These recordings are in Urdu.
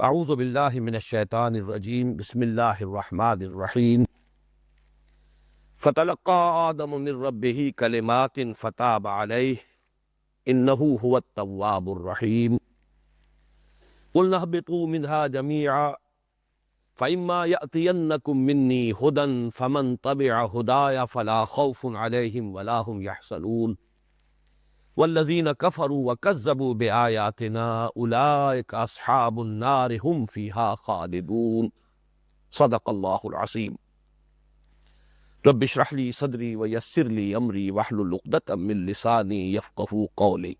اعوذ باللہ من الشیطان الرجیم بسم اللہ الرحمن الرحیم فتلقى آدم من ربہ کلمات فتاب علیہ انہ هو التواب الرحیم قلنا اہبطوا منہا جمیعا فإما يأتينكم مني هدى فمن تبع هداي فلا خوف عليهم ولا هم يحزنون والذين كفروا وكذبوا بآياتنا أولئك أصحاب النار هم فيها خالدون صدق الله العظيم رب اشرح لي صدري ويسر لي أمري واحلل عقدة من لساني يفقهوا قولي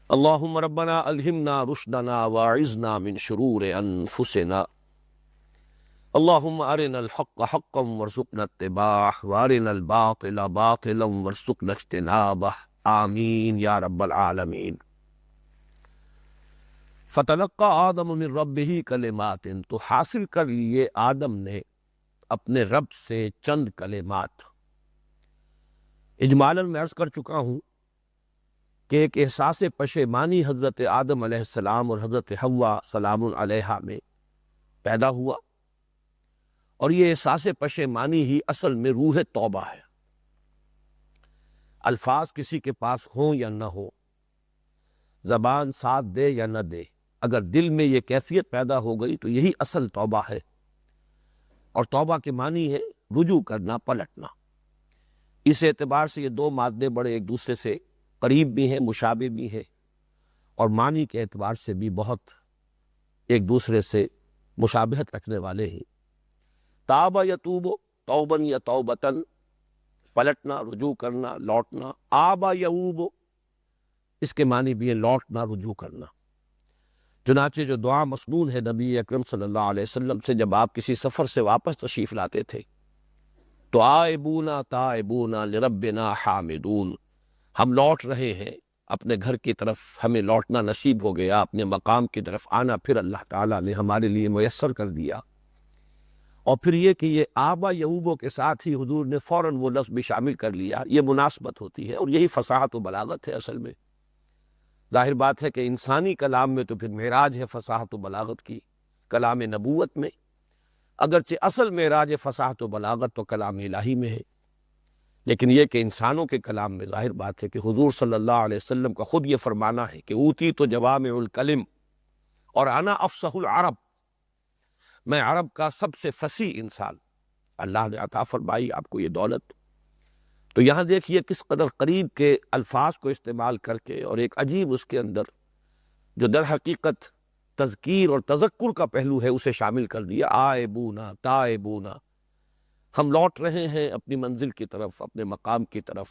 اللهم ربنا ألهمنا رشدنا واعذنا من شرور أنفسنا اللهم أرنا الحق حقا وارزقنا اتباعه وأرنا الباطل باطلا وارزقنا اجتنابه آمین یا رب العالمین۔ فتلقى آدم من ربہ کلمات، تو حاصل کر لیے آدم نے اپنے رب سے چند کلمات۔ اجمالاً میں عرض کر چکا ہوں کہ ایک احساس پشیمانی حضرت آدم علیہ السلام اور حضرت حوا سلام علیہا میں پیدا ہوا، اور یہ احساس پشیمانی ہی اصل میں روح توبہ ہے۔ الفاظ کسی کے پاس ہوں یا نہ ہو، زبان ساتھ دے یا نہ دے، اگر دل میں یہ کیفیت پیدا ہو گئی تو یہی اصل توبہ ہے۔ اور توبہ کے معنی ہے رجوع کرنا، پلٹنا۔ اس اعتبار سے یہ دو مادے بڑے ایک دوسرے سے قریب بھی ہیں، مشابہ بھی ہیں، اور معنی کے اعتبار سے بھی بہت ایک دوسرے سے مشابہت رکھنے والے ہیں۔ تاب یتوب، توبن یا توبتن، پلٹنا، رجوع کرنا، لوٹنا۔ آبا یعوب، اس کے معنی بھی ہے لوٹنا، رجوع کرنا۔ چنانچہ جو دعا مسنون ہے نبی اکرم صلی اللہ علیہ وسلم سے جب آپ کسی سفر سے واپس تشریف لاتے تھے تو آئبونا تائبونا لربنا حامدون، ہم لوٹ رہے ہیں اپنے گھر کی طرف، ہمیں لوٹنا نصیب ہو گیا، اپنے مقام کی طرف آنا پھر اللہ تعالیٰ نے ہمارے لیے میسر کر دیا۔ اور پھر یہ کہ یہ آبا یعوبوں کے ساتھ ہی حضور نے فوراً وہ لفظ بھی شامل کر لیا، یہ مناسبت ہوتی ہے، اور یہی فصاحت و بلاغت ہے اصل میں۔ ظاہر بات ہے کہ انسانی کلام میں تو پھر معراج ہے فصاحت و بلاغت کی، کلام نبوت میں اگرچہ اصل معراج فصاحت و بلاغت تو کلام الہی میں ہے، لیکن یہ کہ انسانوں کے کلام میں ظاہر بات ہے کہ حضور صلی اللہ علیہ وسلم کا خود یہ فرمانا ہے کہ اوتی تو جوامع الکلم اور انا افصح العرب، میں عرب کا سب سے فصیح انسان، اللہ نے عطا فرمائی آپ کو یہ دولت۔ تو یہاں دیکھیے کس قدر قریب کے الفاظ کو استعمال کر کے، اور ایک عجیب اس کے اندر جو در حقیقت تذکیر اور تذکر کا پہلو ہے اسے شامل کر دیا۔ آئبونا تائبونا، ہم لوٹ رہے ہیں اپنی منزل کی طرف، اپنے مقام کی طرف،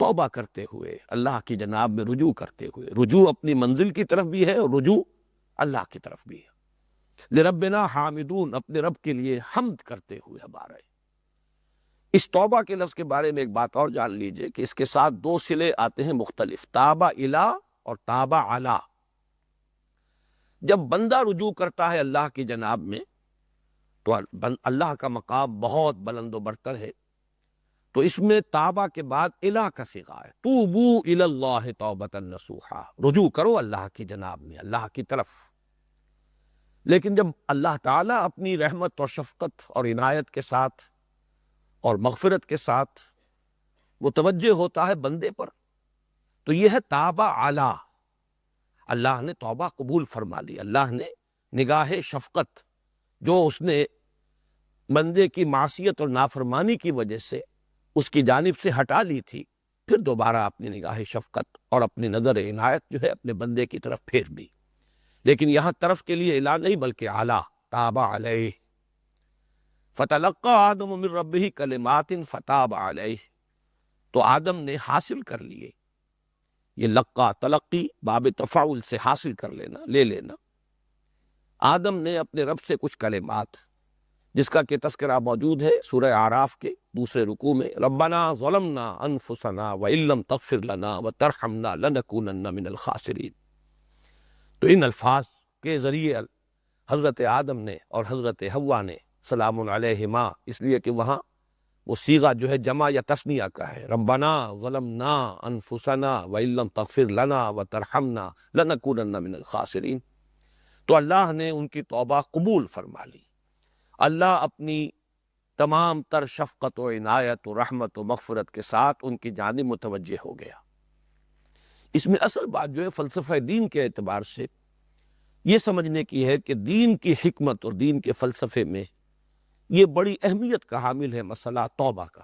توبہ کرتے ہوئے، اللہ کی جناب میں رجوع کرتے ہوئے۔ رجوع اپنی منزل کی طرف بھی ہے اور رجوع اللہ کی طرف بھی ہے۔ لربنا حامدون، اپنے رب کے لیے حمد کرتے ہوئے ہمارے۔ اس توبہ کے لفظ کے بارے میں ایک بات اور جان لیجئے کہ اس کے ساتھ دو صلے آتے ہیں مختلف، تابہ الی اور تابہ علی۔ جب بندہ رجوع کرتا ہے اللہ کی جناب میں تو اللہ کا مقام بہت بلند و برتر ہے، تو اس میں تابہ کے بعد الی کا صیغہ ہے، توبو الی اللہ توبۃ نصوحا، رجوع کرو اللہ کی جناب میں، اللہ کی طرف۔ لیکن جب اللہ تعالیٰ اپنی رحمت اور شفقت اور عنایت کے ساتھ اور مغفرت کے ساتھ متوجہ ہوتا ہے بندے پر، تو یہ ہے تابہ علی، اللہ نے توبہ قبول فرما لی، اللہ نے نگاہ شفقت جو اس نے بندے کی معصیت اور نافرمانی کی وجہ سے اس کی جانب سے ہٹا لی تھی، پھر دوبارہ اپنی نگاہ شفقت اور اپنی نظر عنایت جو ہے اپنے بندے کی طرف پھیر دی۔ لیکن یہاں طرف کے لیے اعلان نہیں بلکہ اعلیٰ، تاب علیہ۔ فتلقى آدم من ربہ کلمات فتاب علیہ، تو آدم نے حاصل کر لیے، یہ لقا تلقی باب تفاعل سے حاصل کر لینا، لے لینا۔ آدم نے اپنے رب سے کچھ کلمات، جس کا کہ تذکرہ موجود ہے سورہ اعراف کے دوسرے رکوع میں، ربنا ظلمنا انفسنا وان لم تغفر لنا وترحمنا لنکونن من الخاسرین۔ تو ان الفاظ کے ذریعے حضرت آدم نے اور حضرت حوا نے سلام علیہما، اس لیے کہ وہاں وہ صیغہ جو ہے جمع یا تثنیہ کا ہے، ربنا ظلمنا انفسنا وان لم تغفر لنا وترحمنا لنکونن من الخاسرین۔ تو اللہ نے ان کی توبہ قبول فرما لی۔ اللہ اپنی تمام تر شفقت و عنایت و رحمت و مغفرت کے ساتھ ان کی جانب متوجہ ہو گیا۔ اس میں اصل بات جو ہے فلسفہ دین کے اعتبار سے یہ سمجھنے کی ہے کہ دین کی حکمت اور دین کے فلسفے میں یہ بڑی اہمیت کا حامل ہے مسئلہ توبہ کا۔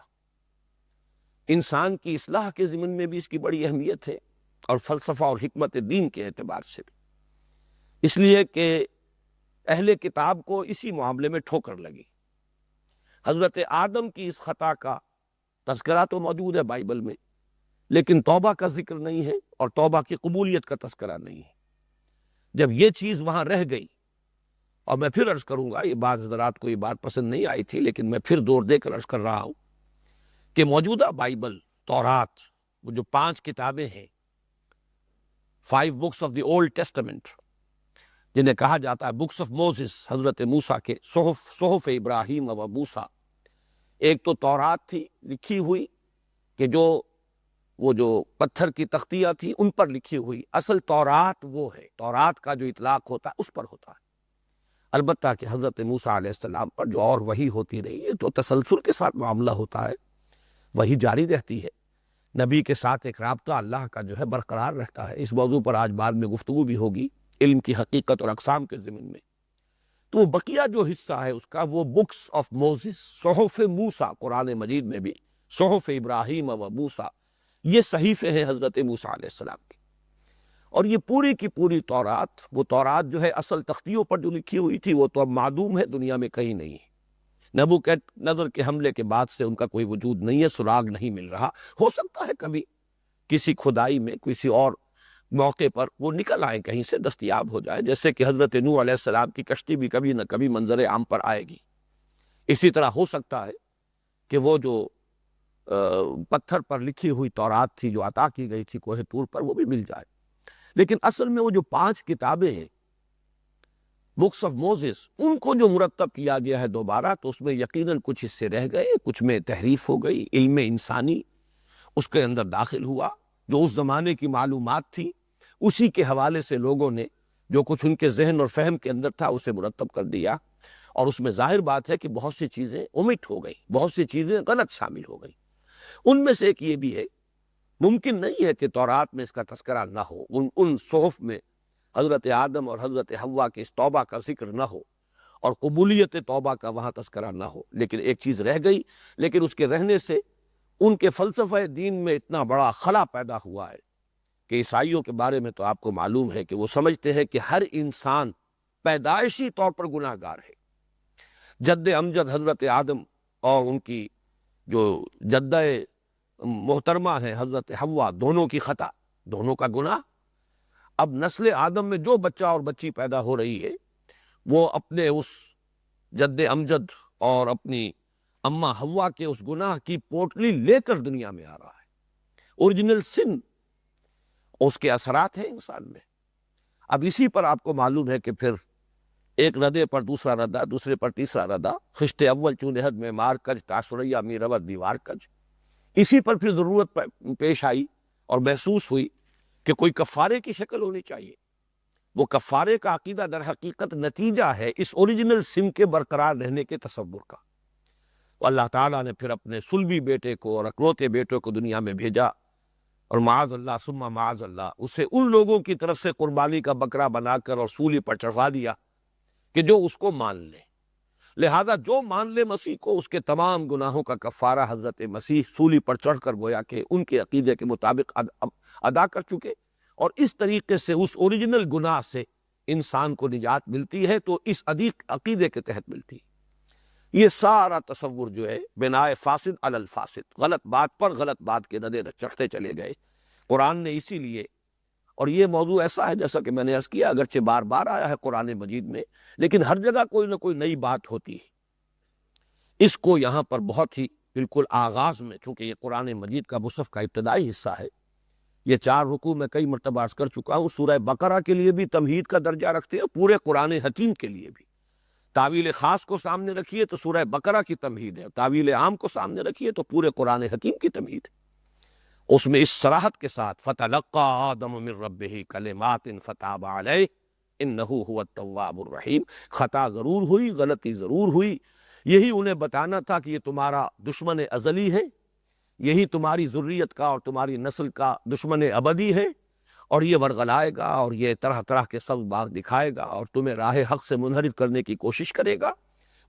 انسان کی اصلاح کے ضمن میں بھی اس کی بڑی اہمیت ہے، اور فلسفہ اور حکمت دین کے اعتبار سے بھی، اس لیے کہ اہل کتاب کو اسی معاملے میں ٹھوکر لگی۔ حضرت آدم کی اس خطا کا تذکرہ تو موجود ہے بائبل میں، لیکن توبہ کا ذکر نہیں ہے اور توبہ کی قبولیت کا تذکرہ نہیں ہے۔ جب یہ چیز وہاں رہ گئی، اور میں پھر عرض کروں گا، یہ بات حضرات کو یہ بات پسند نہیں آئی تھی، لیکن میں پھر زور دے کر عرض کر رہا ہوں کہ موجودہ بائبل، تورات، وہ جو 5 کتابیں ہیں، 5 books of the old testament, جنہیں کہا جاتا ہے بکس آف موسیس، حضرت موسیٰ کے صحف ابراہیم و موسیٰ۔ ایک تو تورات تھی لکھی ہوئی، کہ وہ جو پتھر کی تختیاں تھی ان پر لکھی ہوئی، اصل تورات وہ ہے، تورات کا جو اطلاق ہوتا ہے اس پر ہوتا ہے۔ البتہ کہ حضرت موسیٰ علیہ السلام پر جو اور وحی ہوتی رہی ہے تو تسلسل کے ساتھ معاملہ ہوتا ہے، وحی جاری رہتی ہے، نبی کے ساتھ ایک رابطہ اللہ کا جو ہے برقرار رہتا ہے۔ اس موضوع پر آج بعد میں گفتگو بھی ہوگی، علم کی حقیقت اور اقسام کے ضمن میں۔ تو وہ بقیہ جو حصہ ہے اس کا، وہ بکس آف موسیس، صحف موسیٰ، قرآن مجید میں بھی صحف ابراہیم و موسیٰ، یہ صحیفے ہیں حضرت موسیٰ علیہ السلام کی۔ اور یہ پوری کی پوری تورات، وہ تورات جو ہے اصل تختیوں پر جو لکھی ہوئی تھی، وہ تو اب معدوم ہے، دنیا میں کہیں نہیں ہے۔ نبوکدنضر کے حملے کے بعد سے ان کا کوئی وجود نہیں ہے، سراغ نہیں مل رہا۔ ہو سکتا ہے کبھی کسی کھدائی میں، کسی اور موقع پر وہ نکل آئے، کہیں سے دستیاب ہو جائے، جیسے کہ حضرت نوح علیہ السلام کی کشتی بھی کبھی نہ کبھی منظر عام پر آئے گی۔ اسی طرح ہو سکتا ہے کہ وہ جو پتھر پر لکھی ہوئی تورات تھی جو عطا کی گئی تھی کوہ طور پر، وہ بھی مل جائے۔ لیکن اصل میں وہ جو 5 کتابیں ہیں، بکس آف موسیس، ان کو جو مرتب کیا گیا ہے دوبارہ، تو اس میں یقیناً کچھ حصے رہ گئے، کچھ میں تحریف ہو گئی، علم انسانی اس کے اندر داخل ہوا، جو اس زمانے کی معلومات تھی اسی کے حوالے سے لوگوں نے جو کچھ ان کے ذہن اور فہم کے اندر تھا اسے مرتب کر دیا، اور اس میں ظاہر بات ہے کہ بہت سی چیزیں اومٹ ہو گئی، بہت سی چیزیں غلط شامل ہو گئی۔ ان میں سے ایک یہ بھی ہے، ممکن نہیں ہے کہ تورات میں اس کا تذکرہ نہ ہو، ان صحف میں حضرت آدم اور حضرت حوا کے اس توبہ کا ذکر نہ ہو، اور قبولیت توبہ کا وہاں تذکرہ نہ ہو، لیکن ایک چیز رہ گئی، لیکن اس کے رہنے سے ان کے فلسفہ دین میں اتنا بڑا خلا پیدا ہوا ہے کہ عیسائیوں کے بارے میں تو آپ کو معلوم ہے کہ وہ سمجھتے ہیں کہ ہر انسان پیدائشی طور پر گناہ گار ہے۔ جد امجد حضرت آدم اور ان کی جو جدہ محترمہ ہے حضرت حوا، دونوں کی خطا، دونوں کا گناہ۔ اب نسل آدم میں جو بچہ اور بچی پیدا ہو رہی ہے، وہ اپنے اس جد امجد اور اپنی اماں حوا کے اس گناہ کی پوٹلی لے کر دنیا میں آ رہا ہے۔ اوریجنل سن، اس کے اثرات ہیں انسان میں۔ اب اسی پر آپ کو معلوم ہے کہ پھر ایک ردے پر دوسرا ردہ، دوسرے پر تیسرا ردہ، خشت اول چونہد میں مار کج، تاثریا می رود دیوار کج۔ اسی پر پھر ضرورت پیش آئی اور محسوس ہوئی کہ کوئی کفارے کی شکل ہونی چاہیے۔ وہ کفارے کا عقیدہ در حقیقت نتیجہ ہے اس اوریجنل سن کے برقرار رہنے کے تصور کا۔ اللہ تعالیٰ نے پھر اپنے صلبی بیٹے کو اور اکلوتے بیٹے کو دنیا میں بھیجا، اور معاذ اللہ ثم معاذ اللہ اسے ان لوگوں کی طرف سے قربانی کا بکرا بنا کر اور سولی پر چڑھا دیا کہ جو اس کو مان لے۔ لہذا جو مان لے مسیح کو، اس کے تمام گناہوں کا کفارہ حضرت مسیح سولی پر چڑھ کر گویا کہ ان کے عقیدے کے مطابق ادا کر چکے، اور اس طریقے سے اس اوریجنل گناہ سے انسان کو نجات ملتی ہے، تو اس عقیدے کے تحت ملتی ہے۔ یہ سارا تصور جو ہے بناء فاسد علی الفاسد، غلط بات پر غلط بات کے ندے چڑھتے چلے گئے۔ قرآن نے اسی لیے، اور یہ موضوع ایسا ہے جیسا کہ میں نے عرض کیا، اگرچہ بار بار آیا ہے قرآن مجید میں، لیکن ہر جگہ کوئی نہ کوئی نئی بات ہوتی ہے۔ اس کو یہاں پر بہت ہی بالکل آغاز میں، چونکہ یہ قرآن مجید کا مصحف کا ابتدائی حصہ ہے، یہ 4 رکوع میں کئی مرتبہ عرض کر چکا ہوں، سورہ بقرہ کے لیے بھی تمہید کا درجہ رکھتے ہیں، پورے قرآن حکیم کے لیے بھی۔ تعویل خاص کو سامنے رکھیے تو سورہ بقرہ کی تمہید ہے، تعویل عام کو سامنے رکھیے تو پورے قرآن حکیم کی تمہید ہے۔ اس میں اس صراحت کے ساتھ فَتَلَقَّىٰ آدَمُ مِن رَّبِّهِ كَلِمَاتٍ فَتَابَ عَلَيْهِ انہ هو التواب الرحیم۔ خطا ضرور ہوئی، غلطی ضرور ہوئی، یہی انہیں بتانا تھا کہ یہ تمہارا دشمن ازلی ہے، یہی تمہاری ذریت کا اور تمہاری نسل کا دشمن ابدی ہے، اور یہ ورغلائے گا اور یہ طرح طرح کے سب باغ دکھائے گا اور تمہیں راہ حق سے منحرف کرنے کی کوشش کرے گا۔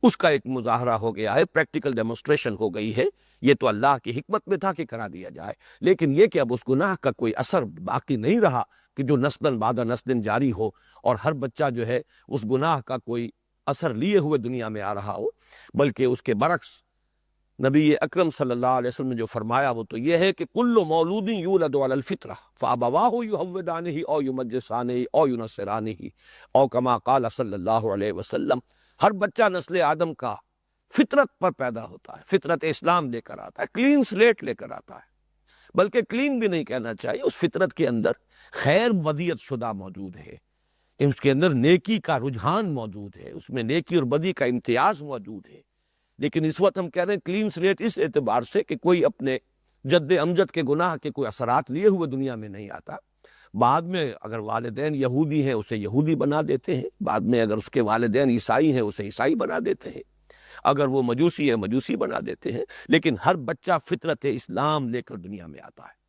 اس کا ایک مظاہرہ ہو گیا ہے، پریکٹیکل ڈیمونسٹریشن ہو گئی ہے۔ یہ تو اللہ کی حکمت میں تھا کہ کرا دیا جائے، لیکن یہ کہ اب اس گناہ کا کوئی اثر باقی نہیں رہا کہ جو نسلاً بعد نسلاً جاری ہو، اور ہر بچہ جو ہے اس گناہ کا کوئی اثر لیے ہوئے دنیا میں آ رہا ہو، بلکہ اس کے برعکس نبی اکرم صلی اللہ علیہ وسلم نے جو فرمایا وہ تو یہ ہے کہ کل مولود یولد علی الفطرہ فابواہ یہودانہ او یمجسانہ او ینصرانہ او کما قال صلی اللہ علیہ وسلم۔ ہر بچہ نسل آدم کا فطرت پر پیدا ہوتا ہے، فطرت اسلام لے کر آتا ہے، کلین سلیٹ لے کر آتا ہے، بلکہ کلین بھی نہیں کہنا چاہیے، اس فطرت کے اندر خیر ودیت شدہ موجود ہے، اس کے اندر نیکی کا رجحان موجود ہے، اس میں نیکی اور بدی کا امتیاز موجود ہے۔ لیکن اس وقت ہم کہہ رہے ہیں کلین سلیٹ اس اعتبار سے کہ کوئی اپنے جد امجد کے گناہ کے کوئی اثرات لیے ہوئے دنیا میں نہیں آتا۔ بعد میں اگر والدین یہودی ہیں اسے یہودی بنا دیتے ہیں، بعد میں اگر اس کے والدین عیسائی ہیں اسے عیسائی بنا دیتے ہیں، اگر وہ مجوسی ہے مجوسی بنا دیتے ہیں، لیکن ہر بچہ فطرت اسلام لے کر دنیا میں آتا ہے۔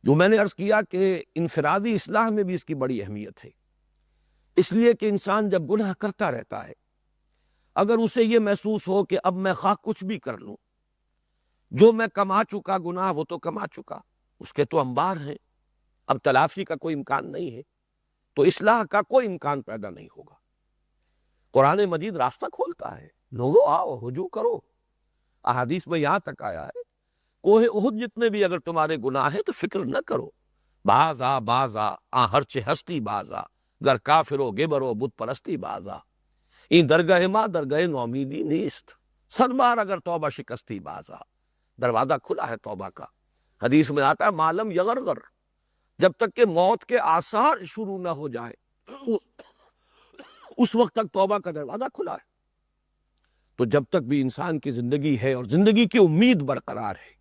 جو میں نے عرض کیا کہ انفرادی اصلاح میں بھی اس کی بڑی اہمیت ہے، اس لیے کہ انسان جب گناہ کرتا رہتا ہے، اگر اسے یہ محسوس ہو کہ اب میں خواہ کچھ بھی کر لوں، جو میں کما چکا گناہ وہ تو کما چکا، اس کے تو انبار ہیں، اب تلافی کا کوئی امکان نہیں ہے، تو اصلاح کا کوئی امکان پیدا نہیں ہوگا۔ قرآن مجید راستہ کھولتا ہے، لوگو آؤ ہجوم کرو، احادیث میں یہاں تک آیا ہے کوہ احد جتنے بھی اگر تمہارے گناہ ہیں تو فکر نہ کرو، باز آ ہرچ ہستی باز آ، گر کافرو گبرو بت پرستی باز آ، این درگاہ ما درگاہ نومیدی نیست، صد بار اگر توبہ شکستی باز آ۔ دروازہ کھلا ہے توبہ کا، حدیث میں آتا ہے معلوم یغرغر، جب تک کہ موت کے آثار شروع نہ ہو جائے اس وقت تک توبہ کا دروازہ کھلا ہے۔ تو جب تک بھی انسان کی زندگی ہے اور زندگی کی امید برقرار ہے،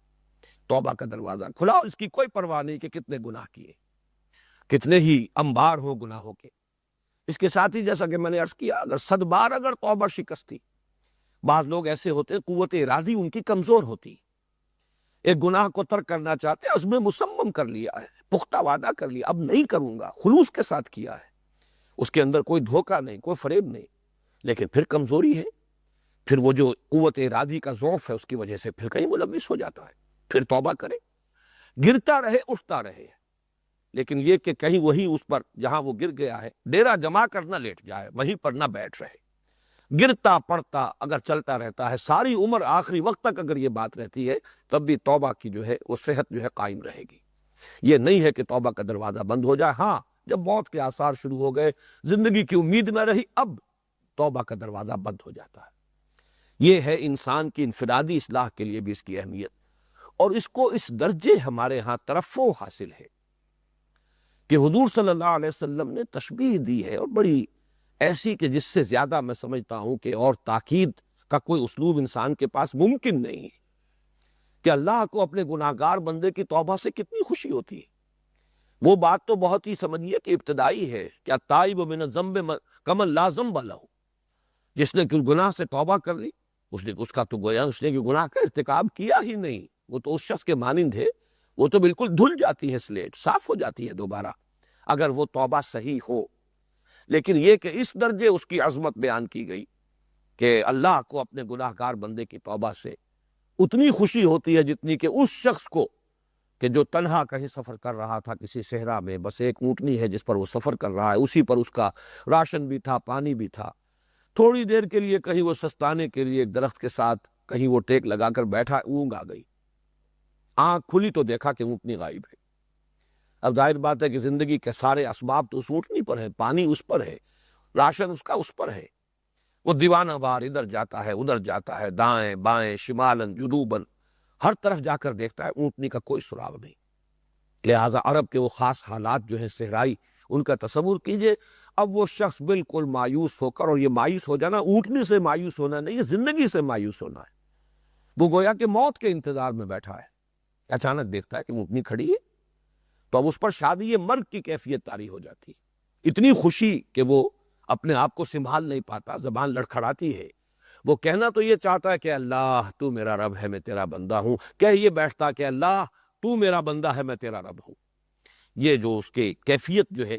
توبہ کا دروازہ کھلا، اور اس کی کوئی پرواہ نہیں کہ کتنے گناہ کیے، کتنے ہی انبار ہو گناہوں کے۔ اس کے ساتھ ہی جیسا کہ میں نے عرض کیا، اگر 100 بار اگر توبہ شکستی، بعض لوگ ایسے ہوتے ہیں قوت ارادی ان کی کمزور ہوتی، ایک گناہ کو ترک کرنا چاہتے ہیں، اس میں مصمم کر لیا ہے، پختہ وعدہ کر لیا اب نہیں کروں گا، خلوص کے ساتھ کیا ہے، اس کے اندر کوئی دھوکہ نہیں، کوئی فریب نہیں، لیکن پھر کمزوری ہے، پھر وہ جو قوت ارادی کا ضعف ہے اس کی وجہ سے پھر کہیں ملوث ہو جاتا ہے، پھر توبہ کرے، گرتا رہے اٹھتا رہے، لیکن یہ کہ کہیں وہی اس پر جہاں وہ گر گیا ہے ڈیرا جما کر نہ لیٹ جائے، وہیں پر نہ بیٹھ رہے، گرتا پڑتا اگر چلتا رہتا ہے ساری عمر، آخری وقت تک اگر یہ بات رہتی ہے تب بھی توبہ کی جو ہے وہ صحت جو ہے قائم رہے گی۔ یہ نہیں ہے کہ توبہ کا دروازہ بند ہو جائے، ہاں جب موت کے آثار شروع ہو گئے، زندگی کی امید نہ رہی، اب توبہ کا دروازہ بند ہو جاتا ہے۔ یہ ہے انسان کی انفرادی اصلاح کے لیے بھی اس کی اہمیت، اور اس کو اس درجے ہمارے ہاں ترفع حاصل ہے کہ حضور صلی اللہ علیہ وسلم نے تشبیہ دی ہے، اور بڑی ایسی کہ جس سے زیادہ میں سمجھتا ہوں کہ اور تاکید کا کوئی اسلوب انسان کے پاس ممکن نہیں ہے، کہ اللہ کو اپنے گناہگار بندے کی توبہ سے کتنی خوشی ہوتی ہے۔ وہ بات تو بہت ہی سمجھیے کہ ابتدائی ہے کہ التائب من الذنب کمن لا ذنب لہ، جس نے گناہ سے توبہ کر لی، اس کا تو گویا اس نے گناہ کا ارتکاب کیا ہی نہیں، وہ تو اس شخص کے مانند ہے، وہ تو بالکل دھل جاتی ہے سلیٹ، صاف ہو جاتی ہے دوبارہ اگر وہ توبہ صحیح ہو۔ لیکن یہ کہ اس درجے اس کی عظمت بیان کی گئی کہ اللہ کو اپنے گناہ گار بندے کی توبہ سے اتنی خوشی ہوتی ہے جتنی کہ اس شخص کو کہ جو تنہا کہیں سفر کر رہا تھا کسی صحرا میں، بس ایک اونٹنی ہے جس پر وہ سفر کر رہا ہے، اسی پر اس کا راشن بھی تھا، پانی بھی تھا، تھوڑی دیر کے لیے کہیں وہ سستانے کے لیے ایک درخت کے ساتھ کہیں وہ ٹیک لگا کر بیٹھا، اونگ آ گئی، آنکھ کھلی تو دیکھا کہ اونٹنی غائب ہے۔ اب ظاہر بات ہے کہ زندگی کے سارے اسباب تو اس اونٹنی پر ہے، پانی اس پر ہے، راشن اس کا اس پر ہے، وہ دیوانہ وار ادھر جاتا ہے ادھر جاتا ہے، دائیں بائیں شمالن جنوبن، ہر طرف جا کر دیکھتا ہے، اونٹنی کا کوئی سراغ نہیں۔ لہٰذا عرب کے وہ خاص حالات جو ہیں صحرائی، ان کا تصور کیجئے، اب وہ شخص بالکل مایوس ہو کر، اور یہ مایوس ہو جانا اونٹنی سے مایوس ہونا نہیں، یہ زندگی سے مایوس ہونا ہے، وہ گویا کہ موت کے انتظار میں بیٹھا ہے، اچانک دیکھتا ہے کہ اونٹنی کھڑی ہے، تو اب اس پر شادی مرگ کی کیفیت طاری ہو جاتی ہے۔ اتنی خوشی کہ وہ اپنے آپ کو سنبھال نہیں پاتا، زبان لڑکھڑاتی ہے۔ وہ کہنا تو یہ چاہتا ہے کہ اللہ تو میرا رب ہے، میں تیرا بندہ ہوں، کہہ یہ بیٹھتا کہ اللہ تو میرا بندہ ہے، میں تیرا رب ہوں۔ یہ جو اس کی کیفیت جو ہے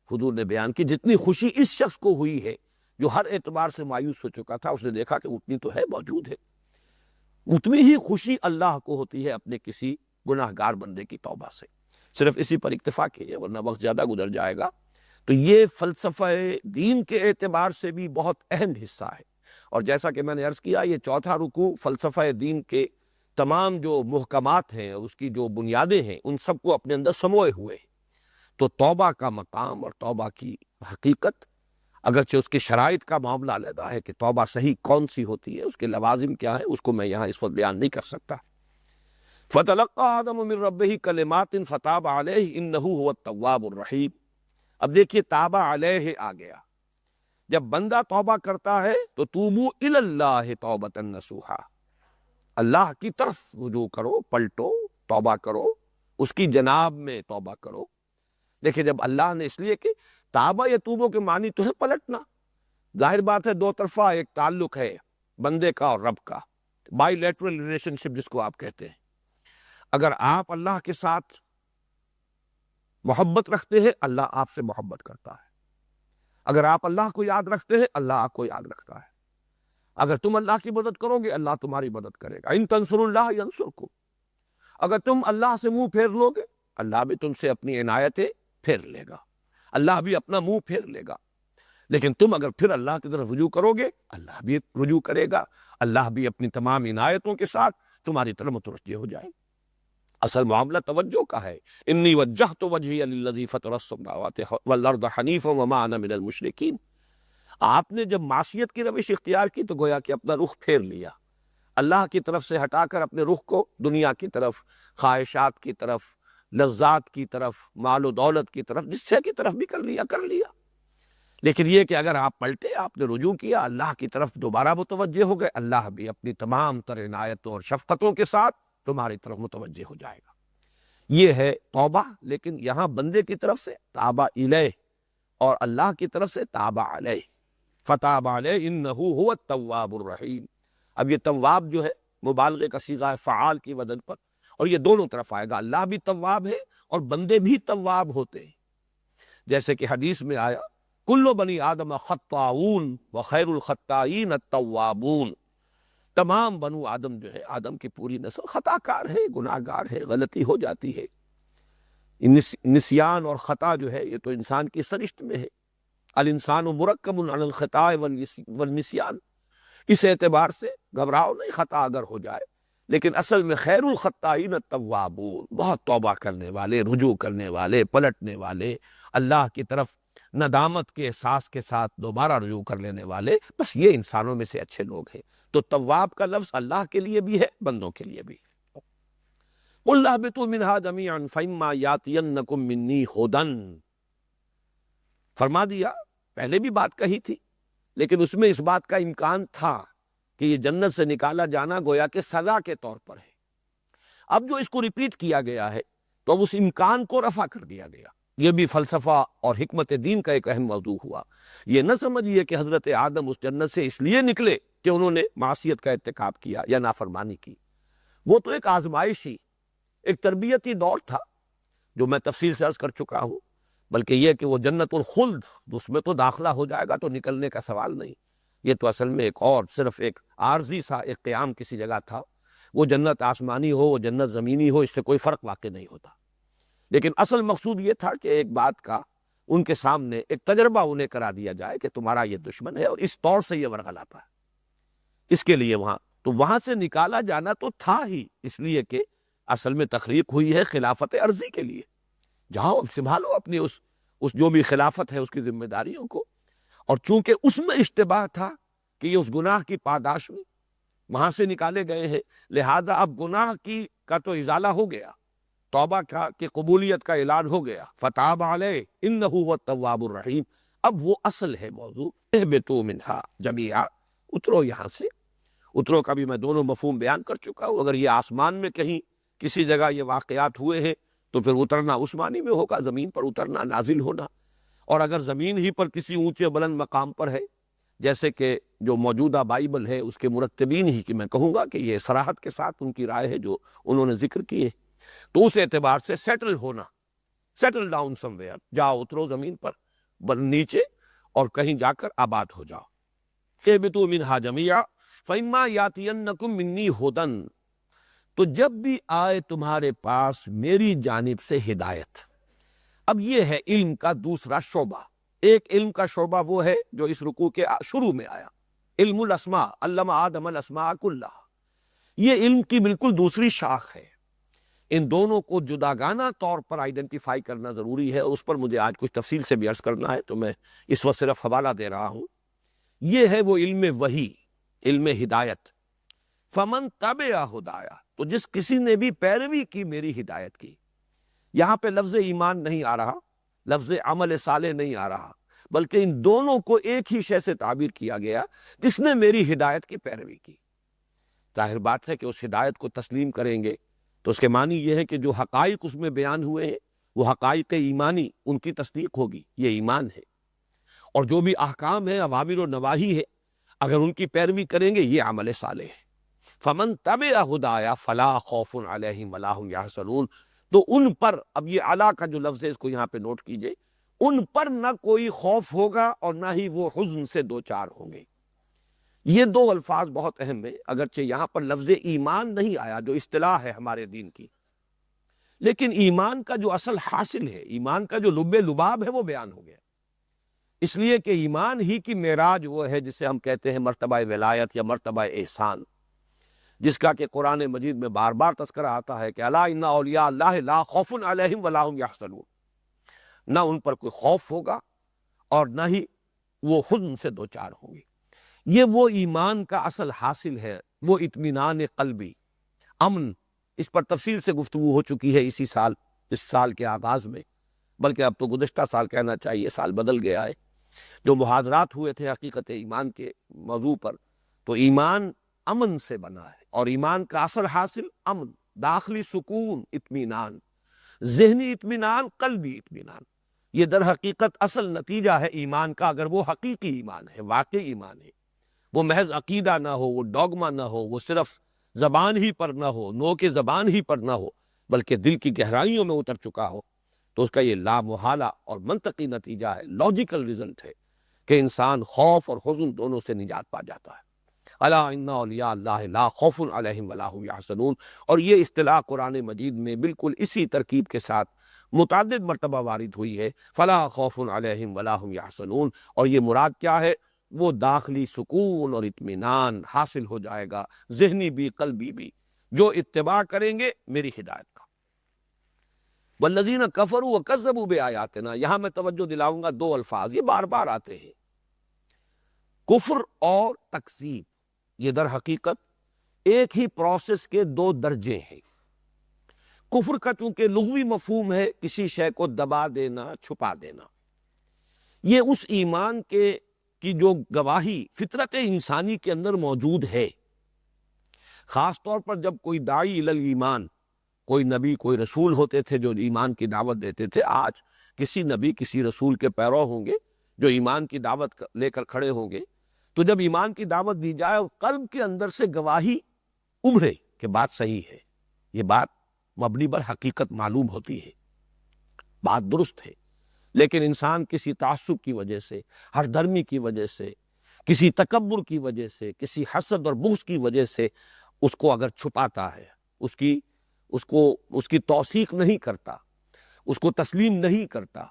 حضور نے بیان کی، جتنی خوشی اس شخص کو ہوئی ہے جو ہر اعتبار سے مایوس ہو چکا تھا، اس نے دیکھا کہ اتنی تو ہے، موجود ہے، اتنی ہی خوشی اللہ کو ہوتی ہے اپنے کسی گناہ گار بندے کی توبہ سے۔ صرف اسی پر اکتفا کیجیے ورنہ وقت زیادہ گزر جائے گا۔ تو یہ فلسفہ دین کے اعتبار سے بھی بہت اہم حصہ ہے، اور جیسا کہ میں نے عرض کیا، یہ چوتھا رکوع فلسفہ دین کے تمام جو محکمات ہیں، اس کی جو بنیادیں ہیں، ان سب کو اپنے اندر سموئے ہوئے ہیں۔ تو توبہ کا مقام اور توبہ کی حقیقت، اگرچہ اس کی شرائط کا معاملہ علیحدہ ہے کہ توبہ صحیح کون سی ہوتی ہے، اس کے لوازم کیا ہے، اس کو میں یہاں اس وقت بیان نہیں کر سکتا۔ فَتَلَقَّىٰ آدَمُ مِن رَبِّهِ كَلِمَاتٍ فَتَابَ عَلَيْهِ إِنَّهُ هُوَ التَّوَّابُ الرَّحِيمُ۔ اب دیکھیے تابع علیہ آ گیا، جب بندہ توبہ کرتا ہے تو توبوا الی اللہ توبۃ نصوحا، اللہ کی طرف رجوع کرو، پلٹو، توبہ کرو، اس کی جناب میں توبہ کرو۔ دیکھیں جب اللہ نے، اس لیے کہ تابہ یتوبوں کے معنی تو ہے پلٹنا، ظاہر بات ہے دو طرفہ ایک تعلق ہے بندے کا اور رب کا، بائی لیٹرل ریلیشن شپ جس کو آپ کہتے ہیں۔ اگر آپ اللہ کے ساتھ محبت رکھتے ہیں، اللہ آپ سے محبت کرتا ہے۔ اگر آپ اللہ کو یاد رکھتے ہیں، اللہ آپ کو یاد رکھتا ہے۔ اگر تم اللہ کی مدد کرو گے، اللہ تمہاری مدد کرے گا۔ ان تنصروا اللہ ینصرکم، اگر تم اللہ سے منہ پھیر لو گے، اللہ بھی تم سے اپنی عنایتیں پھیر لے گا، اللہ بھی اپنا منہ پھیر لے گا۔ لیکن تم اگر پھر اللہ کی طرف رجوع کرو گے، اللہ بھی رجوع کرے گا، اللہ بھی اپنی تمام عنایتوں کے ساتھ تمہاری طرف متوجہ ہو جائے گا۔ اصل معاملہ توجہ کا ہے۔ انی وجہت وجہی للذی فطر السماوات والارض حنیفا وما انا من المشرکین۔ آپ نے جب معصیت کی روش اختیار کی تو گویا کہ اپنا رخ پھیر لیا، اللہ کی طرف سے ہٹا کر اپنے رخ کو دنیا کی طرف، خواہشات کی طرف، لذات کی طرف، مال و دولت کی طرف، جس سے کی طرف بھی کر لیا۔ لیکن یہ کہ اگر آپ پلٹے، آپ نے رجوع کیا، اللہ کی طرف دوبارہ متوجہ ہو گئے، اللہ بھی اپنی تمام تر عنایتوں اور شفقتوں کے ساتھ تمہاری طرف متوجہ ہو جائے گا۔ یہ ہے توبہ، لیکن یہاں بندے کی طرف سے تابع الیہ اور اللہ کی طرف سے تابع علیہ، فتاب علیہ انہ هو التواب الرحیم۔ اب یہ تواب جو ہے مبالغے کا صیغہ ہے فعال کی وزن پر، اور یہ دونوں طرف آئے گا، اللہ بھی تواب ہے اور بندے بھی تواب ہوتے ہیں۔ جیسے کہ حدیث میں آیا کل بنی آدم خطاؤون وخیر الخطائین التوابون، تمام بنو آدم جو ہے، آدم کی پوری نسل خطا کار ہے، گناہ گار ہے، غلطی ہو جاتی ہے۔ نسیان اور خطا جو ہے یہ تو انسان کی سرشت میں ہے، الانسان مرکب عن الخطاء والنسیان، اس اعتبار سے گھبراؤ نہیں خطا اگر ہو جائے، لیکن اصل میں خیر الخطائین التوابون، بہت توبہ کرنے والے، رجوع کرنے والے، پلٹنے والے، اللہ کی طرف ندامت کے احساس کے ساتھ دوبارہ رجوع کر لینے والے، بس یہ انسانوں میں سے اچھے لوگ ہیں۔ تو تواب کا لفظ اللہ کے لیے بھی ہے، بندوں کے لیے بھی۔ قُلْ اهْبِطُوا مِنْهَا جَمِيعًا فَإِمَّا يَأْتِيَنَّكُم مِّنِّي هُدًى، فرما دیا، پہلے بھی بات کہی تھی، لیکن اس میں اس بات کا امکان تھا کہ یہ جنت سے نکالا جانا گویا کہ سزا کے طور پر ہے۔ اب جو اس کو ریپیٹ کیا گیا ہے تو اب اس امکان کو رفع کر دیا گیا۔ یہ بھی فلسفہ اور حکمت دین کا ایک اہم موضوع ہوا۔ یہ نہ سمجھیے کہ حضرت آدم اس جنت سے اس لیے نکلے کہ انہوں نے معصیت کا ارتکاب کیا یا نافرمانی کی، وہ تو ایک آزمائشی، ایک تربیتی دور تھا جو میں تفصیل سے عرض کر چکا ہوں۔ بلکہ یہ کہ وہ جنت الخلد، اس میں تو داخلہ ہو جائے گا تو نکلنے کا سوال نہیں، یہ تو اصل میں ایک اور صرف ایک عارضی سا ایک قیام کسی جگہ تھا۔ وہ جنت آسمانی ہو، وہ جنت زمینی ہو، اس سے کوئی فرق واقع نہیں ہوتا۔ لیکن اصل مقصود یہ تھا کہ ایک بات کا ان کے سامنے ایک تجربہ انہیں کرا دیا جائے کہ تمہارا یہ دشمن ہے اور اس طور سے یہ ورغلاتا ہے، اس کے لیے وہاں سے نکالا جانا تو تھا ہی، اس لیے کہ اصل میں تخلیق ہوئی ہے خلافت عرضی کے لیے۔ جاؤ اب سنبھالو اپنی اس جو بھی خلافت ہے اس کی ذمہ داریوں کو، اور چونکہ اس میں اشتباہ تھا کہ یہ اس گناہ کی پاداش میں وہاں سے نکالے گئے ہیں، لہذا اب گناہ کا تو ازالہ ہو گیا، توبہ کی قبولیت کا اعلان ہو گیا، فتاب علیہ انہ هو التواب الرحیم۔ اب وہ اصل ہے موضوع، اہبطوا منہا جمیعا، اترو یہاں سے۔ اترو کا بھی میں دونوں مفہوم بیان کر چکا ہوں۔ اگر یہ آسمان میں کہیں کسی جگہ یہ واقعات ہوئے ہیں تو پھر اترنا اس معنی میں ہوگا، زمین پر اترنا، نازل ہونا، اور اگر زمین ہی پر کسی اونچے بلند مقام پر ہے، جیسے کہ جو موجودہ بائبل ہے اس کے مرتبین ہی کی میں کہوں گا کہ یہ صراحت کے ساتھ ان کی رائے ہے جو انہوں نے ذکر کی ہے، تو اس اعتبار سے سیٹل ہونا، سیٹل ڈاؤن سم ویئر، جاؤ اترو زمین پر نیچے اور کہیں جا کر آباد ہو جاؤ۔ اہبطوا منہا جمیعا فإما یاتینکم منی ھدی، تو جب بھی آئے تمہارے پاس میری جانب سے ہدایت۔ اب یہ ہے علم کا دوسرا شعبہ۔ ایک علم کا شعبہ وہ ہے جو اس رکوع کے شروع میں آیا، علم الاسماء، علم آدم الاسماء کلھا، یہ علم کی بالکل دوسری شاخ ہے۔ ان دونوں کو جداگانہ طور پر آئیڈینٹیفائی کرنا ضروری ہے، اس پر مجھے آج کچھ تفصیل سے بھی عرض کرنا ہے، تو میں اس وقت صرف حوالہ دے رہا ہوں۔ یہ ہے وہ علم وحی، علم ہدایت۔ فمن تبع ہدایا، تو جس کسی نے بھی پیروی کی میری ہدایت کی، یہاں پہ لفظ ایمان نہیں آ رہا، لفظ عمل صالح نہیں آ رہا، بلکہ ان دونوں کو ایک ہی شے سے تعبیر کیا گیا، جس نے میری ہدایت کی پیروی کی۔ ظاہر بات ہے کہ اس ہدایت کو تسلیم کریں گے تو اس کے معنی یہ ہے کہ جو حقائق اس میں بیان ہوئے ہیں وہ حقائق ایمانی، ان کی تصدیق ہوگی، یہ ایمان ہے۔ اور جو بھی احکام ہیں، اوامر و نواہی ہے، اگر ان کی پیروی کریں گے یہ عمل صالح ہے۔ فمن تبع ہدایا فلا خوف علیہم ولا هم یحزنون، تو ان پر، اب یہ علا کا جو لفظ ہے اس کو یہاں پہ نوٹ کیجئے، ان پر نہ کوئی خوف ہوگا اور نہ ہی وہ حزن سے دوچار ہوں گے۔ یہ دو الفاظ بہت اہم ہیں، اگرچہ یہاں پر لفظ ایمان نہیں آیا جو اصطلاح ہے ہمارے دین کی، لیکن ایمان کا جو اصل حاصل ہے، ایمان کا جو لب لباب ہے وہ بیان ہو گیا، اس لیے کہ ایمان ہی کی معراج وہ ہے جسے ہم کہتے ہیں مرتبہ ولایت یا مرتبہ احسان، جس کا کہ قرآن مجید میں بار بار تذکرہ آتا ہے کہ الا ان اولیاء اللہ لا خوف علیہم ولا هم یحزنون، نہ ان پر کوئی خوف ہوگا اور نہ ہی وہ حزن سے دوچار ہوں گے۔ یہ وہ ایمان کا اصل حاصل ہے، وہ اطمینان قلبی، امن۔ اس پر تفصیل سے گفتگو ہو چکی ہے اسی سال، اس سال کے آغاز میں، بلکہ اب تو گزشتہ سال کہنا چاہیے، سال بدل گیا ہے، جو محاضرات ہوئے تھے حقیقت ایمان کے موضوع پر۔ تو ایمان امن سے بنا ہے، اور ایمان کا اصل حاصل امن، داخلی سکون، اطمینان، ذہنی اطمینان، قلبی اطمینان۔ یہ در حقیقت اصل نتیجہ ہے ایمان کا، اگر وہ حقیقی ایمان ہے، واقعی ایمان ہے، وہ محض عقیدہ نہ ہو، وہ ڈوگما نہ ہو، وہ صرف زبان ہی پر نہ ہو، نو کے زبان ہی پر نہ ہو، بلکہ دل کی گہرائیوں میں اتر چکا ہو، تو اس کا یہ لامحالہ اور منطقی نتیجہ ہے، لاجیکل ریزلٹ ہے کہ انسان خوف اور حزن دونوں سے نجات پا جاتا ہے۔ الا ان اولیاء اللہ لا خوف علیہم ولا هم یحزنون، اور یہ اصطلاح قرآن مجید میں بالکل اسی ترکیب کے ساتھ متعدد مرتبہ وارد ہوئی ہے، فلا خوف علیہم ولا هم یحزنون، اور یہ مراد کیا ہے؟ وہ داخلی سکون اور اطمینان حاصل ہو جائے گا، ذہنی بھی قلبی بھی، جو اتباع کریں گے میری ہدایت کا۔ والذین کفروا وکذبوا بآیاتنا، یہاں میں توجہ دلاؤں گا دو الفاظ، یہ بار بار آتے ہیں، کفر اور تکذیب، یہ در حقیقت ایک ہی پروسیس کے دو درجے ہیں۔ کفر کا چونکہ لغوی مفہوم ہے کسی شے کو دبا دینا، چھپا دینا، یہ اس ایمان کی جو گواہی فطرت انسانی کے اندر موجود ہے، خاص طور پر جب کوئی داعی الی الایمان، کوئی نبی کوئی رسول ہوتے تھے جو ایمان کی دعوت دیتے تھے، آج کسی نبی کسی رسول کے پیرو ہوں گے جو ایمان کی دعوت لے کر کھڑے ہوں گے، تو جب ایمان کی دعوت دی جائے اور قلب کے اندر سے گواہی ابھرے کہ بات صحیح ہے، یہ بات مبنی بر حقیقت معلوم ہوتی ہے، بات درست ہے، لیکن انسان کسی تعصب کی وجہ سے، ہر درمی کی وجہ سے، کسی تکبر کی وجہ سے، کسی حسد اور بغض کی وجہ سے اس کو اگر چھپاتا ہے، اس کی توثیق نہیں کرتا، اس کو تسلیم نہیں کرتا،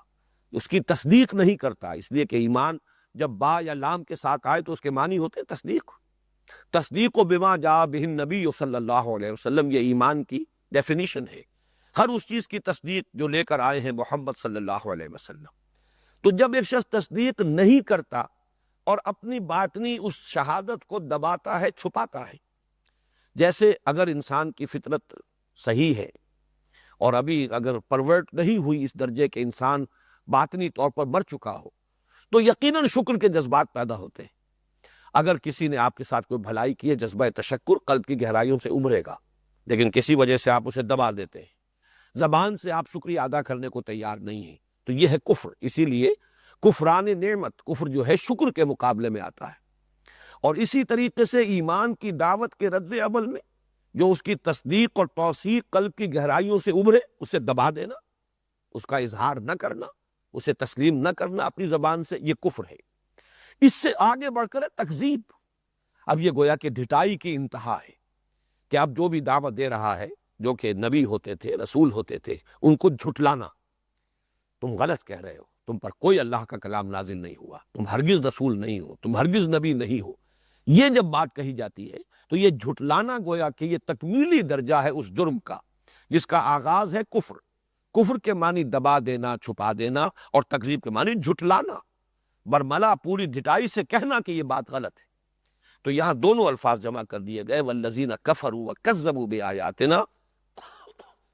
اس کی تصدیق نہیں کرتا، اس لیے کہ ایمان جب با یا لام کے ساتھ آئے تو اس کے معنی ہوتے ہیں تصدیق و بما جاء بہ النبی صلی اللہ علیہ وسلم، یہ ایمان کی ڈیفینیشن ہے، ہر اس چیز کی تصدیق جو لے کر آئے ہیں محمد صلی اللہ علیہ وسلم۔ تو جب ایک شخص تصدیق نہیں کرتا اور اپنی باطنی اس شہادت کو دباتا ہے، چھپاتا ہے، جیسے اگر انسان کی فطرت صحیح ہے اور ابھی اگر پرورٹ نہیں ہوئی اس درجے کے انسان باطنی طور پر مر چکا ہو، تو یقیناً شکر کے جذبات پیدا ہوتے ہیں۔ اگر کسی نے آپ کے ساتھ کوئی بھلائی کی ہے، جذبہ تشکر قلب کی گہرائیوں سے ابھرے گا، لیکن کسی وجہ سے آپ اسے دبا دیتے ہیں، زبان سے آپ شکریہ ادا کرنے کو تیار نہیں ہیں، تو یہ ہے کفر۔ اسی لیے کفران نعمت، کفر جو ہے شکر کے مقابلے میں آتا ہے، اور اسی طریقے سے ایمان کی دعوت کے رد عمل میں جو اس کی تصدیق اور توثیق قلب کی گہرائیوں سے ابھرے اسے دبا دینا، اس کا اظہار نہ کرنا، اسے تسلیم نہ کرنا اپنی زبان سے، یہ کفر ہے۔ اس سے آگے بڑھ کر ہے تکذیب۔ اب یہ گویا کہ ڈھٹائی کی انتہا ہے کہ اب جو بھی دعوت دے رہا ہے، جو کہ نبی ہوتے تھے، رسول ہوتے تھے، ان کو جھٹلانا، تم غلط کہہ رہے ہو، تم پر کوئی اللہ کا کلام نازل نہیں ہوا، تم ہرگز رسول نہیں ہو، تم ہرگز نبی نہیں ہو، یہ جب بات کہی جاتی ہے تو یہ جھٹلانا گویا کہ یہ تکمیلی درجہ ہے اس جرم کا جس کا آغاز ہے کفر۔ کفر کے معنی دبا دینا، چھپا دینا، اور تکذیب کے معنی جھٹلانا، برملا پوری ڈٹائی سے کہنا کہ یہ بات غلط ہے۔ تو یہاں دونوں الفاظ جمع کر دیے گئے، والذین کفروا وکذبوا بآیاتنا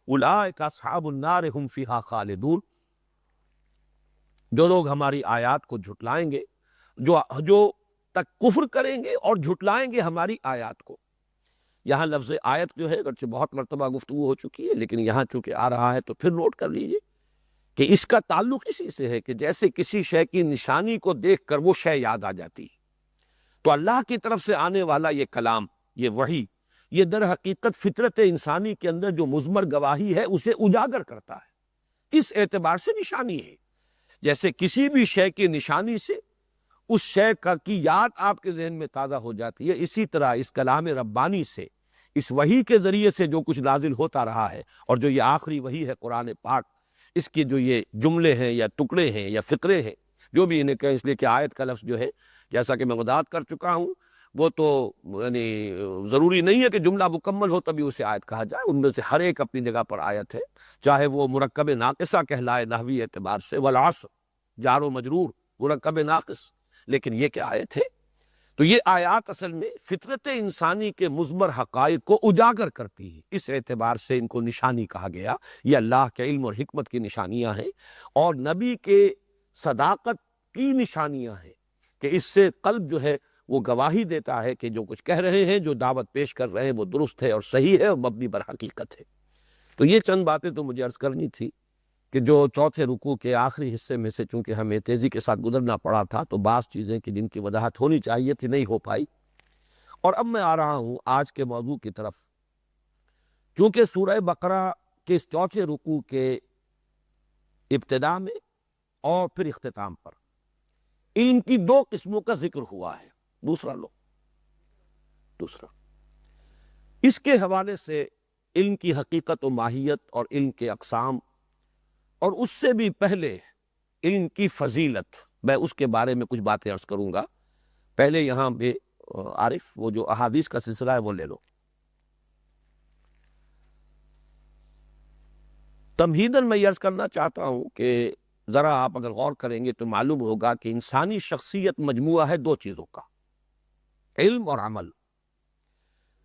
اولئک اصحاب النار هم فیہا خالدون۔ جو لوگ ہماری آیات کو جھٹلائیں گے، جو تک کفر کریں گے اور جھٹلائیں گے ہماری آیات کو۔ یہاں لفظ آیت جو ہے اگرچہ بہت مرتبہ گفتگو ہو چکی ہے، لیکن یہاں چونکہ آ رہا ہے تو پھر نوٹ کر لیجئے کہ اس کا تعلق اسی سے ہے کہ جیسے کسی شے کی نشانی کو دیکھ کر وہ شے یاد آ جاتی ہے، تو اللہ کی طرف سے آنے والا یہ کلام، یہ وحی، یہ در حقیقت فطرت انسانی کے اندر جو مضمر گواہی ہے اسے اجاگر کرتا ہے، اس اعتبار سے نشانی ہے۔ جیسے کسی بھی شے کی نشانی سے اس شے کی یاد آپ کے ذہن میں تازہ ہو جاتی ہے، اسی طرح اس کلام ربانی سے، اس وحی کے ذریعے سے جو کچھ نازل ہوتا رہا ہے، اور جو یہ آخری وحی ہے قرآن پاک، اس کے جو یہ جملے ہیں یا ٹکڑے ہیں یا فقرے ہیں، جو بھی انہیں کہیں، اس لیے کہ آیت کا لفظ جو ہے جیسا کہ میں وضاحت کر چکا ہوں وہ تو یعنی ضروری نہیں ہے کہ جملہ مکمل ہو تبھی اسے آیت کہا جائے، ان میں سے ہر ایک اپنی جگہ پر آیت ہے، چاہے وہ مرکب ناقصہ کہلائے نحوی اعتبار سے، والعصر جار و مجرور مرکب ناقص، لیکن یہ کیا آیت ہے؟ تو یہ آیات اصل میں فطرت انسانی کے مضمر حقائق کو اجاگر کرتی ہے، اس اعتبار سے ان کو نشانی کہا گیا۔ یہ اللہ کے علم اور حکمت کی نشانیاں ہیں، اور نبی کے صداقت کی نشانیاں ہیں کہ اس سے قلب جو ہے وہ گواہی دیتا ہے کہ جو کچھ کہہ رہے ہیں، جو دعوت پیش کر رہے ہیں، وہ درست ہے اور صحیح ہے اور مبنی بر حقیقت ہے۔ تو یہ چند باتیں تو مجھے عرض کرنی تھی کہ جو چوتھے رکوع کے آخری حصے میں سے چونکہ ہمیں تیزی کے ساتھ گزرنا پڑا تھا تو بعض چیزیں کہ جن کی وضاحت ہونی چاہیے تھی نہیں ہو پائی، اور اب میں آ رہا ہوں آج کے موضوع کی طرف۔ چونکہ سورہ بقرہ کے اس چوتھے رکوع کے ابتدا میں اور پھر اختتام پر ان کی دو قسموں کا ذکر ہوا ہے، دوسرا اس کے حوالے سے علم کی حقیقت و ماہیت اور علم کے اقسام، اور اس سے بھی پہلے علم کی فضیلت، میں اس کے بارے میں کچھ باتیں عرض کروں گا۔ پہلے یہاں پہ عارف وہ جو احادیث کا سلسلہ ہے وہ لے لو۔ تمہیداً میں یہ عرض کرنا چاہتا ہوں کہ ذرا آپ اگر غور کریں گے تو معلوم ہوگا کہ انسانی شخصیت مجموعہ ہے دو چیزوں کا، علم اور عمل۔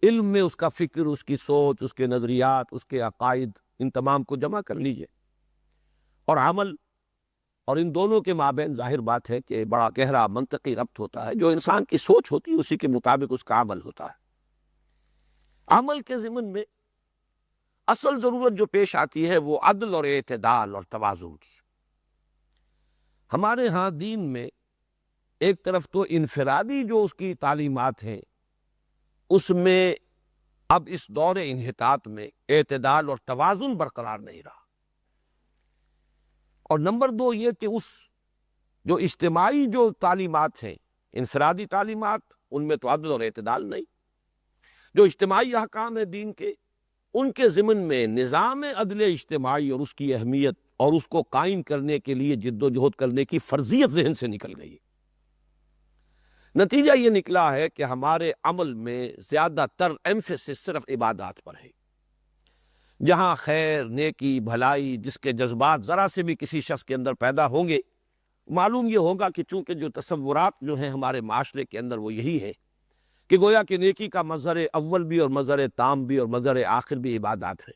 علم میں اس کا فکر، اس کی سوچ، اس کے نظریات، اس کے عقائد، ان تمام کو جمع کر لیجئے، اور عمل، اور ان دونوں کے مابین ظاہر بات ہے کہ بڑا گہرا منطقی ربط ہوتا ہے، جو انسان کی سوچ ہوتی ہے اسی کے مطابق اس کا عمل ہوتا ہے۔ عمل کے ضمن میں اصل ضرورت جو پیش آتی ہے وہ عدل اور اعتدال اور توازن کی۔ ہمارے ہاں دین میں ایک طرف تو انفرادی جو اس کی تعلیمات ہیں اس میں اب اس دور انحطاط میں اعتدال اور توازن برقرار نہیں رہا، اور نمبر دو یہ کہ اس جو اجتماعی جو تعلیمات ہیں، انفرادی تعلیمات، ان میں تو عدل اور اعتدال نہیں۔ جو اجتماعی احکام ہیں دین کے، ان کے ضمن میں نظام عدل اجتماعی اور اس کی اہمیت اور اس کو قائم کرنے کے لیے جد و جہد کرنے کی فرضیت ذہن سے نکل گئی۔ نتیجہ یہ نکلا ہے کہ ہمارے عمل میں زیادہ تر ایمفیسس صرف عبادات پر ہے۔ جہاں خیر، نیکی، بھلائی، جس کے جذبات ذرا سے بھی کسی شخص کے اندر پیدا ہوں گے، معلوم یہ ہوگا کہ چونکہ جو تصورات جو ہیں ہمارے معاشرے کے اندر وہ یہی ہے کہ گویا کہ نیکی کا مظہر اول بھی اور مظہر تام بھی اور مظہر آخر بھی عبادات ہے،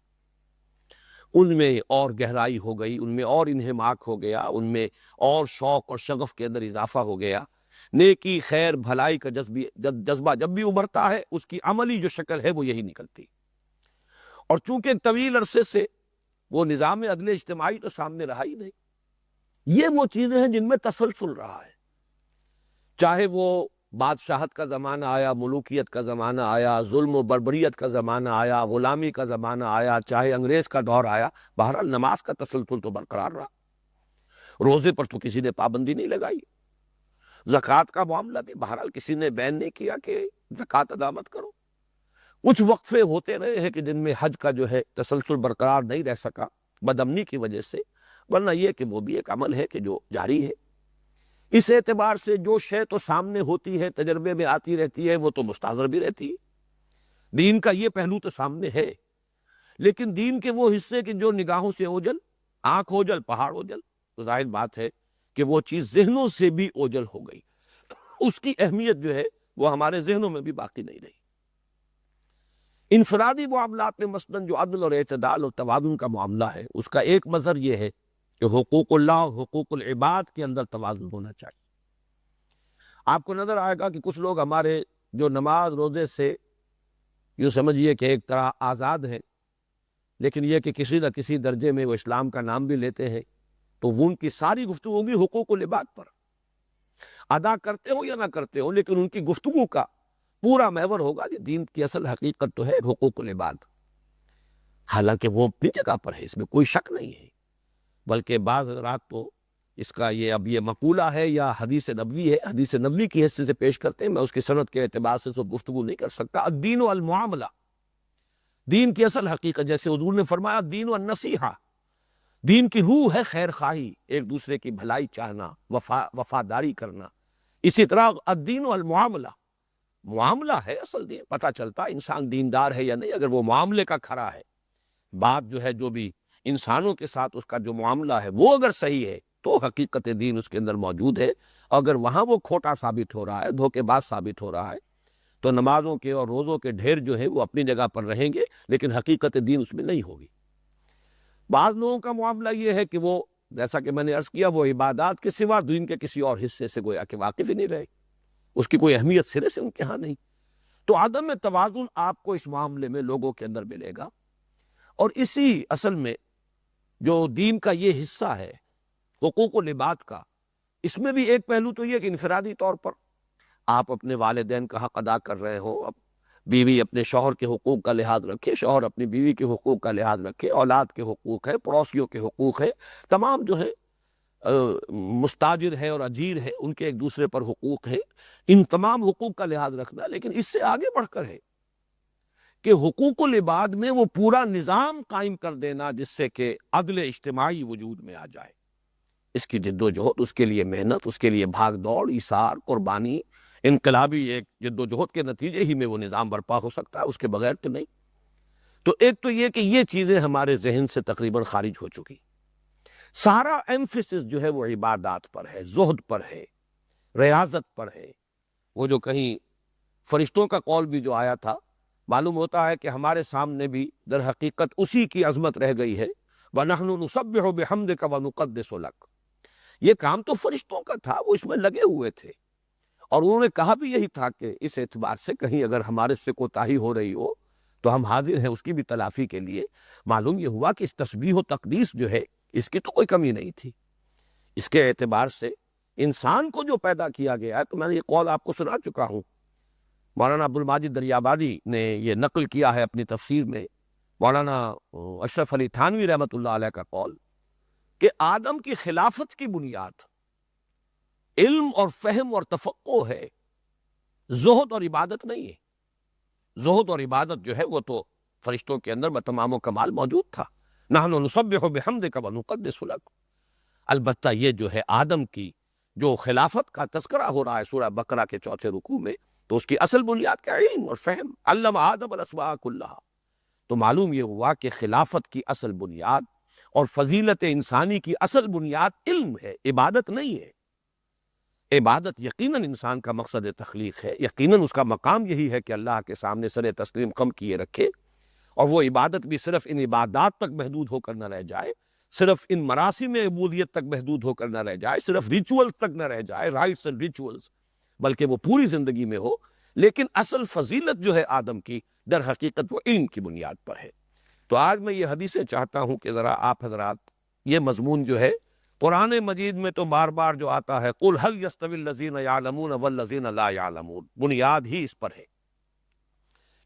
ان میں اور گہرائی ہو گئی، ان میں اور انہماک ہو گیا، ان میں اور شوق اور شغف کے اندر اضافہ ہو گیا۔ نیکی، خیر، بھلائی کا جذبہ جب بھی ابھرتا ہے اس کی عملی جو شکل ہے وہ یہی نکلتی، اور چونکہ طویل عرصے سے وہ نظام عدل اجتماعی تو سامنے رہا ہی نہیں، یہ وہ چیزیں ہیں جن میں تسلسل رہا ہے، چاہے وہ بادشاہت کا زمانہ آیا، ملوکیت کا زمانہ آیا، ظلم و بربریت کا زمانہ آیا، غلامی کا زمانہ آیا، چاہے انگریز کا دور آیا، بہرحال نماز کا تسلسل تو برقرار رہا۔ روزے پر تو کسی نے پابندی نہیں لگائی، زکوٰۃ کا معاملہ بھی بہرحال کسی نے بین نہیں کیا کہ زکوٰۃ ادا مت کرو۔ کچھ وقفے ہوتے رہے ہیں کہ جن میں حج کا جو ہے تسلسل برقرار نہیں رہ سکا بدامنی کی وجہ سے، ورنہ یہ کہ وہ بھی ایک عمل ہے کہ جو جاری ہے۔ اس اعتبار سے جو شے تو سامنے ہوتی ہے، تجربے میں آتی رہتی ہے، وہ تو مستحضر بھی رہتی ہے۔ دین کا یہ پہلو تو سامنے ہے، لیکن دین کے وہ حصے کہ جو نگاہوں سے اوجل، آنکھ اوجل پہاڑ اوجل، تو ظاہر بات ہے کہ وہ چیز ذہنوں سے بھی اوجل ہو گئی، اس کی اہمیت جو ہے وہ ہمارے ذہنوں میں بھی باقی نہیں رہی۔ انفرادی معاملات میں مثلاً جو عدل اور اعتدال اور توازن کا معاملہ ہے، اس کا ایک مظہر یہ ہے کہ حقوق اللہ اور حقوق العباد کے اندر توازن ہونا چاہیے۔ آپ کو نظر آئے گا کہ کچھ لوگ ہمارے جو نماز روزے سے یوں سمجھیے کہ ایک طرح آزاد ہیں، لیکن یہ کہ کسی نہ کسی درجے میں وہ اسلام کا نام بھی لیتے ہیں، تو وہ ان کی ساری گفتگو ہوگی حقوق العباد پر، ادا کرتے ہو یا نہ کرتے ہو، لیکن ان کی گفتگو کا پورا محور ہوگا کہ دین کی اصل حقیقت تو ہے حقوق العباد۔ حالانکہ وہ اپنی جگہ پر ہے، اس میں کوئی شک نہیں ہے، بلکہ بعض حضرات تو اس کا یہ مقولہ ہے یا حدیث نبوی ہے، حدیث نبوی کی حیثیت سے پیش کرتے ہیں، میں اس کی سند کے اعتبار سے سب گفتگو نہیں کر سکتا۔ الدین والمعاملہ، دین کی اصل حقیقت، جیسے حضور نے فرمایا دین والنصیحہ، دین کی روح ہے خیر خواہی، ایک دوسرے کی بھلائی چاہنا، وفاداری کرنا۔ اسی طرح الدین والمعاملہ، معاملہ ہے اصل دین، پتہ چلتا انسان دیندار ہے یا نہیں اگر وہ معاملے کا کھرا ہے۔ بات جو ہے جو بھی انسانوں کے ساتھ اس کا جو معاملہ ہے وہ اگر صحیح ہے تو حقیقت دین اس کے اندر موجود ہے۔ اگر وہاں وہ کھوٹا ثابت ہو رہا ہے، دھوکے باز ثابت ہو رہا ہے، تو نمازوں کے اور روزوں کے ڈھیر جو ہے وہ اپنی جگہ پر رہیں گے، لیکن حقیقت دین اس میں نہیں ہوگی۔ بعض لوگوں کا معاملہ یہ ہے کہ وہ جیسا کہ میں نے عرض کیا، وہ عبادات کے سوا دین کے کسی اور حصے سے گویا کہ واقف ہی نہیں رہے، اس کی کوئی اہمیت سرے سے ان کے ہاں نہیں۔ تو عدم توازن آپ کو اس معاملے میں لوگوں کے اندر ملے گا، اور اسی اصل میں جو دین کا یہ حصہ ہے حقوق العباد کا، اس میں بھی ایک پہلو تو یہ کہ انفرادی طور پر آپ اپنے والدین کا حق ادا کر رہے ہو، اب بیوی اپنے شوہر کے حقوق کا لحاظ رکھے، شوہر اپنی بیوی کے حقوق کا لحاظ رکھے، اولاد کے حقوق ہے، پڑوسیوں کے حقوق ہے، تمام جو ہے مستاجر ہے اور اجیر ہے ان کے ایک دوسرے پر حقوق ہے، ان تمام حقوق کا لحاظ رکھنا۔ لیکن اس سے آگے بڑھ کر ہے کہ حقوق العباد میں وہ پورا نظام قائم کر دینا جس سے کہ عدل اجتماعی وجود میں آ جائے، اس کی جد و جہد، اس کے لیے محنت، اس کے لیے بھاگ دوڑ، ایثار، قربانی، انقلابی ایک جد و جہد کے نتیجے ہی میں وہ نظام برپا ہو سکتا ہے، اس کے بغیر تو نہیں۔ تو ایک تو یہ کہ یہ چیزیں ہمارے ذہن سے تقریباً خارج ہو چکی، سارا ایمفیسس جو ہے وہ عبادات پر ہے، زہد پر ہے، ریاضت پر ہے۔ وہ جو کہیں فرشتوں کا قول بھی جو آیا تھا، معلوم ہوتا ہے کہ ہمارے سامنے بھی در حقیقت اسی کی عظمت رہ گئی ہے۔ وَنَحْنُ نُسَبِّحُ بِحَمْدِكَ وَنُقَدِّسُ لَكَ، یہ کام تو فرشتوں کا تھا، وہ اس میں لگے ہوئے تھے، اور انہوں نے کہا بھی یہی تھا کہ اس اعتبار سے کہیں اگر ہمارے سے کوتاہی ہو رہی ہو تو ہم حاضر ہیں اس کی بھی تلافی کے لیے۔ معلوم یہ ہوا کہ اس تسبیح و تقدیس جو ہے اس کی تو کوئی کمی نہیں تھی۔ اس کے اعتبار سے انسان کو جو پیدا کیا گیا ہے، تو میں نے یہ قول آپ کو سنا چکا ہوں، مولانا عبدالماجد دریابادی نے یہ نقل کیا ہے اپنی تفسیر میں، مولانا اشرف علی تھانوی رحمۃ اللہ علیہ کا قول، کہ آدم کی خلافت کی بنیاد علم اور فہم اور تفقہ ہے، زہد اور عبادت نہیں ہے۔ زہد اور عبادت جو ہے وہ تو فرشتوں کے اندر بتمام و کمال موجود تھا۔ نحن نسبح بحمدک ونقدس لک، البتہ یہ جو ہے آدم کی جو خلافت کا تذکرہ ہو رہا ہے سورہ بقرہ کے 4 رکوع میں، تو اس کی اصل بنیاد کیا ہے؟ علم اور فہم۔ علم آدم الاسماء کلھا، تو معلوم یہ ہوا کہ خلافت کی اصل بنیاد اور فضیلت انسانی کی اصل بنیاد علم ہے، عبادت نہیں ہے۔ عبادت یقیناً انسان کا مقصد تخلیق ہے، یقیناً اس کا مقام یہی ہے کہ اللہ کے سامنے سر تسلیم خم کیے رکھے، اور وہ عبادت بھی صرف ان عبادات تک محدود ہو کر نہ رہ جائے، صرف ان مراسم عبودیت تک محدود ہو کر نہ رہ جائے، صرف ریچولز تک نہ رہ جائے، رائٹس اینڈ ریچولز، بلکہ وہ پوری زندگی میں ہو۔ لیکن اصل فضیلت جو ہے آدم کی، در حقیقت وہ علم کی بنیاد پر ہے۔ تو آج میں یہ حدیثیں چاہتا ہوں کہ ذرا آپ حضرات یہ مضمون جو ہے قرآن مجید میں تو بار بار جو آتا ہے قُلْ هَلْ يَسْتَوِي الَّذِينَ يَعْلَمُونَ وَالَّذِينَ لَا يَعْلَمُونَ، بنیاد ہی اس پر ہے۔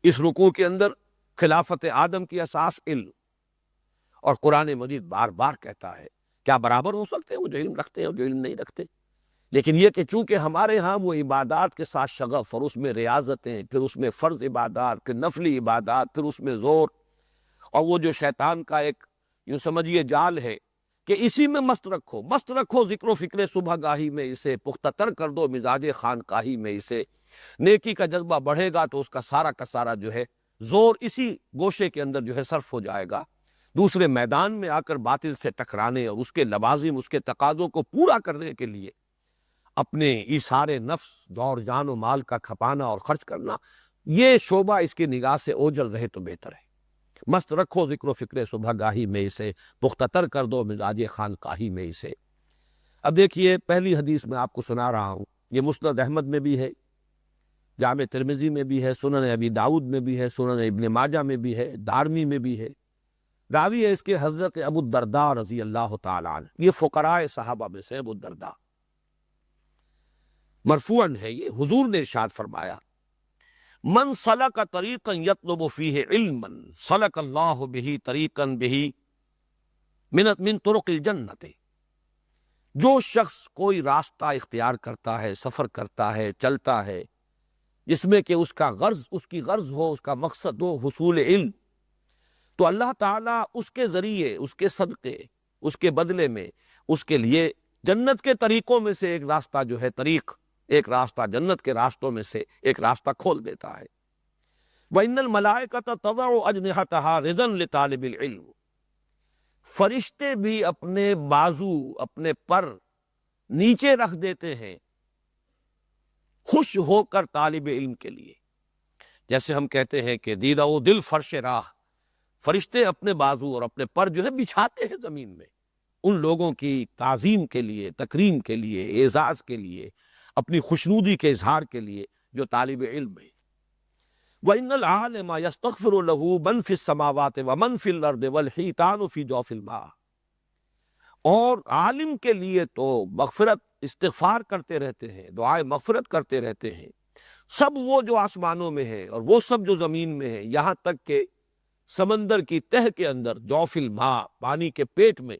اس رکوع کے اندر خلافت آدم کی اساس علم، اور قرآن مجید بار بار کہتا ہے کیا برابر ہو سکتے ہیں وہ جو علم رکھتے ہیں اور جو علم نہیں رکھتے؟ لیکن یہ کہ چونکہ ہمارے ہاں وہ عبادات کے ساتھ شغف، اور اس میں ریاضتیں، پھر اس میں فرض عبادات، پھر نفلی عبادات، پھر اس میں زور، اور وہ جو شیطان کا ایک یوں سمجھیے جال ہے کہ اسی میں مست رکھو ذکر و فکر صبح گاہی میں اسے، پختہ تر کر دو مزاج خانقاہی میں اسے، نیکی کا جذبہ بڑھے گا تو اس کا سارا جو ہے زور اسی گوشے کے اندر جو ہے صرف ہو جائے گا، دوسرے میدان میں آ کر باطل سے ٹکرانے اور اس کے لوازم، اس کے تقاضوں کو پورا کرنے کے لیے اپنے ایثار نفس، دور جان و مال کا کھپانا اور خرچ کرنا، یہ شعبہ اس کی نگاہ سے اوجھل رہے تو بہتر ہے۔ مست رکھو ذکر و فکر صبح گاہی میں اسے، پختہ تر کر دو مزاج خانقاہی میں اسے۔ اب دیکھیے پہلی حدیث میں آپ کو سنا رہا ہوں، یہ مسند احمد میں بھی ہے، جامع ترمذی میں بھی ہے، سنن ابی داؤد میں بھی ہے، سنن ابن ماجہ میں بھی ہے، دارمی میں بھی ہے۔ راوی ہے اس کے حضرت ابو الدرداء رضی اللہ تعالی عنہ، یہ فقراء صحابہ میں سے ابو الدرداء، مرفوعاً ہے یہ، حضور نے ارشاد فرمایا من سلک طریقا یطلب فیہ علما سلک اللہ بہ طریقا بہ من طرق الجنت، جو شخص کوئی راستہ اختیار کرتا ہے، سفر کرتا ہے، چلتا ہے، جس میں کہ اس کی غرض ہو، اس کا مقصد ہو حصول علم، تو اللہ تعالیٰ اس کے ذریعے، اس کے صدقے، اس کے بدلے میں اس کے لیے جنت کے طریقوں میں سے ایک راستہ جو ہے، ایک راستہ جنت کے راستوں میں سے ایک راستہ کھول دیتا ہے۔ وَإِنَّ الْمَلَائِكَةَ تَضَعُ أَجْنِحَتَهَا رِضًا لِطَالِبِ الْعِلْمِ، فرشتے بھی اپنے بازو، اپنے پر نیچے رکھ دیتے ہیں خوش ہو کر طالب علم کے لیے۔ جیسے ہم کہتے ہیں کہ دیدہ و دل فرش راہ، فرشتے اپنے بازو اور اپنے پر جو ہے بچھاتے ہیں زمین میں ان لوگوں کی تعظیم کے لیے، تکریم کے لیے، اعزاز کے لیے، اپنی خوشنودی کے اظہار کے لیے جو طالب علم ہے۔ وَإِنَّ الْعَالِمَ يَسْتَغْفِرُ لَهُ مَنْ فِي السَّمَاوَاتِ وَمَنْ فِي الْأَرْضِ وَالْحِيتَانُ فِي جَوْفِ الْمَاءِ، اور عالم کے لیے تو مغفرت استغفار کرتے رہتے ہیں، دعائے مغفرت کرتے رہتے ہیں، سب وہ جو آسمانوں میں ہے اور وہ سب جو زمین میں ہے، یہاں تک کہ سمندر کی تہ کے اندر جوف الماء، پانی کے پیٹ میں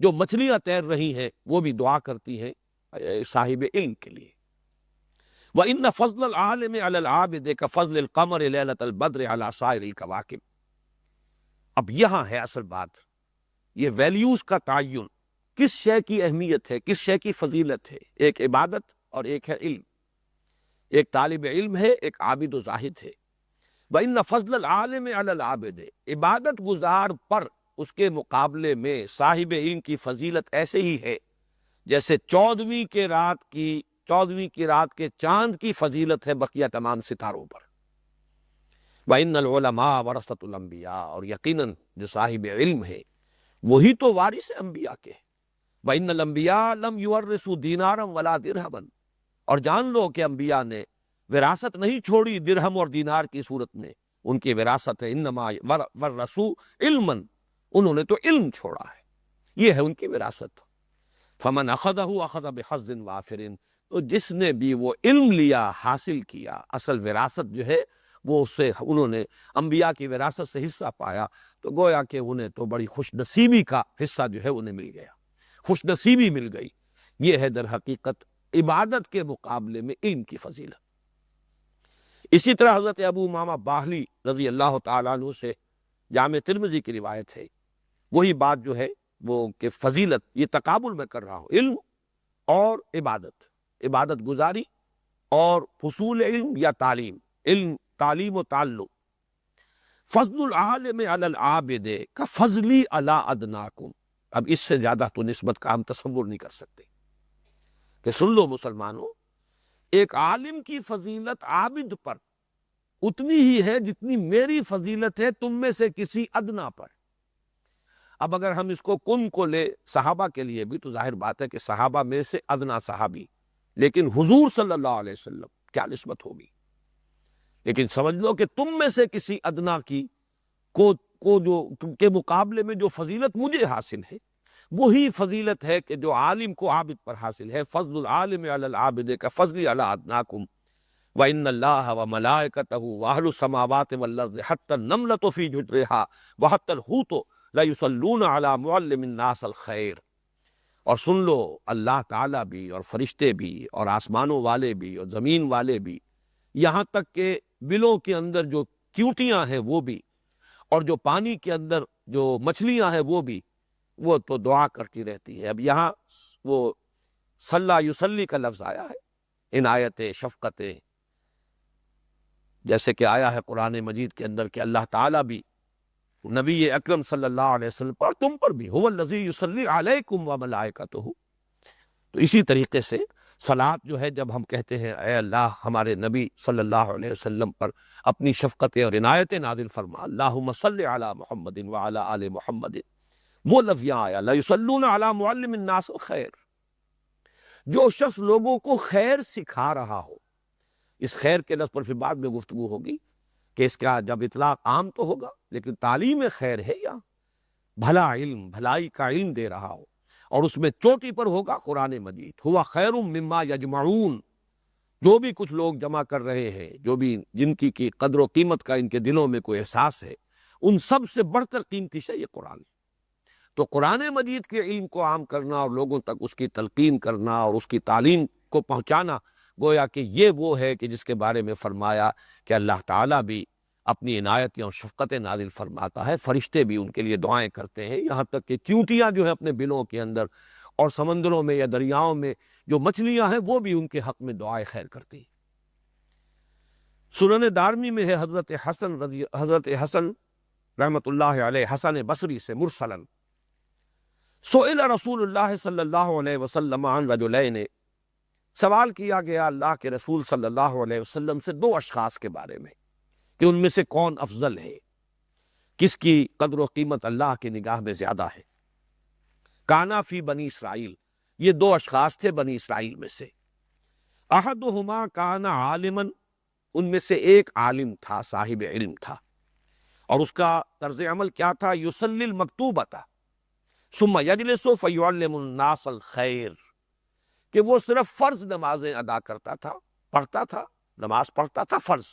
جو مچھلیاں تیر رہی ہیں وہ بھی دعا کرتی ہیں صاحب علم کے لیے۔ وَإِنَّ فَضْلَ الْعَالِمِ عَلَى الْعَابِدِ كَفَضْلِ الْقَمَرِ لَيْلَةَ الْبَدْرِ عَلَى سَائِرِ الْكَوَاكِبِ۔ اب یہاں ہے اصل بات، یہ ویلیوز کا تعین، کس شے کی اہمیت ہے، کس شے کی فضیلت ہے، ایک عبادت اور ایک ہے علم، ایک طالب علم ہے، ایک عابد و زاہد ہے۔ وَإِنَّ فَضْلَ الْعَالِمِ عَلَى الْعَابِدِ، عبادت گزار پر اس کے مقابلے میں صاحب علم کی فضیلت ایسے ہی ہے جیسے 14ویں کی رات کے چاند کی فضیلت ہے بقیہ تمام ستاروں پر۔ وَإِنَّ الْعُلَمَاءَ وَرَثَةُ الْأَنْبِيَاء، اور یقیناً جو صاحب علم ہے وہی تو وارث انبیاء کے ہیں۔ وَإِنَّ الْأَنْبِيَاءَ لَمْ يُوَرِّثُوا دِینَارًا وَلَا دِرْہَمًا، اور جان لو کہ انبیاء نے وراثت نہیں چھوڑی درہم اور دینار کی صورت میں، ان کی وراثت ہے انما ورثوا علما، انہوں نے تو علم چھوڑا ہے، یہ ہے ان کی وراثت۔ فمن اخذہ اخذ بحظ وافر، تو جس نے بھی وہ علم لیا، حاصل کیا، اصل وراثت جو ہے وہ اس سے انہوں نے انبیاء کی وراثت سے حصہ پایا، تو گویا کہ انہیں تو بڑی خوش نصیبی کا حصہ جو ہے انہیں مل گیا، خوش نصیبی مل گئی۔ یہ ہے در حقیقت عبادت کے مقابلے میں علم کی فضیلت۔ اسی طرح حضرت ابو امامہ باہلی رضی اللہ تعالیٰ عنہ سے جامع ترمذی کی روایت ہے، وہی بات جو ہے وہ کہ فضیلت، یہ تقابل میں کر رہا ہوں، علم اور عبادت گزاری اور حصول علم یا تعلیم و تعلم۔ فضل العالم علی العابد کفضلی علی ادناکم، اب اس سے زیادہ تو نسبت کا ہم تصور نہیں کر سکتے کہ سن لو مسلمانوں، ایک عالم کی فضیلت عابد پر اتنی ہی ہے جتنی میری فضیلت ہے تم میں سے کسی ادنا پر۔ اب اگر ہم اس کو کن کو لے صحابہ کے لیے بھی تو ظاہر بات ہے کہ صحابہ میں سے ادنا صحابی، لیکن حضور صلی اللہ علیہ وسلم کیا نسبت ہوگی؟ لیکن سمجھ لو کہ تم میں سے کسی ادنا کی کو جو کے مقابلے میں جو فضیلت مجھے حاصل ہے وہی فضیلت ہے کہ جو عالم کو عابد پر حاصل ہے. فضل العالم علی العابد کا فضل علی ادناکم وَإِنَّ اللَّهَ وَمَلَائِكَتَهُ وَأَهْلُ السَّمَاوَاتِ وَالْأَرْضِ حَتَّى النَّمْلَةُ فِي جُحْرِهَا وَحَتَّى الْحُوتُ لَيُصَلُّونَ عَلَى مُعَلِّمِ النَّاسِ الْخَيْرَ. اور سن لو اللہ تعالیٰ بھی اور فرشتے بھی اور آسمانوں والے بھی اور زمین والے بھی، یہاں تک کہ بلوں کے اندر جو کیوٹیاں ہیں وہ بھی، اور جو پانی کے اندر جو مچھلیاں ہیں وہ بھی، وہ تو دعا کرتی رہتی ہے. اب یہاں وہ صلی یصلی کا لفظ آیا ہے، عنایتیں، شفقتیں، جیسے کہ آیا ہے قرآن مجید کے اندر کہ اللہ تعالیٰ بھی نبی اکرم صلی اللہ علیہ وسلم پر، تم پر بھی، هو الذی یصلی علیکم وملائکتہ. تو اسی طریقے سے صلاۃ جو ہے، جب ہم کہتے ہیں اے اللہ ہمارے نبی صلی اللہ علیہ وسلم پر اپنی شفقتیں اور عنایتیں نازل فرما، اللہم صلی علی محمد وعلی آل محمد، وہ لفظ یہاں آیا لیصلون علی معلم الناس الخیر. جو شخص لوگوں کو خیر سکھا رہا ہو، اس خیر کے لفظ پر پھر بعد میں گفتگو ہوگی کہ اس کا جب اطلاق عام تو ہوگا، لیکن تعلیم خیر ہے یا بھلا علم، بھلائی کا علم دے رہا ہو، اور اس میں چوٹی پر ہوگا قرآن مجید. ہوا خیر مما یجمعون، جو بھی کچھ لوگ جمع کر رہے ہیں، جو بھی جن کی قدر و قیمت کا ان کے دلوں میں کوئی احساس ہے، ان سب سے بڑھ کر قیمتی شے یہ قرآن ہے. تو قرآن مجید کے علم کو عام کرنا اور لوگوں تک اس کی تلقین کرنا اور اس کی تعلیم کو پہنچانا، گویا کہ یہ وہ ہے کہ جس کے بارے میں فرمایا کہ اللہ تعالیٰ بھی اپنی عنایتیں اور شفقتیں نازل فرماتا ہے، فرشتے بھی ان کے لیے دعائیں کرتے ہیں، یہاں تک کہ چیونٹیاں جو ہیں اپنے بلوں کے اندر اور سمندروں میں یا دریاؤں میں جو مچھلیاں ہیں وہ بھی ان کے حق میں دعائیں خیر کرتی ہیں. سنن دارمی میں ہے حضرت حسن رحمۃ اللہ علیہ، حسن بصری سے مرسلاً، سئل رسول اللہ صلی اللہ علیہ وسلم عن رجلین، سوال کیا گیا اللہ کے رسول صلی اللہ علیہ وسلم سے دو اشخاص کے بارے میں کہ ان میں سے کون افضل ہے، کس کی قدر و قیمت اللہ کی نگاہ میں زیادہ ہے. کانا فی بنی اسرائیل، یہ دو اشخاص تھے بنی اسرائیل میں سے. احدہما کانا عالما، ان میں سے ایک عالم تھا، صاحب علم تھا، اور اس کا طرز عمل کیا تھا؟ یصلی المکتوبۃ ثم یجلس فیعلم الناس الخیر، کہ وہ صرف فرض نمازیں ادا کرتا تھا، پڑھتا تھا، نماز پڑھتا تھا فرض،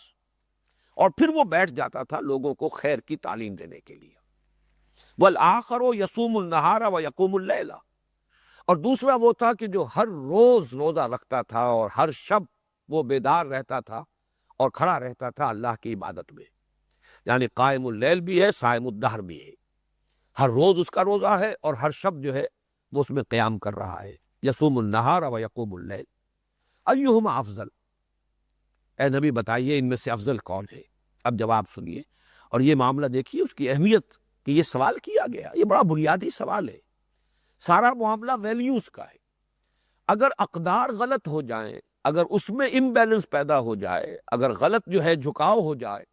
اور پھر وہ بیٹھ جاتا تھا لوگوں کو خیر کی تعلیم دینے کے لیے. والآخر یصوم النہار ویقوم اللیل، اور دوسرا وہ تھا کہ جو ہر روز روزہ رکھتا تھا اور ہر شب وہ بیدار رہتا تھا اور کھڑا رہتا تھا اللہ کی عبادت میں. یعنی قائم اللیل بھی ہے، صائم الدہر بھی ہے، ہر روز اس کا روزہ ہے اور ہر شب جو ہے وہ اس میں قیام کر رہا ہے. یصوم النہار ویقوم اللیل، ایہما افضل، اے نبی بتائیے ان میں سے افضل کون ہے؟ اب جواب سنیے، اور یہ معاملہ دیکھیے اس کی اہمیت کہ یہ سوال کیا گیا، یہ بڑا بنیادی سوال ہے. سارا معاملہ ویلیوز کا ہے. اگر اقدار غلط ہو جائیں، اگر اس میں امبیلنس پیدا ہو جائے، اگر غلط جو ہے جھکاؤ ہو جائے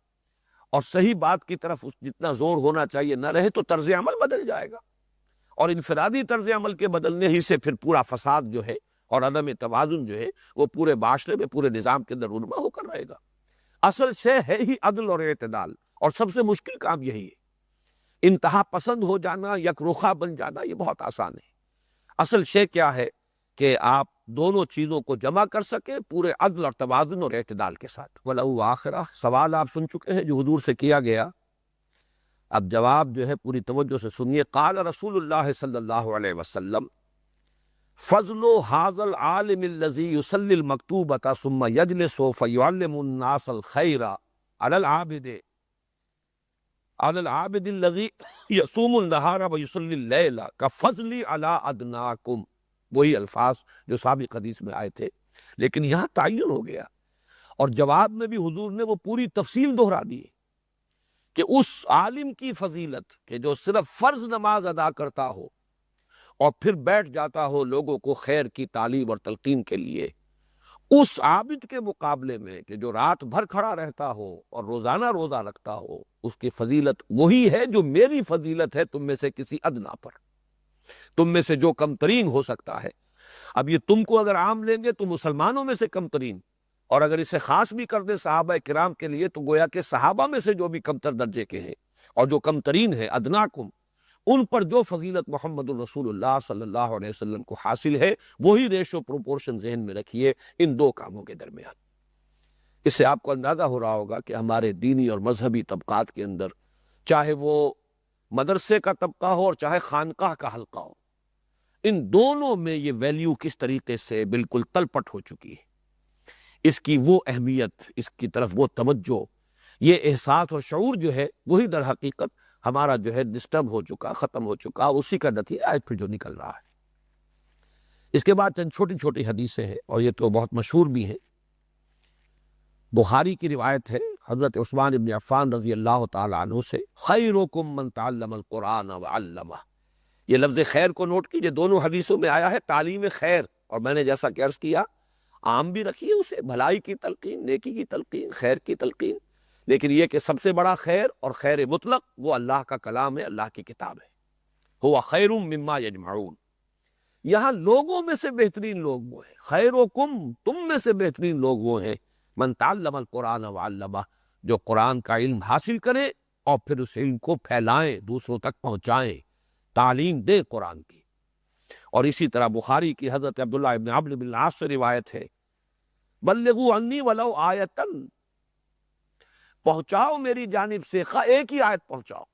اور صحیح بات کی طرف جتنا زور ہونا چاہیے نہ رہے، تو طرز عمل بدل جائے گا، اور انفرادی طرز عمل کے بدلنے ہی سے پھر پورا فساد جو ہے اور عدم توازن جو ہے وہ پورے معاشرے میں، پورے نظام کے اندر رونما ہو کر رہے گا. اصل شے ہے ہی عدل اور اعتدال، اور سب سے مشکل کام یہی ہے. انتہا پسند ہو جانا، یک رخا بن جانا، یہ بہت آسان ہے. اصل شے کیا ہے کہ آپ دونوں چیزوں کو جمع کر سکیں پورے عدل اور توازن اور اعتدال کے ساتھ. وَلَهُ آخرہ، سوال آپ سن چکے ہیں جو حضور سے کیا گیا. اب جواب جو ہے پوری توجہ سے سنیے. قال رسول اللہ صلی اللہ علیہ وسلم فضل هذا العالم الذي يصلي المكتوبة ثم يجلس فيعلم الناس الخير على العابد الذي يصوم النهار ويصلي الليل كفضل على أدناكم. وہی الفاظ جو سابق حدیث میں آئے تھے، لیکن یہاں تعین ہو گیا، اور جواب میں بھی حضور نے وہ پوری تفصیل دہرا دی کہ اس عالم کی فضیلت کہ جو صرف فرض نماز ادا کرتا ہو اور پھر بیٹھ جاتا ہو لوگوں کو خیر کی تعلیم اور تلقین کے لیے، اس عابد کے مقابلے میں کہ جو رات بھر کھڑا رہتا ہو اور روزانہ روزہ رکھتا ہو، اس کی فضیلت وہی ہے جو میری فضیلت ہے تم میں سے کسی ادنا پر، تم میں سے جو کم ترین ہو سکتا ہے. اب یہ تم کو اگر عام لیں گے تو مسلمانوں میں سے کم ترین، اور اگر اسے خاص بھی کر دے صحابہ کرام کے لیے تو گویا کہ صحابہ میں سے جو بھی کم تر درجے کے ہیں اور جو کم ترین ہے ادناکم، ان پر جو فضیلت محمد الرسول اللہ صلی اللہ علیہ وسلم کو حاصل ہے وہی ریشو پروپورشن ذہن میں رکھیے ان دو کاموں کے درمیان۔ اس سے آپ کو اندازہ ہو رہا ہوگا کہ ہمارے دینی اور مذہبی طبقات کے اندر، چاہے وہ مدرسے کا طبقہ ہو اور چاہے خانقاہ کا حلقہ ہو، ان دونوں میں یہ ویلیو کس طریقے سے بالکل تلپٹ ہو چکی ہے، اس کی وہ اہمیت، اس کی طرف وہ توجہ، یہ احساس اور شعور جو ہے وہی در حقیقت ہمارا جو ہے ڈسٹرب ہو چکا، ختم ہو چکا، اسی کا نتیجہ آج پھر جو نکل رہا ہے۔ اس کے بعد چند چھوٹی چھوٹی حدیثیں ہیں اور یہ تو بہت مشہور بھی ہیں۔ بخاری کی روایت ہے حضرت عثمان بن عفان رضی اللہ تعالی عنہ سے، خیرکم من تعلم القرآن وعلمہ۔ یہ لفظ خیر کو نوٹ کیجئے، دونوں حدیثوں میں آیا ہے تعلیم خیر، اور میں نے جیسا کہ عرض کیا عام بھی رکھی ہے اسے، بھلائی کی تلقین، نیکی کی تلقین، خیر کی تلقین، لیکن یہ کہ سب سے بڑا خیر اور خیر مطلق وہ اللہ کا کلام ہے، اللہ کی کتاب ہے۔ ہوا خیر مما یجمعون، یہاں لوگوں میں سے بہترین لوگ وہ ہیں، خیرکم، تم میں سے بہترین لوگ وہ ہیں، من تعلم القرآن وعلمہ، جو قرآن کا علم حاصل کرے اور پھر اس علم کو پھیلائیں، دوسروں تک پہنچائیں، تعلیم دے قرآن کی۔ اور اسی طرح بخاری کی حضرت عبداللہ ابن عمرو بن العاص سے روایت ہے، بلغوا عنی ولو آیۃ، پہنچاؤ میری جانب سے ایک ہی آیت پہنچاؤ۔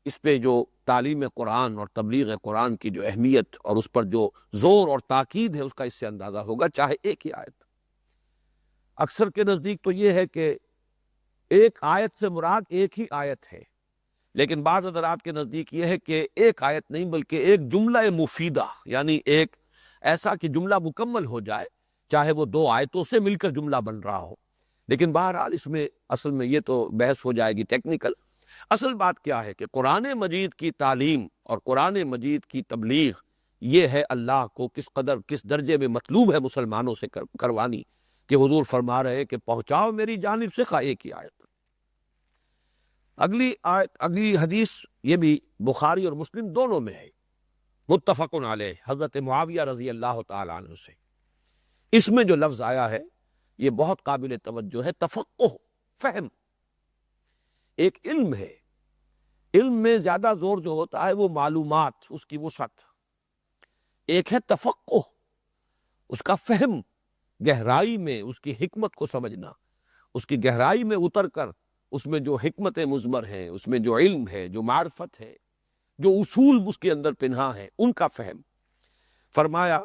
اس پہ جو تعلیم قرآن اور تبلیغ قرآن کی جو اہمیت اور اس پر جو زور اور تاکید ہے اس کا اس سے اندازہ ہوگا، چاہے ایک ہی آیت۔ اکثر کے نزدیک تو یہ ہے کہ ایک آیت سے مراد ایک ہی آیت ہے، لیکن بعض حضرات کے نزدیک یہ ہے کہ ایک آیت نہیں بلکہ ایک جملہ مفیدہ، یعنی ایک ایسا کہ جملہ مکمل ہو جائے، چاہے وہ دو آیتوں سے مل کر جملہ بن رہا ہو۔ لیکن بہرحال اس میں اصل میں یہ تو بحث ہو جائے گی ٹیکنیکل۔ اصل بات کیا ہے کہ قرآن مجید کی تعلیم اور قرآن مجید کی تبلیغ یہ ہے اللہ کو کس قدر، کس درجے میں مطلوب ہے مسلمانوں سے کروانی، کہ حضور فرما رہے کہ پہنچاؤ میری جانب سے ایک ہی آیت۔ اگلی حدیث یہ بھی بخاری اور مسلم دونوں میں ہے، متفق علیہ، حضرت معاویہ رضی اللہ تعالی عنہ سے۔ اس میں جو لفظ آیا ہے یہ بہت قابل توجہ ہے، تفقہ، فہم۔ ایک علم ہے، علم میں زیادہ زور جو ہوتا ہے وہ معلومات، اس کی وسعت۔ ایک ہے تفقہ، اس کا فہم، گہرائی میں اس کی حکمت کو سمجھنا، اس کی گہرائی میں اتر کر اس میں جو حکمت مضمر ہے، اس میں جو علم ہے، جو معرفت ہے، جو اصول اس کے اندر پنہا ہے، ان کا فہم۔ فرمایا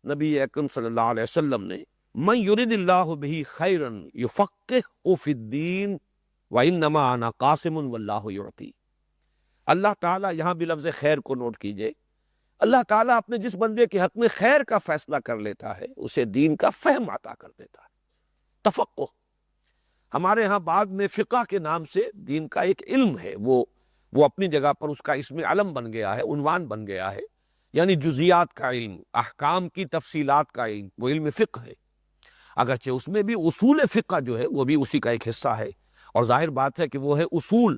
نبی اکرم صلی اللہ علیہ وسلم نے، من یرد اللہ بہ خیرا یفقہہ فی الدین وانما انا قاسم واللہ یعطی۔ اللہ تعالیٰ، یہاں بھی لفظ خیر کو نوٹ کیجئے، اللہ تعالیٰ اپنے جس بندے کے حق میں خیر کا فیصلہ کر لیتا ہے اسے دین کا فہم عطا کر دیتا ہے، تفقہ۔ ہمارے ہاں بعد میں فقہ کے نام سے دین کا ایک علم ہے، وہ اپنی جگہ پر اس کا اسم علم بن گیا ہے، عنوان بن گیا ہے، یعنی جزیات کا علم، احکام کی تفصیلات کا علم، وہ علم فقہ ہے۔ اگرچہ اس میں بھی اصول فقہ جو ہے وہ بھی اسی کا ایک حصہ ہے، اور ظاہر بات ہے کہ وہ ہے اصول،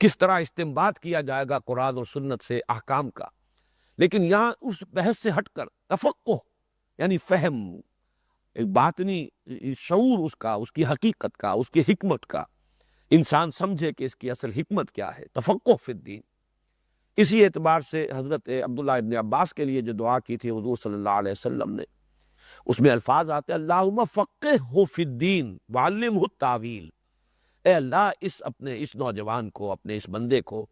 کس طرح استنباط کیا جائے گا قرآن اور سنت سے احکام کا۔ لیکن یہاں اس بحث سے ہٹ کر تفقہ یعنی فہم، ایک باطنی شعور اس کا، اس کی حقیقت کا، اس کی حکمت کا، انسان سمجھے کہ اس کی اصل حکمت کیا ہے، تفقہ فی الدین۔ اسی اعتبار سے حضرت عبداللہ ابن عباس کے لیے جو دعا کی تھی حضور صلی اللہ علیہ وسلم نے، اس میں الفاظ آتے ہیں، اللہم فقہہ فی الدین وعلمہ التاویل۔ اے اللہ اس نوجوان کو، اپنے اس بندے کو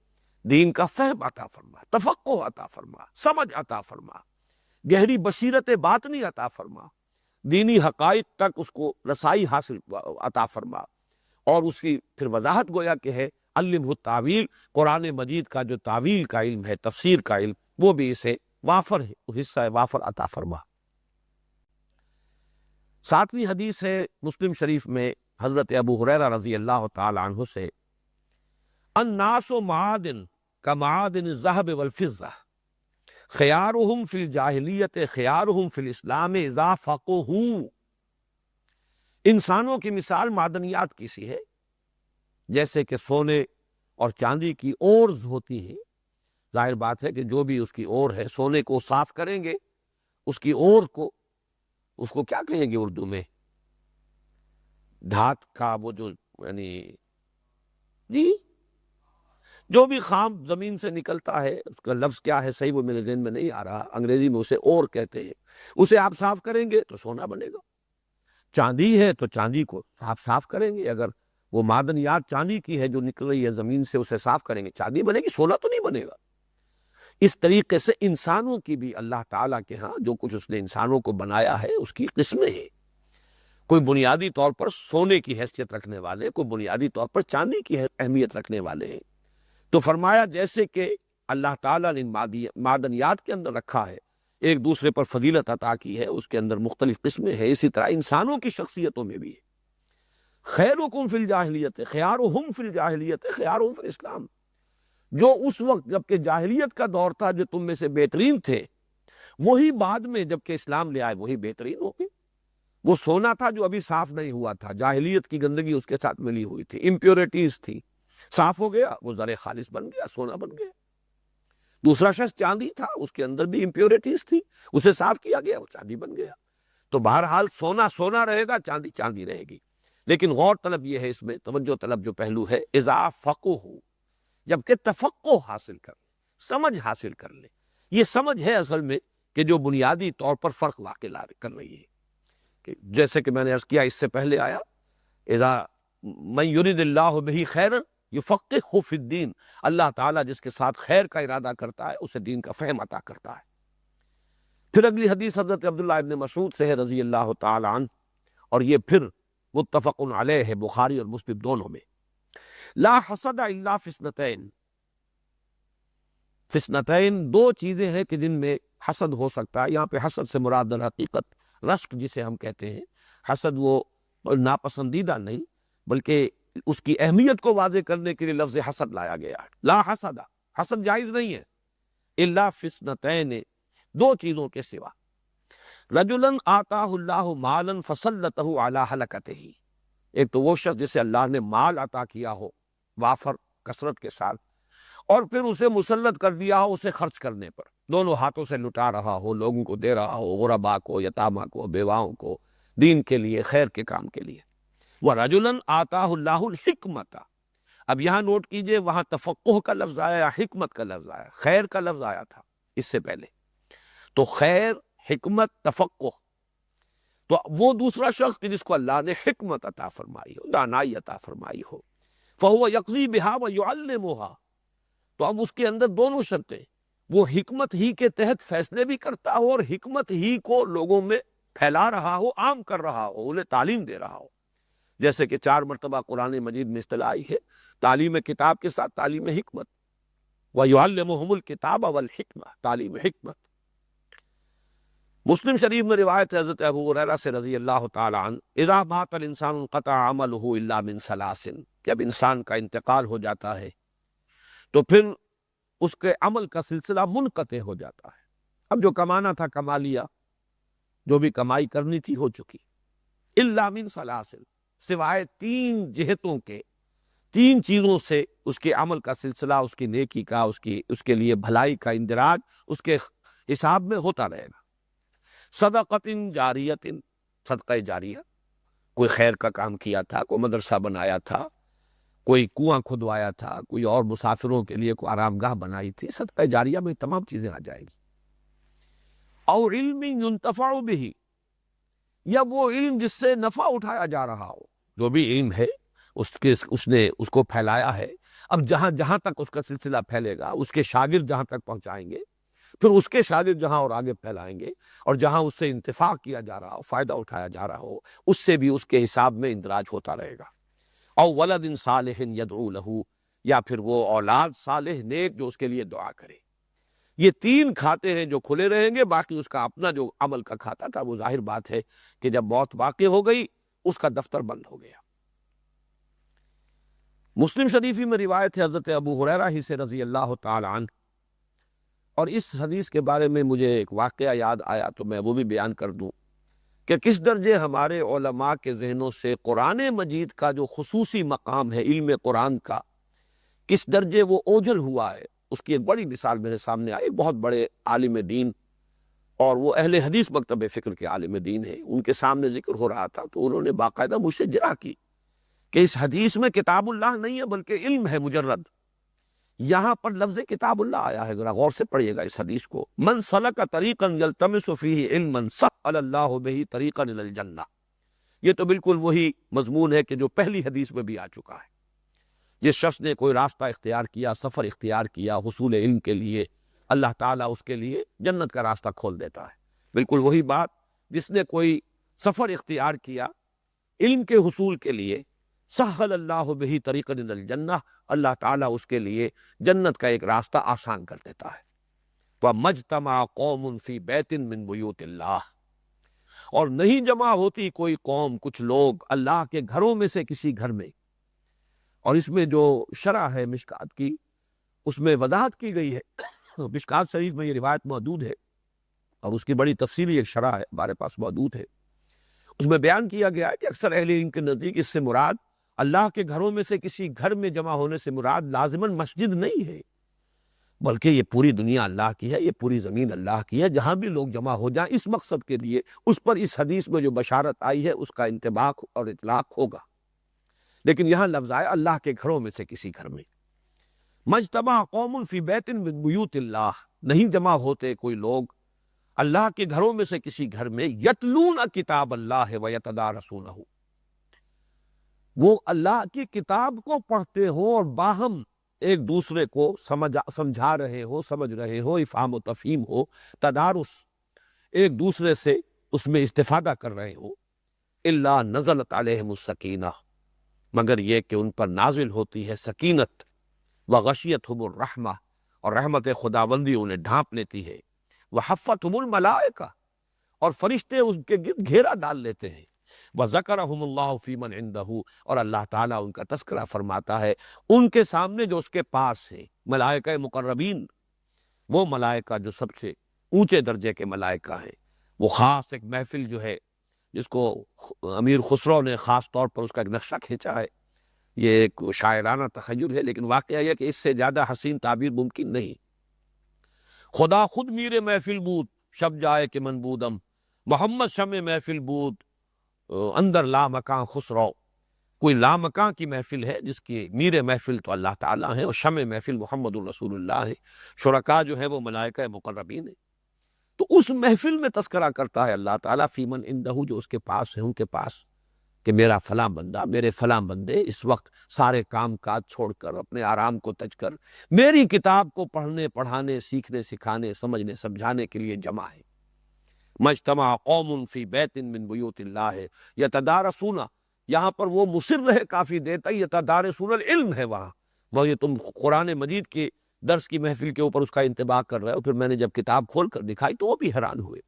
دین کا فہم عطا فرما، تفقہ عطا فرما، سمجھ عطا فرما، گہری بصیرت باطنی عطا فرما، دینی حقائق تک اس کو رسائی حاصل عطا فرما، اور اس کی پھر وضاحت گویا کہ ہے علمہ التاویل، قرآن مجید کا جو تاویل کا علم ہے، تفسیر کا علم، وہ بھی اسے وافر حصہ وافر عطا فرما۔ ساتویں حدیث ہے مسلم شریف میں حضرت ابو ہریرہ رضی اللہ تعالی عنہ سے، الناس معادن کمعادن الذهب والفضہ خیارہم فی الجاہلیت خیارہم فی الاسلام اذا فقہوا۔ انسانوں کی مثال معدنیات کی سی ہے، جیسے کہ سونے اور چاندی کی اورز ہوتی ہیں۔ ظاہر بات ہے کہ جو بھی اس کی اور ہے، سونے کو صاف کریں گے، اس کی اور کو، اس کو کیا کہیں گے اردو میں؟ دھات کا وہ جو، یعنی جی جو بھی خام زمین سے نکلتا ہے، اس کا لفظ کیا ہے صحیح وہ میرے ذہن میں نہیں آ رہا، انگریزی میں اسے اور کہتے ہیں، اسے آپ صاف کریں گے تو سونا بنے گا۔ چاندی ہے تو چاندی کو آپ صاف کریں گے، اگر وہ معدنیات چاندی کی ہے جو نکل رہی ہے زمین سے، اسے صاف کریں گے، چاندی بنے گی، سونا تو نہیں بنے گا۔ اس طریقے سے انسانوں کی بھی اللہ تعالیٰ کے ہاں جو کچھ اس نے انسانوں کو بنایا ہے اس کی قسمیں ہیں، کوئی بنیادی طور پر سونے کی حیثیت رکھنے والے، کوئی بنیادی طور پر چاندی کی اہمیت رکھنے والے ہیں۔ تو فرمایا جیسے کہ اللہ تعالیٰ نے معدنیات کے اندر رکھا ہے، ایک دوسرے پر فضیلت عطا کی ہے، اس کے اندر مختلف قسمیں ہیں، اسی طرح انسانوں کی شخصیتوں میں بھی ہے۔ خیرکم فی الجاہلیت خیارہم فی الجاہلیت خیارہم فی الاسلام، جو اس وقت جبکہ جاہلیت کا دور تھا جو تم میں سے بہترین تھے، وہی بعد میں جبکہ اسلام لے آئے وہی بہترین ہو گئے۔ وہ سونا تھا جو ابھی صاف نہیں ہوا تھا، جاہلیت کی گندگی اس کے ساتھ ملی ہوئی تھی، امپیورٹیز تھی، صاف ہو گیا، وہ زر خالص بن گیا، سونا بن گیا۔ دوسرا شخص چاندی تھا، اس کے اندر بھی امپیورٹیز تھی، اسے صاف کیا گیا، وہ چاندی بن گیا۔ تو بہرحال سونا سونا رہے گا، چاندی چاندی رہے گی۔ لیکن غور طلب یہ ہے، اس میں توجہ طلب جو پہلو ہے، اذا فقہوا، جبکہ تفقہ حاصل کر لیں، سمجھ حاصل کر لیں۔ یہ سمجھ ہے اصل میں کہ جو بنیادی طور پر فرق واقع کر رہی ہے، کہ جیسے کہ میں نے عرض کیا اس سے پہلے آیا، اذا من یرد اللہ بہ خیرا یفقہہ فی الدین، اللہ تعالیٰ جس کے ساتھ خیر کا ارادہ کرتا ہے اسے دین کا فہم عطا کرتا ہے۔ پھر اگلی حدیث حضرت عبداللہ ابن مسعود سے ہے رضی اللہ تعالی عنہ، اور یہ پھر متفق علیہ ہے بخاری اور مسلم دونوں میں۔ لا حسد الا فی اثنتین، فی اثنتین دو چیزیں ہیں کہ جن میں حسد ہو سکتا ہے۔ یہاں پہ حسد سے مراد در حقیقت رشک جسے ہم کہتے ہیں، حسد وہ ناپسندیدہ نہیں بلکہ اس کی اہمیت کو واضح کرنے کے لیے لفظ حسد لایا گیا ہے۔ لا حسد، حسد جائز نہیں ہے، الا فی اثنتین، دو چیزوں کے سوا۔ رجلا آتاہ اللہ مالا فسلطہ علی ہلکتہ، ایک تو وہ شخص جسے اللہ نے مال عطا کیا ہو وافر کثرت کے ساتھ، اور پھر اسے مسلط کر دیا ہو اسے خرچ کرنے پر، دونوں ہاتھوں سے لٹا رہا ہو، لوگوں کو دے رہا ہو، غرباء کو، یتامہ کو، بیواؤں کو، دین کے لیے، خیر کے کام کے لیے۔ وَرَجُلًا آتَاهُ اللَّهُ الْحِكْمَةَ، اب یہاں نوٹ کیجئے، وہاں تفقہ کا لفظ آیا، حکمت کا لفظ آیا، خیر کا لفظ آیا تھا اس سے پہلے، تو خیر، حکمت، تفقہ، تو وہ دوسرا شخص جس کو اللہ نے حکمت عطا فرمائی ہو، دانائی عطا فرمائی ہو، فَهُوَ يَقْضِي بِهَا وَيُعَلِّمُهَا، تو اب اس کے اندر دونوں شرطیں، وہ حکمت ہی کے تحت فیصلے بھی کرتا ہو اور حکمت ہی کو لوگوں میں پھیلا رہا ہو، عام کر رہا ہو، انہیں تعلیم دے رہا ہو۔ جیسے کہ 4 مرتبہ قرآن مجید میں اصطلاح آئی ہے، تعلیم کتاب کے ساتھ تعلیم حکمت، وَيُعَلِّمُهُمُ الْكِتَابَ وَالْحِكْمَةَ، تعلیم حکمت۔ مسلم شریف میں روایت ہے حضرت ابو ہریرہ سے رضی اللہ تعالی عنہ، اذا مات الانسان انقطع عمله الا من ثلاث، جب انسان کا انتقال ہو جاتا ہے تو پھر اس کے عمل کا سلسلہ منقطع ہو جاتا ہے۔ اب جو کمانا تھا کما لیا، جو بھی کمائی کرنی تھی ہو چکی، الا من ثلاث، سوائے 3 جہتوں کے، 3 چیزوں سے اس کے عمل کا سلسلہ، اس کی نیکی کا، اس کے لیے بھلائی کا اندراج اس کے حساب میں ہوتا رہے گا۔ صدقۃ جاریۃ، صدقہ جاریہ، کوئی خیر کا کام کیا تھا، کوئی مدرسہ بنایا تھا، کوئی کنواں کھدوایا تھا، کوئی اور مسافروں کے لیے کوئی آرام گاہ بنائی تھی، صدقہ جاریہ میں تمام چیزیں آ جائیں گی۔ اور علم ينتفع به، یا وہ علم جس سے نفع اٹھایا جا رہا ہو، جو بھی علم ہے اس نے اس کو پھیلایا ہے، اب جہاں تک اس کا سلسلہ پھیلے گا، اس کے شاگرد جہاں تک پہنچائیں گے، پھر اس کے شاگرد جہاں اور آگے پھیلائیں گے، اور جہاں اس سے انتفاع کیا جا رہا ہو، فائدہ اٹھایا جا رہا ہو، اس سے بھی اس کے حساب میں اندراج ہوتا رہے گا۔ او ولد صالح یدعو لہ، یا پھر وہ اولاد صالح نیک جو اس کے لیے دعا کرے۔ یہ 3 کھاتے ہیں جو کھلے رہیں گے، باقی اس کا اپنا جو عمل کا کھاتا تھا وہ ظاہر بات ہے کہ جب موت واقع ہو گئی اس کا دفتر بند ہو گیا۔ مسلم شریفی میں روایت ہے حضرت ابو ہریرہ ہی سے رضی اللہ تعالی عنہ، اور اس حدیث کے بارے میں مجھے ایک واقعہ یاد آیا تو میں وہ بھی بیان کر دوں کہ کس درجے ہمارے علماء کے ذہنوں سے قرآن مجید کا جو خصوصی مقام ہے علم قرآن کا، کس درجے وہ اوجھل ہوا ہے۔ اس کی ایک بڑی مثال میرے سامنے آئی، بہت بڑے عالم دین، اور وہ اہل حدیث مکتب فکر کے عالم دین ہیں، ان کے سامنے ذکر ہو رہا تھا تو انہوں نے باقاعدہ مجھ سے جرح کی کہ اس حدیث میں کتاب اللہ نہیں ہے بلکہ علم ہے مجرد، یہاں پر لفظ کتاب اللہ آیا ہے، ذرا غور سے پڑھیے گا اس حدیث کو۔ من سلک طریقا یلتمس فیہ علما سہل اللہ بہ طریقا الی الجنہ، یہ تو بالکل وہی مضمون ہے کہ جو پہلی حدیث میں بھی آ چکا ہے۔ جس شخص نے کوئی راستہ اختیار کیا، سفر اختیار کیا حصول علم کے لیے، اللہ تعالیٰ اس کے لیے جنت کا راستہ کھول دیتا ہے۔ بالکل وہی بات، جس نے کوئی سفر اختیار کیا علم کے حصول کے لیے، سہل اللہ بہ طریقا الی الجنہ، اللہ تعالیٰ اس کے لیے جنت کا ایک راستہ آسان کر دیتا ہے۔ وَمَجْتَمَعَ قَوْمٌ فِي بَيْتٍ مِّن بُيُوتِ اللَّهِ، اور نہیں جمع ہوتی کوئی قوم، کچھ لوگ اللہ کے گھروں میں سے کسی گھر میں۔ اور اس میں جو شرح ہے مشکات کی، اس میں وضاحت کی گئی ہے، مشکات شریف میں یہ روایت موجود ہے اور اس کی بڑی تفصیلی ایک شرح ہے ہمارے پاس موجود ہے۔ اس میں بیان کیا گیا ہے کہ اکثر اہل علم کے نزدیک اس سے مراد اللہ کے گھروں میں سے کسی گھر میں جمع ہونے سے مراد لازماً مسجد نہیں ہے، بلکہ یہ پوری دنیا اللہ کی ہے، یہ پوری زمین اللہ کی ہے، جہاں بھی لوگ جمع ہو جائیں اس مقصد کے لیے، اس پر اس حدیث میں جو بشارت آئی ہے اس کا انطباق اور اطلاق ہوگا۔ لیکن یہاں لفظ آیا اللہ کے گھروں میں سے کسی گھر میں۔ مجتمع قوم فی بیت من بیوت اللہ، نہیں جمع ہوتے کوئی لوگ اللہ کے گھروں میں سے کسی گھر میں، یتلون کتاب اللہ ویتدارسونہ، وہ اللہ کی کتاب کو پڑھتے ہوں اور باہم ایک دوسرے کو سمجھا رہے ہو، سمجھ رہے ہو، افہام و تفہیم ہو، تدارس ایک دوسرے سے اس میں استفادہ کر رہے ہو۔ الا نزلت علیہم السکینہ، مگر یہ کہ ان پر نازل ہوتی ہے سکینت، وغشیتہم الرحمہ، اور رحمت خداوندی انہیں ڈھانپ لیتی ہے، وحفتہم الملائکہ، اور فرشتے ان کے گرد گھیرا ڈال لیتے ہیں، وذکرہم اللہ فی من عندہ، اور اللہ تعالیٰ ان کا تذکرہ فرماتا ہے ان کے سامنے جو اس کے پاس ہیں، ملائکہ مقربین، وہ ملائکہ جو سب سے اونچے درجے کے ملائکہ ہیں۔ وہ خاص ایک محفل جو ہے جس کو امیر خسرو نے خاص طور پر اس کا ایک نقشہ کھینچا ہے، یہ ایک شاعرانہ تخیل ہے، لیکن واقعہ یہ کہ اس سے زیادہ حسین تعبیر ممکن نہیں۔ خدا خود میر محفل بود، شب جائے کہ من بودم، محمد شمع محفل بود اندر لامکاں خسرو، کوئی لامکاں کی محفل ہے جس کی میر محفل تو اللہ تعالیٰ ہیں اور شمع محفل محمد الرسول اللہ ہے، شرکاء جو ہیں وہ ملائکہ مقربین ہیں۔ تو اس محفل میں تذکرہ کرتا ہے اللہ تعالیٰ فی من عندہ، جو اس کے پاس ہیں، ان کے پاس، کہ میرا فلاں بندہ، میرے فلاں بندے اس وقت سارے کام کاج چھوڑ کر، اپنے آرام کو تج کر میری کتاب کو پڑھنے، پڑھانے، سیکھنے، سکھانے، سمجھنے، سمجھانے کے لیے جمع ہے۔ مجتمع قوم فی بیت من بیوت اللہ یتدارسون، یہاں پر وہ مصر رہے کافی دیر تک، یتدارسون العلم ہے وہاں، وہ یہ تم قرآن مجید کے درس کی محفل کے اوپر اس کا انطباق کر رہے ہو۔ پھر میں نے جب کتاب کھول کر دکھائی تو وہ بھی حیران ہوئے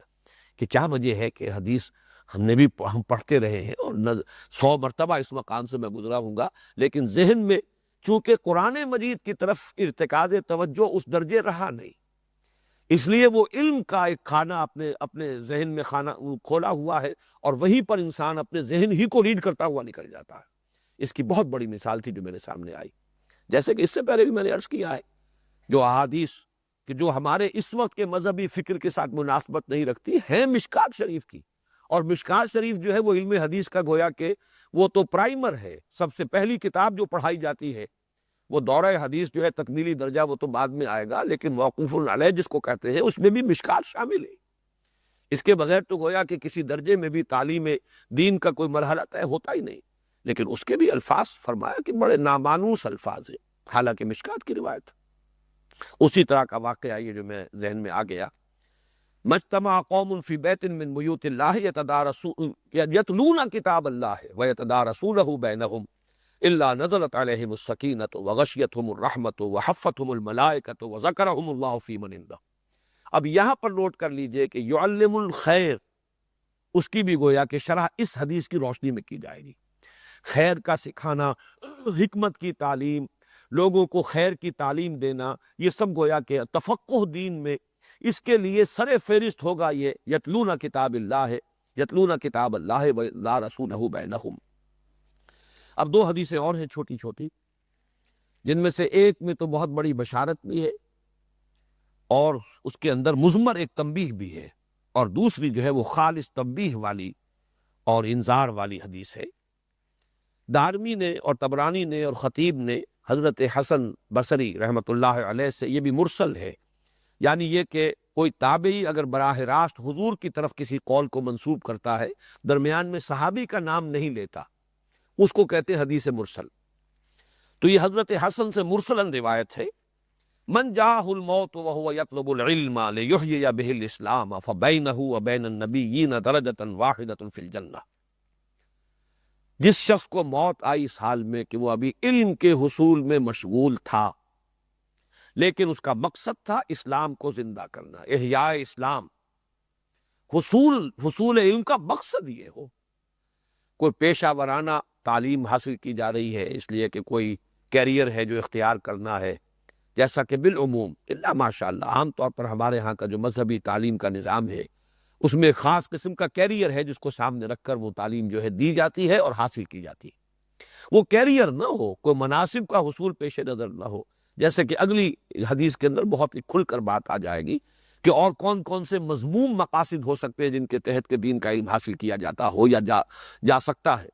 کہ کیا وجہ ہے کہ حدیث ہم پڑھتے رہے ہیں اور 100 مرتبہ اس مقام سے میں گزرا ہوں گا، لیکن ذہن میں چونکہ قرآن مجید کی طرف ارتکاز توجہ اس درجے رہا نہیں، اس لیے وہ علم کا ایک خانہ اپنے ذہن میں خانہ کھولا ہوا ہے، اور وہیں پر انسان اپنے ذہن ہی کو ریڈ کرتا ہوا نکل جاتا ہے۔ اس کی بہت بڑی مثال تھی جو میرے سامنے آئی، جیسے کہ اس سے پہلے بھی میں نے عرض کیا ہے، جو احادیث کہ جو ہمارے اس وقت کے مذہبی فکر کے ساتھ مناسبت نہیں رکھتی ہیں مشکات شریف کی، اور مشکات شریف جو ہے وہ علم حدیث کا گویا کہ وہ تو پرائمر ہے، سب سے پہلی کتاب جو پڑھائی جاتی ہے۔ وہ دورہ حدیث جو ہے تکمیلی درجہ وہ تو بعد میں آئے گا، لیکن موقوف علیہ جس کو کہتے ہیں اس میں بھی مشکات شامل ہے۔ اس کے بغیر تو گویا کہ کسی درجے میں بھی تعلیم دین کا کوئی مرحلہ طے ہوتا ہی نہیں، لیکن اس کے بھی الفاظ فرمایا کہ بڑے نامانوس الفاظ ہیں، حالانکہ مشکات کی روایت۔ اسی طرح کا واقعہ یہ جو میں ذہن میں آ گیا، مجتمع قوم فی بیت من بیوت اللہ یتلون کتاب اللہ ویتدارسونہ بینہم الا نزلت علیہم السکینۃ وغشیتہم الرحمۃ وحفتہم الملائکۃ وذکرہم اللہ فی من عندہ۔ اب یہاں پر نوٹ کر لیجئے کہ یعلم الخیر، اس کی بھی گویا کہ شرح اس حدیث کی روشنی میں کی جائے گی۔ خیر کا سکھانا، حکمت کی تعلیم، لوگوں کو خیر کی تعلیم دینا، یہ سب گویا کہ تفقہ دین میں اس کے لیے سر فہرست ہوگا یہ یتلون کتاب اللہ، یتلون کتاب اللہ ویتدارسونہ بینہم۔ اب 2 حدیثیں اور ہیں چھوٹی چھوٹی، جن میں سے ایک میں تو بہت بڑی بشارت بھی ہے اور اس کے اندر مضمر ایک تنبیہ بھی ہے، اور دوسری جو ہے وہ خالص تنبیہ والی اور انذار والی حدیث ہے۔ دارمی نے اور طبرانی نے اور خطیب نے حضرت حسن بصری رحمۃ اللہ علیہ سے یہ بھی مرسل ہے، یعنی یہ کہ کوئی تابعی اگر براہ راست حضور کی طرف کسی قول کو منسوب کرتا ہے، درمیان میں صحابی کا نام نہیں لیتا، اس کو کہتے ہیں حدیث مرسل۔ تو یہ حضرت حسن سے مرسلاً روایت ہے، من جاءہ الموت وہو یطلب العلم لیحیی بہ الاسلام فبینہ وبین النبیین درجۃ واحدۃ فی الجنہ۔ جس شخص کو موت آئی اس حال میں کہ وہ ابھی علم کے حصول میں مشغول تھا، لیکن اس کا مقصد تھا اسلام کو زندہ کرنا، احیاء اسلام، حصول علم کا مقصد یہ ہو۔ کوئی پیشہ ورانہ تعلیم حاصل کی جا رہی ہے اس لیے کہ کوئی کیریئر ہے جو اختیار کرنا ہے، جیسا کہ بالعموم اللہ ماشاء اللہ عام طور پر ہمارے ہاں کا جو مذہبی تعلیم کا نظام ہے اس میں خاص قسم کا کیریئر ہے جس کو سامنے رکھ کر وہ تعلیم جو ہے دی جاتی ہے اور حاصل کی جاتی ہے۔ وہ کیریئر نہ ہو، کوئی مناصب کا حصول پیش نظر نہ ہو، جیسے کہ اگلی حدیث کے اندر بہت ہی کھل کر بات آ جائے گی کہ اور کون کون سے مذموم مقاصد ہو سکتے ہیں جن کے تحت کے دین کا علم حاصل کیا جاتا ہو یا جا سکتا ہے۔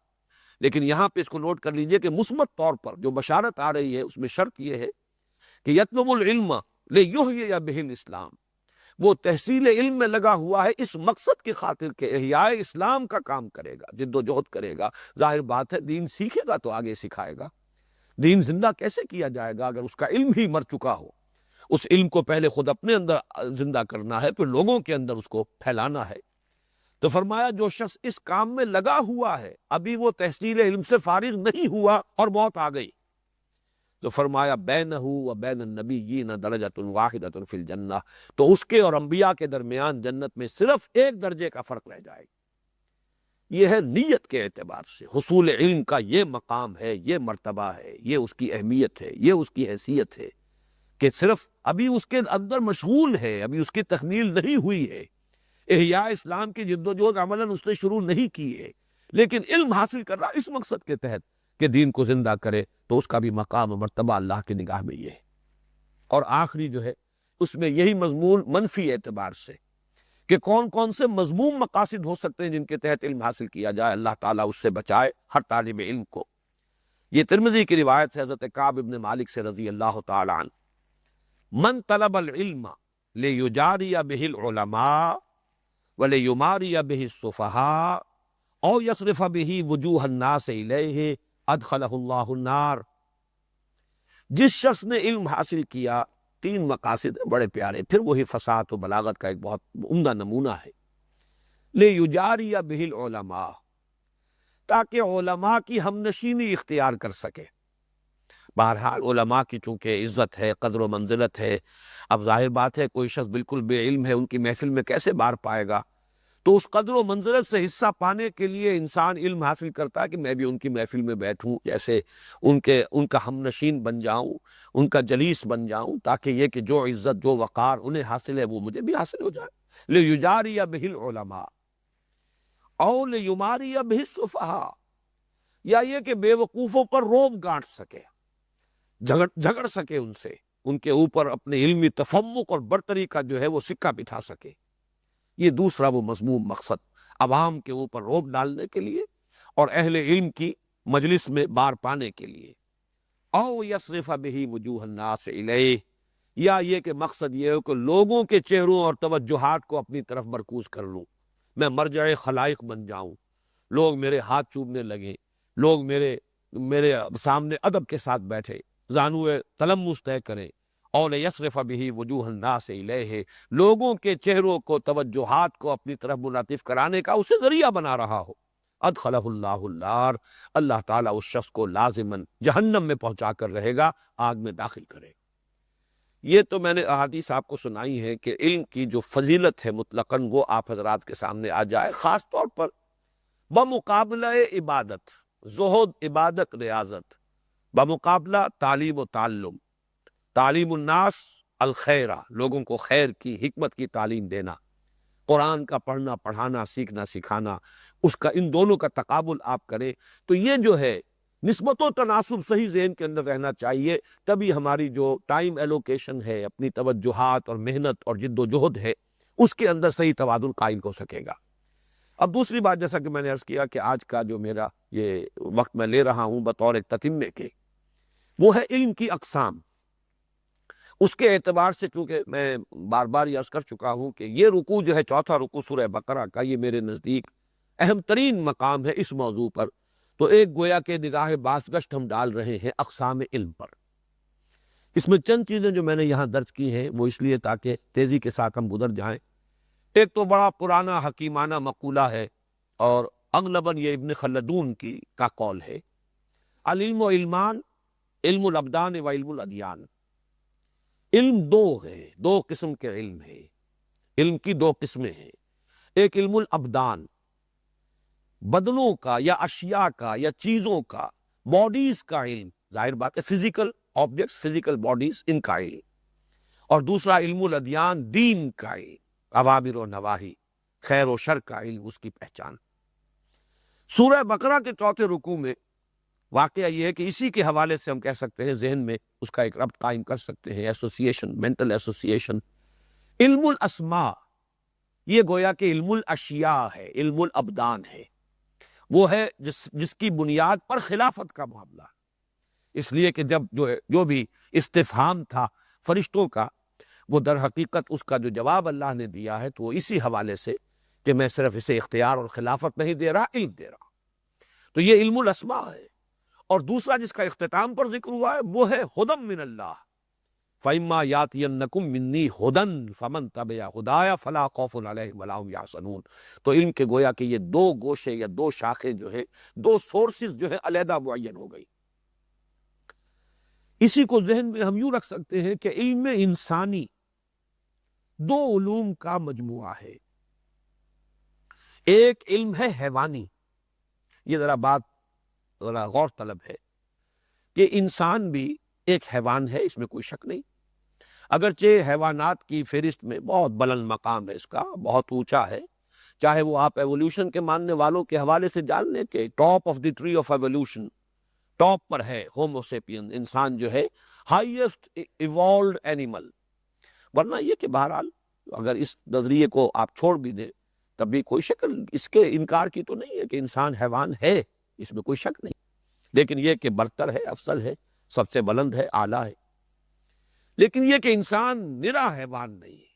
لیکن یہاں پہ اس کو نوٹ کر لیجئے کہ مثبت طور پر جو بشارت آ رہی ہے اس میں شرط یہ ہے کہ یطلب العلم لیحیی بہ الاسلام، وہ تحصیل علم میں لگا ہوا ہے اس مقصد کی خاطر کہ احیاء اسلام کا کام کرے گا، جد و جہد کرے گا۔ ظاہر بات ہے دین سیکھے گا تو آگے سکھائے گا۔ دین زندہ کیسے کیا جائے گا اگر اس کا علم ہی مر چکا ہو؟ اس علم کو پہلے خود اپنے اندر زندہ کرنا ہے، پھر لوگوں کے اندر اس کو پھیلانا ہے۔ تو فرمایا جو شخص اس کام میں لگا ہوا ہے، ابھی وہ تحصیل علم سے فارغ نہیں ہوا اور موت آ گئی، تو فرمایا بینہ و بین النبیین درجۃ واحدۃ فی الجنہ، تو اس کے اور انبیاء کے درمیان جنت میں صرف ایک درجے کا فرق رہ جائے گا۔ یہ ہے نیت کے اعتبار سے حصول علم کا یہ مقام ہے، یہ مرتبہ ہے، یہ اس کی اہمیت ہے، یہ اس کی حیثیت ہے کہ صرف ابھی اس کے اندر مشغول ہے، ابھی اس کی تکمیل نہیں ہوئی ہے، احیاء اسلام کی جد و جہد عملاً اس نے شروع نہیں کی ہے، لیکن علم حاصل کر رہا اس مقصد کے تحت کہ دین کو زندہ کرے، تو اس کا بھی مقام و مرتبہ اللہ کی نگاہ میں یہ ہے۔ اور آخری جو ہے اس میں یہی مضمون منفی اعتبار سے کہ کون کون سے مذموم مقاصد ہو سکتے ہیں جن کے تحت علم حاصل کیا جائے، اللہ تعالیٰ اس سے بچائے ہر طالب علم کو۔ یہ ترمذی کی روایت سے حضرت کعب بن مالک سے رضی اللہ تعالیٰ عنہ، من طلب العلم لیجاری بہ العلماء ولیماری بہ السفہاء او یصرف بہ وجوہ الناس الیہ ادخلہ اللہ النار۔ جس شخص نے علم حاصل کیا، تین مقاصد ہیں بڑے پیارے، پھر وہی فصاحت و بلاغت کا ایک بہت عمدہ نمونہ ہے۔ لیجاری بہ العلماء، تاکہ علماء کی ہم نشینی اختیار کر سکے۔ بہرحال علماء کی چونکہ عزت ہے، قدر و منزلت ہے، اب ظاہر بات ہے کوئی شخص بالکل بے علم ہے ان کی محفل میں کیسے بار پائے گا؟ تو اس قدر و منزلت سے حصہ پانے کے لیے انسان علم حاصل کرتا ہے کہ میں بھی ان کی محفل میں بیٹھوں، جیسے ان کا ہم نشین بن جاؤں، ان کا جلیس بن جاؤں، تاکہ یہ کہ جو عزت جو وقار انہیں حاصل ہے وہ مجھے بھی حاصل ہو جائے۔ لیجاری بہ العلماء او لیماری بہ السفہاء، یا یہ کہ بے وقوفوں پر روب گانٹ سکے، جھگڑ سکے ان سے، ان کے اوپر اپنے علمی تفوق اور برتری کا جو ہے وہ سکہ بٹھا سکے۔ یہ دوسرا وہ مذموم مقصد، عوام کے اوپر روب ڈالنے کے لیے اور اہل علم کی مجلس میں بار پانے کے لیے۔ او یصرف بہ وجوہ الناس الیہ، یا یہ کہ مقصد یہ ہو کہ لوگوں کے چہروں اور توجہات کو اپنی طرف مرکوز کر لوں، میں مرجع خلائق بن جاؤں، لوگ میرے ہاتھ چومنے لگیں، لوگ میرے سامنے ادب کے ساتھ بیٹھے، زانوئے تلمس طے کریں۔ اور یصرف بہ وجوہ الناس الیہ، لوگوں کے چہروں کو توجہات کو اپنی طرف منعطف کرانے کا اسے ذریعہ بنا رہا ہو۔ ادخلہ اللہ النار، اللہ تعالیٰ اس شخص کو لازماً جہنم میں پہنچا کر رہے گا، آگ میں داخل کرے گا۔ یہ تو میں نے احادیث آپ کو سنائی ہے کہ علم کی جو فضیلت ہے مطلقاً وہ آپ حضرات کے سامنے آ جائے، خاص طور پر بمقابلہ عبادت، زہد، عبادت، ریاضت، بمقابلہ تعلیم و تعلم، تعلیم الناس الخیرہ، لوگوں کو خیر کی، حکمت کی تعلیم دینا، قرآن کا پڑھنا پڑھانا، سیکھنا سکھانا، اس کا ان دونوں کا تقابل آپ کریں تو یہ جو ہے نسبت و تناسب صحیح ذہن کے اندر رہنا چاہیے، تبھی ہماری جو ٹائم ایلوکیشن ہے، اپنی توجہات اور محنت اور جد و جہد ہے، اس کے اندر صحیح توازن قائم ہو سکے گا۔ اب دوسری بات، جیسا کہ میں نے عرض کیا کہ آج کا جو میرا یہ وقت میں لے رہا ہوں بطور ایک تتمے کے، وہ ہے علم کی اقسام۔ اس کے اعتبار سے چونکہ میں بار بار یہ عرض کر چکا ہوں کہ یہ رکوع جو ہے چوتھا رکوع سورہ بقرہ کا، یہ میرے نزدیک اہم ترین مقام ہے اس موضوع پر۔ تو ایک گویا کہ نگاہ بازگشت ہم ڈال رہے ہیں اقسام علم پر۔ اس میں چند چیزیں جو میں نے یہاں درج کی ہیں وہ اس لیے تاکہ تیزی کے ساتھ ہم گزر جائیں۔ ایک تو بڑا پرانا حکیمانہ مقولہ ہے اور اغلباً یہ ابن خلدون کا قول ہے، العلم و علمان، علم الابدان و علم الادیان۔ علم دو ہے، دو قسم کے علم ہے، علم کی دو قسمیں ہیں۔ ایک علم الابدان، بدنوں کا یا اشیاء کا یا چیزوں کا، باڈیز کا علم، ظاہر بات ہے فزیکل آبجیکٹس، فزیکل باڈیز، ان کا علم۔ اور دوسرا علم الادیان، دین کا علم، اوامر و نواہی، خیر و شر کا علم، اس کی پہچان۔ سورہ بقرہ کے چوتھے رکوع میں واقعہ یہ ہے کہ اسی کے حوالے سے ہم کہہ سکتے ہیں، ذہن میں اس کا ایک ربط قائم کر سکتے ہیں، ایسوسیشن، مینٹل ایسوسیشن۔ علم الاسماء، یہ گویا کہ علم الاشیاء ہے، علم الابدان ہے، وہ ہے جس کی بنیاد پر خلافت کا معاملہ۔ اس لیے کہ جب جو بھی استفہام تھا فرشتوں کا، وہ در حقیقت اس کا جو جواب اللہ نے دیا ہے تو وہ اسی حوالے سے کہ میں صرف اسے اختیار اور خلافت نہیں دے رہا، علم دے رہا۔ تو یہ علم الاسماء ہے۔ اور دوسرا جس کا اختتام پر ذکر ہوا ہے وہ ہے ہدی من اللہ، فَإِمَّا يَأْتِيَنَّكُم مِّنِّي هُدًى فَمَن تَبِعَ هُدَايَ فَلَا خَوْفٌ عَلَيْهِمْ وَلَا هُمْ يَحْزَنُونَ۔ تو علم کے گویا کہ یہ دو گوشے یا دو شاخیں جو ہے، دو سورسز جو ہے علیحدہ معین ہو گئی۔ اسی کو ذہن میں ہم یوں رکھ سکتے ہیں کہ علم انسانی دو علوم کا مجموعہ ہے۔ ایک علم ہے حیوانی، یہ ذرا غور طلب ہے کہ انسان بھی ایک حیوان ہے، اس میں کوئی شک نہیں، اگرچہ حیوانات کی فہرست میں بہت بلند مقام ہے، اس کا بہت اونچا ہے، چاہے وہ آپ ایولیوشن کے ماننے والوں کے حوالے سے جان لیں کہ top of the tree of evolution, top پر ہے ہومو سیپین، انسان جو ہے ہائیسٹ ایوالوڈ اینیمل۔ ورنہ یہ کہ بہرحال اگر اس نظریے کو آپ چھوڑ بھی دیں تب بھی کوئی شکل اس کے انکار کی تو نہیں ہے کہ انسان حیوان ہے، اس میں کوئی شک نہیں، لیکن یہ کہ برتر ہے، افضل ہے، سب سے بلند ہے، اعلیٰ ہے۔ لیکن یہ کہ انسان نرا حیوان نہیں ہے،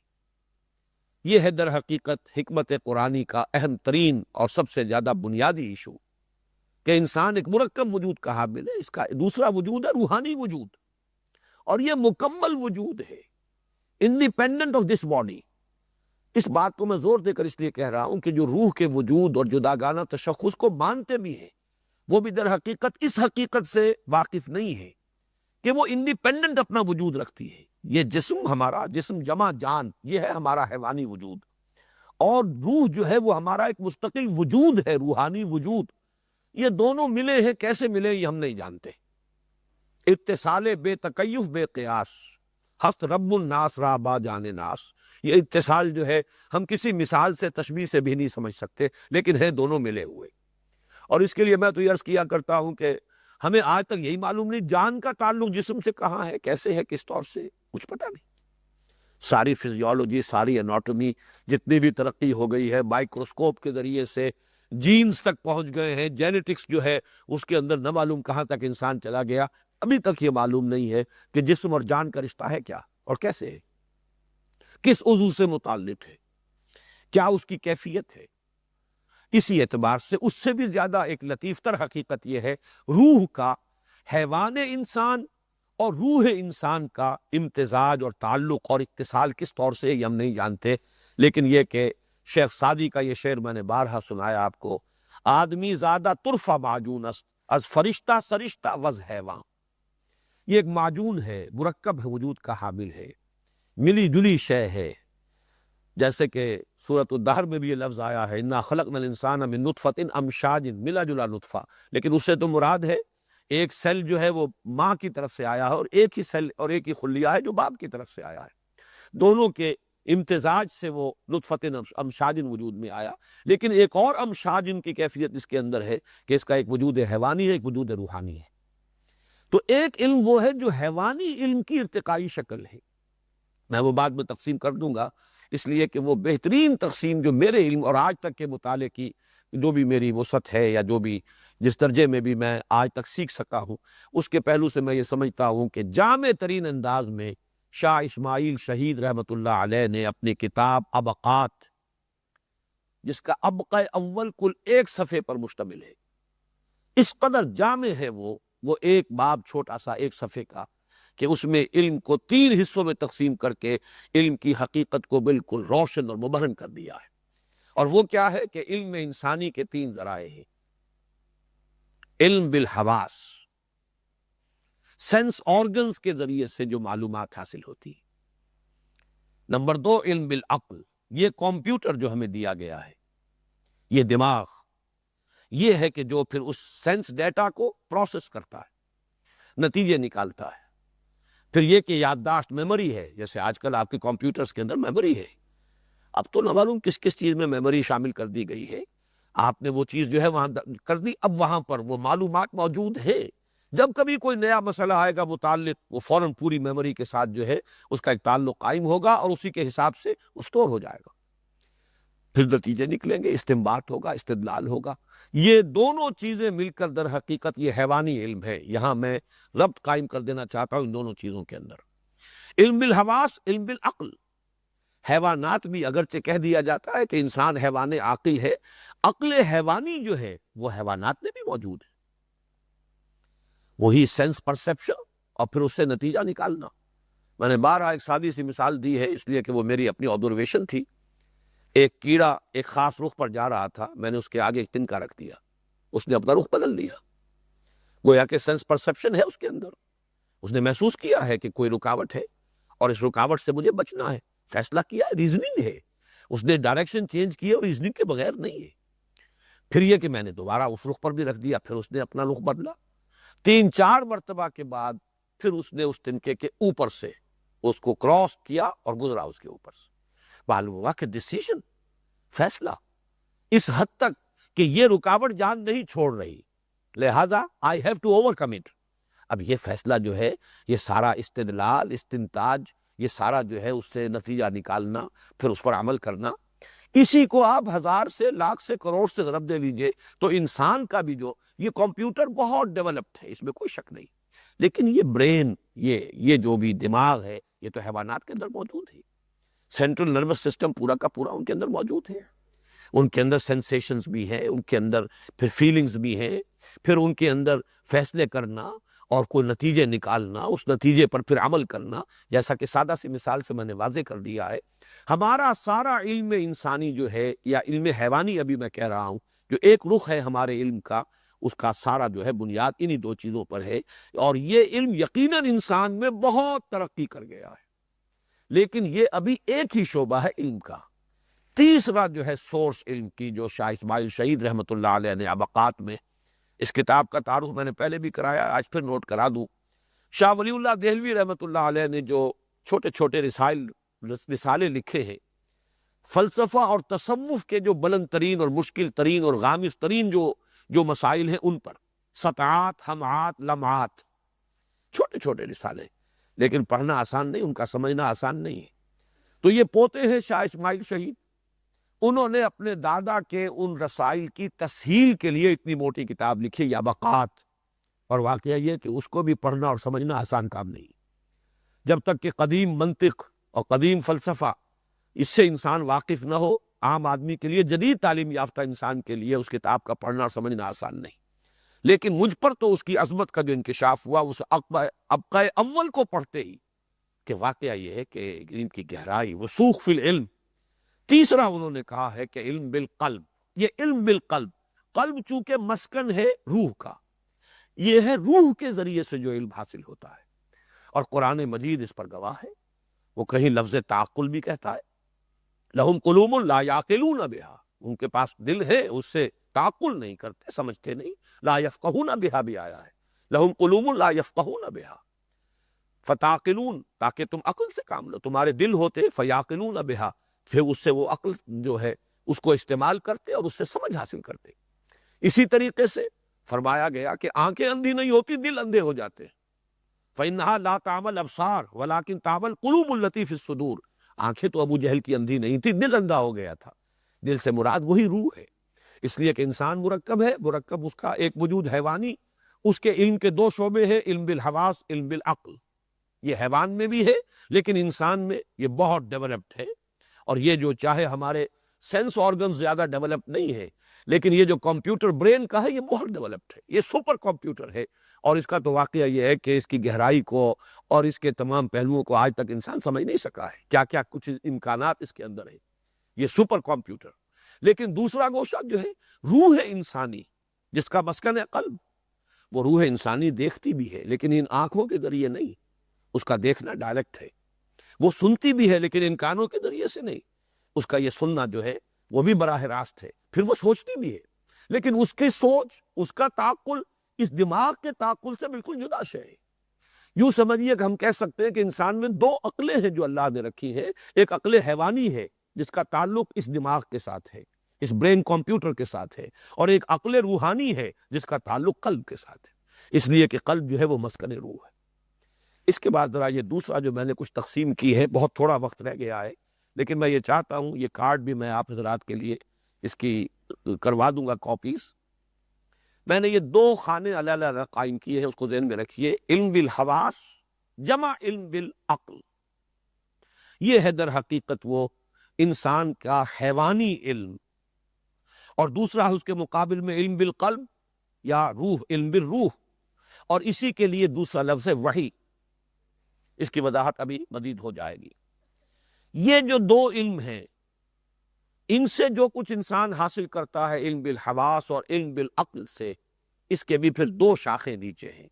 یہ ہے در حقیقت حکمت قرآنی کا اہم ترین اور سب سے زیادہ بنیادی ایشو، کہ انسان ایک مرکب وجود کا حامل ہے۔ اس کا دوسرا وجود ہے روحانی وجود، اور یہ مکمل وجود ہے، انڈیپینڈنٹ آف دس باڈی۔ اس بات کو میں زور دے کر اس لیے کہہ رہا ہوں کہ جو روح کے وجود اور جداگانہ تشخص کو مانتے بھی ہیں، وہ بھی در حقیقت اس حقیقت سے واقف نہیں ہے کہ وہ انڈیپینڈنٹ اپنا وجود رکھتی ہے۔ یہ جسم، ہمارا جسم جمع جان، یہ ہے ہمارا حیوانی وجود، اور روح جو ہے وہ ہمارا ایک مستقل وجود ہے، روحانی وجود۔ یہ دونوں ملے ہیں، کیسے ملے یہ ہم نہیں جانتے۔ اتصال بے تکیف بے قیاس، ہست رب الناس را با جان ناس، یہ اتصال جو ہے ہم کسی مثال سے، تشبیہ سے بھی نہیں سمجھ سکتے، لیکن ہے دونوں ملے ہوئے۔ اور اس کے لیے میں تو یہ عرض کیا کرتا ہوں کہ ہمیں آج تک یہی معلوم نہیں جان کا تعلق جسم سے کہاں ہے، کیسے ہے، کس طور سے، کچھ پتہ نہیں۔ ساری فزیولوجی، ساری اناٹومی، جتنی بھی ترقی ہو گئی ہے، مائکروسکوپ کے ذریعے سے جینز تک پہنچ گئے ہیں، جینیٹکس جو ہے اس کے اندر نہ معلوم کہاں تک انسان چلا گیا، ابھی تک یہ معلوم نہیں ہے کہ جسم اور جان کا رشتہ ہے کیا اور کیسے ہے، کس عضو سے متعلق ہے، کیا اس کی کیفیت ہے۔ اسی اعتبار سے اس سے بھی زیادہ ایک لطیف تر حقیقت یہ ہے، روح کا حیوان انسان اور روح انسان کا امتزاج اور تعلق اور اتصال کس طور سے یہ ہم نہیں جانتے، لیکن یہ کہ شیخ سعدی کا یہ شعر میں نے بارہا سنایا آپ کو، آدمی زادہ طرفہ معجون است از فرشتہ سرشتہ وز حیوان۔ یہ ایک معجون ہے، مرکب ہے، وجود کا حامل ہے، ملی جلی شے ہے، جیسے کہ سورۃ الدہر میں بھی یہ لفظ آیا ہے، انا خلقنا الانسان من نطفۃ امشاج، ملا جلا نطفہ، لیکن اس سے تو مراد ہے ایک سیل جو ہے وہ ماں کی طرف سے آیا ہے، اور ایک ہی سیل اور ایک ہی خلیہ ہے جو باپ کی طرف سے آیا ہے، دونوں کے امتزاج سے وہ نطفۃ امشاج وجود میں آیا۔ لیکن ایک اور امشاج کی کیفیت اس کے اندر ہے کہ اس کا ایک وجود حیوانی ہے، ایک وجود روحانی ہے۔ تو ایک علم وہ ہے جو حیوانی علم کی ارتقائی شکل ہے، میں وہ بعد میں تقسیم کر دوں گا، اس لیے کہ وہ بہترین تقسیم جو میرے علم اور آج تک کے مطالعے کی جو بھی میری وسعت ہے یا جو بھی جس درجے میں بھی میں آج تک سیکھ سکا ہوں، اس کے پہلو سے میں یہ سمجھتا ہوں کہ جامع ترین انداز میں شاہ اسماعیل شہید رحمۃ اللہ علیہ نے اپنی کتاب ابقات، جس کا ابقہ اول کل 1 صفحے پر مشتمل ہے، اس قدر جامع ہے وہ ایک باب چھوٹا سا 1 صفحے کا، کہ اس میں علم کو 3 حصوں میں تقسیم کر کے علم کی حقیقت کو بالکل روشن اور مبہم کر دیا ہے۔ اور وہ کیا ہے کہ علم انسانی کے 3 ذرائع ہیں۔ علم بالحواس، سینس آرگنز کے ذریعے سے جو معلومات حاصل ہوتی ہے۔ نمبر 2 علم بالعقل، یہ کمپیوٹر جو ہمیں دیا گیا ہے، یہ دماغ، یہ ہے کہ جو پھر اس سینس ڈیٹا کو پروسیس کرتا ہے، نتیجے نکالتا ہے۔ پھر یہ کہ یادداشت میموری ہے، جیسے آج کل آپ کے کمپیوٹرز کے اندر میموری ہے، اب تو نہ معلوم کس کس چیز میں میموری شامل کر دی گئی ہے، آپ نے وہ چیز جو ہے وہاں کر دی، اب وہاں پر وہ معلومات موجود ہے، جب کبھی کوئی نیا مسئلہ آئے گا متعلق، وہ فوراً پوری میموری کے ساتھ جو ہے اس کا ایک تعلق قائم ہوگا اور اسی کے حساب سے وہ اسٹور ہو جائے گا، پھر نتیجے نکلیں گے، استنباط ہوگا، استدلال ہوگا۔ یہ دونوں چیزیں مل کر در حقیقت یہ حیوانی علم ہے۔ یہاں میں ربط قائم کر دینا چاہتا ہوں ان دونوں چیزوں کے اندر، علم بالحواس، علم بالعقل۔ حیوانات بھی اگرچہ کہہ دیا جاتا ہے کہ انسان حیوان عاقل ہے، عقل حیوانی جو ہے وہ حیوانات میں بھی موجود ہے، وہی سینس پرسیپشن اور پھر اس سے نتیجہ نکالنا۔ میں نے بارہا ایک سادی سی مثال دی ہے اس لیے کہ وہ میری اپنی آبزرویشن تھی۔ ایک کیڑا ایک خاص رخ پر جا رہا تھا، میں نے اس کے آگے ایک تنکا رکھ دیا، اس نے اپنا رخ بدل لیا، گویا کہ سینس پرسیپشن ہے اس کے اندر، اس نے محسوس کیا ہے کہ کوئی رکاوٹ ہے اور اس رکاوٹ سے مجھے بچنا ہے، فیصلہ کیا ہے، ریزننگ ہے، اس نے ڈائریکشن چینج کی اور ریزننگ کے بغیر نہیں ہے۔ پھر یہ کہ میں نے دوبارہ اس رخ پر بھی رکھ دیا، پھر اس نے اپنا رخ بدلا، 3-4 مرتبہ کے بعد پھر اس نے اس تنکے کے اوپر سے اس کو کراس کیا اور گزرا اس کے اوپر سے، معلوم ہوا کہ ڈیسیژن، فیصلہ اس حد تک کہ یہ رکاوٹ جان نہیں چھوڑ رہی، لہذا I have to overcome it۔ اب یہ فیصلہ جو ہے، یہ سارا استدلال، استنتاج، یہ سارا جو ہے اس سے نتیجہ نکالنا، پھر اس پر عمل کرنا، اسی کو آپ 1000 سے لاکھ سے کروڑ سے ضرب دے لیجئے تو انسان کا بھی جو یہ کمپیوٹر بہت ڈیولپڈ ہے، اس میں کوئی شک نہیں، لیکن یہ برین، یہ جو بھی دماغ ہے، یہ تو حیوانات کے اندر موجود ہے، سینٹرل نروس سسٹم پورا کا پورا ان کے اندر موجود ہے، ان کے اندر سینسیشنز بھی ہیں، ان کے اندر پھر فیلنگز بھی ہیں، پھر ان کے اندر فیصلے کرنا اور کوئی نتیجے نکالنا، اس نتیجے پر پھر عمل کرنا، جیسا کہ سادہ سی مثال سے میں نے واضح کر دیا ہے۔ ہمارا سارا علم انسانی جو ہے یا علم حیوانی ابھی میں کہہ رہا ہوں، جو ایک رخ ہے ہمارے علم کا، اس کا سارا جو ہے بنیاد انہی 2 چیزوں پر ہے، اور یہ علم یقیناً انسان میں بہت ترقی کر گیا ہے، لیکن یہ ابھی ایک ہی شعبہ ہے علم کا۔ تیسرا جو ہے سورس علم کی، جو شاہ اسماعیل شہید رحمۃ اللہ علیہ نے ابقات میں، اس کتاب کا تعارف میں نے پہلے بھی کرایا، آج پھر نوٹ کرا دوں۔ شاہ ولی اللہ دہلوی رحمۃ اللہ علیہ نے جو چھوٹے چھوٹے رسالے لکھے ہیں، فلسفہ اور تصوف کے جو بلند ترین اور مشکل ترین اور غامض ترین جو مسائل ہیں ان پر، سطعات، ہمعات، لمعات، چھوٹے چھوٹے رسالے، لیکن پڑھنا آسان نہیں، ان کا سمجھنا آسان نہیں ہے۔ تو یہ پوتے ہیں شاہ اسماعیل شہید، انہوں نے اپنے دادا کے ان رسائل کی تسہیل کے لیے اتنی موٹی کتاب لکھی، یا ابقات، اور واقعہ یہ کہ اس کو بھی پڑھنا اور سمجھنا آسان کام نہیں، جب تک کہ قدیم منطق اور قدیم فلسفہ اس سے انسان واقف نہ ہو، عام آدمی کے لیے، جدید تعلیم یافتہ انسان کے لیے اس کتاب کا پڑھنا اور سمجھنا آسان نہیں، لیکن مجھ پر تو اس کی عظمت کا جو انکشاف ہوا اس ابقہ اول کو پڑھتے ہی، کہ واقعہ یہ ہے کہ علم کی گہرائی، وسوخ فی العلم۔ تیسرا انہوں نے کہا ہے کہ علم بالقلب، یہ علم بالقلب، قلب چونکہ مسکن ہے روح کا، یہ ہے روح کے ذریعے سے جو علم حاصل ہوتا ہے، اور قرآن مجید اس پر گواہ ہے، وہ کہیں لفظ تعقل بھی کہتا ہے، لہم قلوب لا یعقلون بہا، ان کے پاس دل ہے، اس سے تعقل نہیں کرتے، سمجھتے نہیں، لا یفقہون بہا بھی آیا ہے، لہم قلوب لا یفقہون بہا، فتعقلون، تاکہ تم عقل سے کام لو، تمہارے دل ہوتے فیعقلون بہا، پھر اس سے وہ عقل جو ہے اس کو استعمال کرتے اور اس سے سمجھ حاصل کرتے۔ اسی طریقے سے فرمایا گیا کہ آنکھیں اندھی نہیں ہوتی، دل اندھے ہو جاتے ہیں، فَإِنَّهَا لَا تَعْمَى الْأَبْصَارُ وَلَكِنْ تَعْمَى الْقُلُوبُ الَّتِي فِي الصُّدُورِ، آنکھیں تو ابو جہل کی اندھی نہیں تھی، دل اندھا ہو گیا تھا، دل سے مراد وہی روح ہے۔ اس لیے کہ انسان مرکب ہے، مرکب اس کا ایک وجود حیوانی، اس کے علم کے دو شعبے ہیں، علم بالحواس، علم بالعقل۔ یہ حیوان میں بھی ہے لیکن انسان میں یہ بہت ڈیولپڈ ہے، اور یہ جو چاہے ہمارے سینس آرگن زیادہ ڈیولپ نہیں ہے، لیکن یہ جو کمپیوٹر برین کا ہے یہ بہت ڈیولپڈ ہے، یہ سپر کمپیوٹر ہے، اور اس کا تو واقعہ یہ ہے کہ اس کی گہرائی کو اور اس کے تمام پہلوؤں کو آج تک انسان سمجھ نہیں سکا ہے، کیا کیا کچھ امکانات اس کے اندر ہیں، یہ سپر کمپیوٹر۔ لیکن دوسرا گوشہ جو ہے روح انسانی، جس کا مسکن ہے قلب، وہ روح انسانی دیکھتی بھی ہے لیکن ان آنکھوں کے ذریعے نہیں، اس کا دیکھنا ڈائریکٹ ہے، وہ سنتی بھی ہے لیکن ان کانوں کے ذریعے سے نہیں، اس کا یہ سننا جو ہے وہ بھی براہ راست ہے، پھر وہ سوچتی بھی ہے لیکن اس کی سوچ، اس کا تعقل اس دماغ کے تعقل سے بالکل جدا شے ہے۔ یوں سمجھیے کہ ہم کہہ سکتے ہیں کہ انسان میں دو عقلیں ہیں جو اللہ نے رکھی ہیں، ایک عقل حیوانی ہے جس کا تعلق اس دماغ کے ساتھ ہے، اس برین کمپیوٹر کے ساتھ ہے، اور ایک عقل روحانی ہے جس کا تعلق قلب کے ساتھ ہے، اس لیے کہ قلب جو ہے وہ مسکن روح ہے۔ اس کے بعد ذرا یہ دوسرا جو میں نے کچھ تقسیم کی ہے، بہت تھوڑا وقت رہ گیا ہے لیکن میں یہ چاہتا ہوں، یہ کارڈ بھی میں آپ حضرات کے لیے اس کی کروا دوں گا کاپیز۔ میں نے یہ دو خانے علیحدہ علیحدہ قائم کیے ہیں، اس کو ذہن میں رکھیے، علم بالحواس جمع علم بالعقل۔ یہ ہے در حقیقت وہ انسان کا حیوانی علم، اور دوسرا ہے اس کے مقابل میں علم بالقلب یا روح، علم بالروح، اور اسی کے لیے دوسرا لفظ ہے وحی، اس کی وضاحت ابھی مزید ہو جائے گی۔ یہ جو دو علم ہیں، ان سے جو کچھ انسان حاصل کرتا ہے علم بالحواس اور علم بالعقل سے، اس کے بھی پھر دو شاخیں نیچے ہیں۔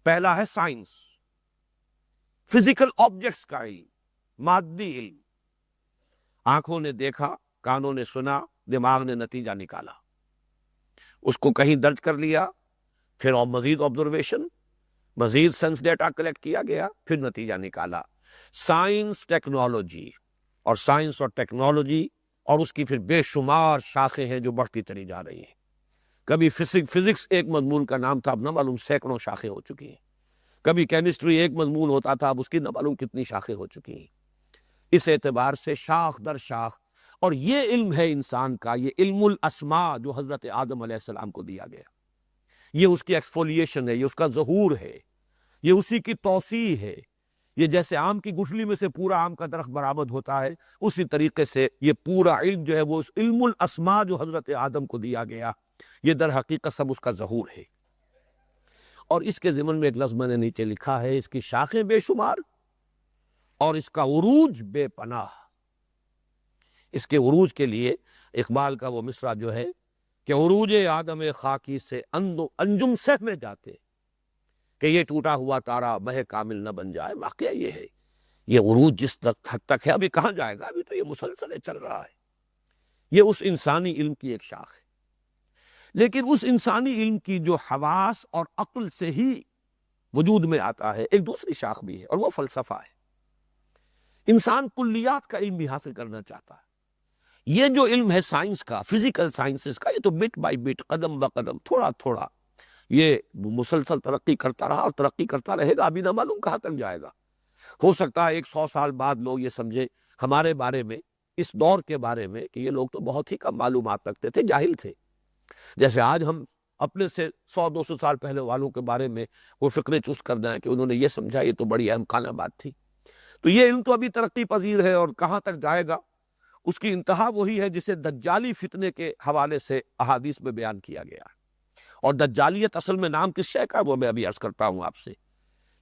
پہلا ہے سائنس، فزیکل آبجیکٹس کا علم، مادی علم، آنکھوں نے دیکھا، کانوں نے سنا، دماغ نے نتیجہ نکالا، اس کو کہیں درج کر لیا، پھر اور مزید آبزرویشن، مزید سینس ڈیٹا کلیکٹ کیا گیا، پھر نتیجہ نکالا۔ سائنس ٹیکنالوجی، اور سائنس اور ٹیکنالوجی اور اس کی پھر بے شمار شاخیں ہیں جو بڑھتی چلی جا رہی ہیں۔ کبھی فزکس ایک مضمون کا نام تھا، اب نہ معلوم سینکڑوں شاخیں ہو چکی ہیں۔ کبھی کیمسٹری ایک مضمون ہوتا تھا، اب اس کی نہ معلوم کتنی شاخیں ہو چکی ہیں۔ اس اعتبار سے شاخ در شاخ، اور یہ علم ہے انسان کا، یہ علم الاسماء جو حضرت آدم علیہ السلام کو دیا گیا، یہ اس کی ایکسفولیشن ہے، یہ اس کا ظہور ہے، یہ اسی کی توسیع ہے۔ یہ جیسے آم کی گٹھلی میں سے پورا آم کا درخت برآمد ہوتا ہے، اسی طریقے سے یہ پورا علم جو ہے وہ اس علم الاسماء جو حضرت آدم کو دیا گیا، یہ در حقیقت سب اس کا ظہور ہے۔ اور اس کے ضمن میں ایک لفظ میں نے نیچے لکھا ہے، اس کی شاخیں بے شمار اور اس کا عروج بے پناہ۔ اس کے عروج کے لیے اقبال کا وہ مصرع جو ہے کہ عروج آدم خاکی سے انجم سہ میں جاتے کہ یہ ٹوٹا ہوا تارا مہ کامل نہ بن جائے۔ واقعہ یہ ہے، یہ عروج جس حد تک ہے، ابھی کہاں جائے گا، ابھی تو یہ مسلسل چل رہا ہے۔ یہ اس انسانی علم کی ایک شاخ ہے، لیکن اس انسانی علم کی جو حواس اور عقل سے ہی وجود میں آتا ہے، ایک دوسری شاخ بھی ہے، اور وہ فلسفہ ہے۔ انسان کلیات کا علم بھی حاصل کرنا چاہتا ہے۔ یہ جو علم ہے سائنس کا، فزیکل سائنسز کا، یہ تو بٹ بائی بٹ، قدم بہ قدم، تھوڑا تھوڑا یہ مسلسل ترقی کرتا رہا اور ترقی کرتا رہے گا، ابھی نہ معلوم کہاں تک جائے گا۔ ہو سکتا ہے 100 سال بعد لوگ یہ سمجھے ہمارے بارے میں، اس دور کے بارے میں، کہ یہ لوگ تو بہت ہی کم معلومات رکھتے تھے، جاہل تھے۔ جیسے آج ہم اپنے سے 100-200 سال پہلے والوں کے بارے میں وہ فکریں چست کر دیں کہ انہوں نے یہ سمجھا، یہ تو بڑی اہم خانہ بات تھی۔ تو یہ علم تو ابھی ترقی پذیر ہے، اور کہاں تک جائے گا اس کی انتہا وہی ہے جسے دجالی فتنے کے حوالے سے احادیث میں بیان کیا گیا ہے۔ اور دجالیت اصل میں نام کس شے کا، وہ میں ابھی عرض کرتا ہوں آپ سے۔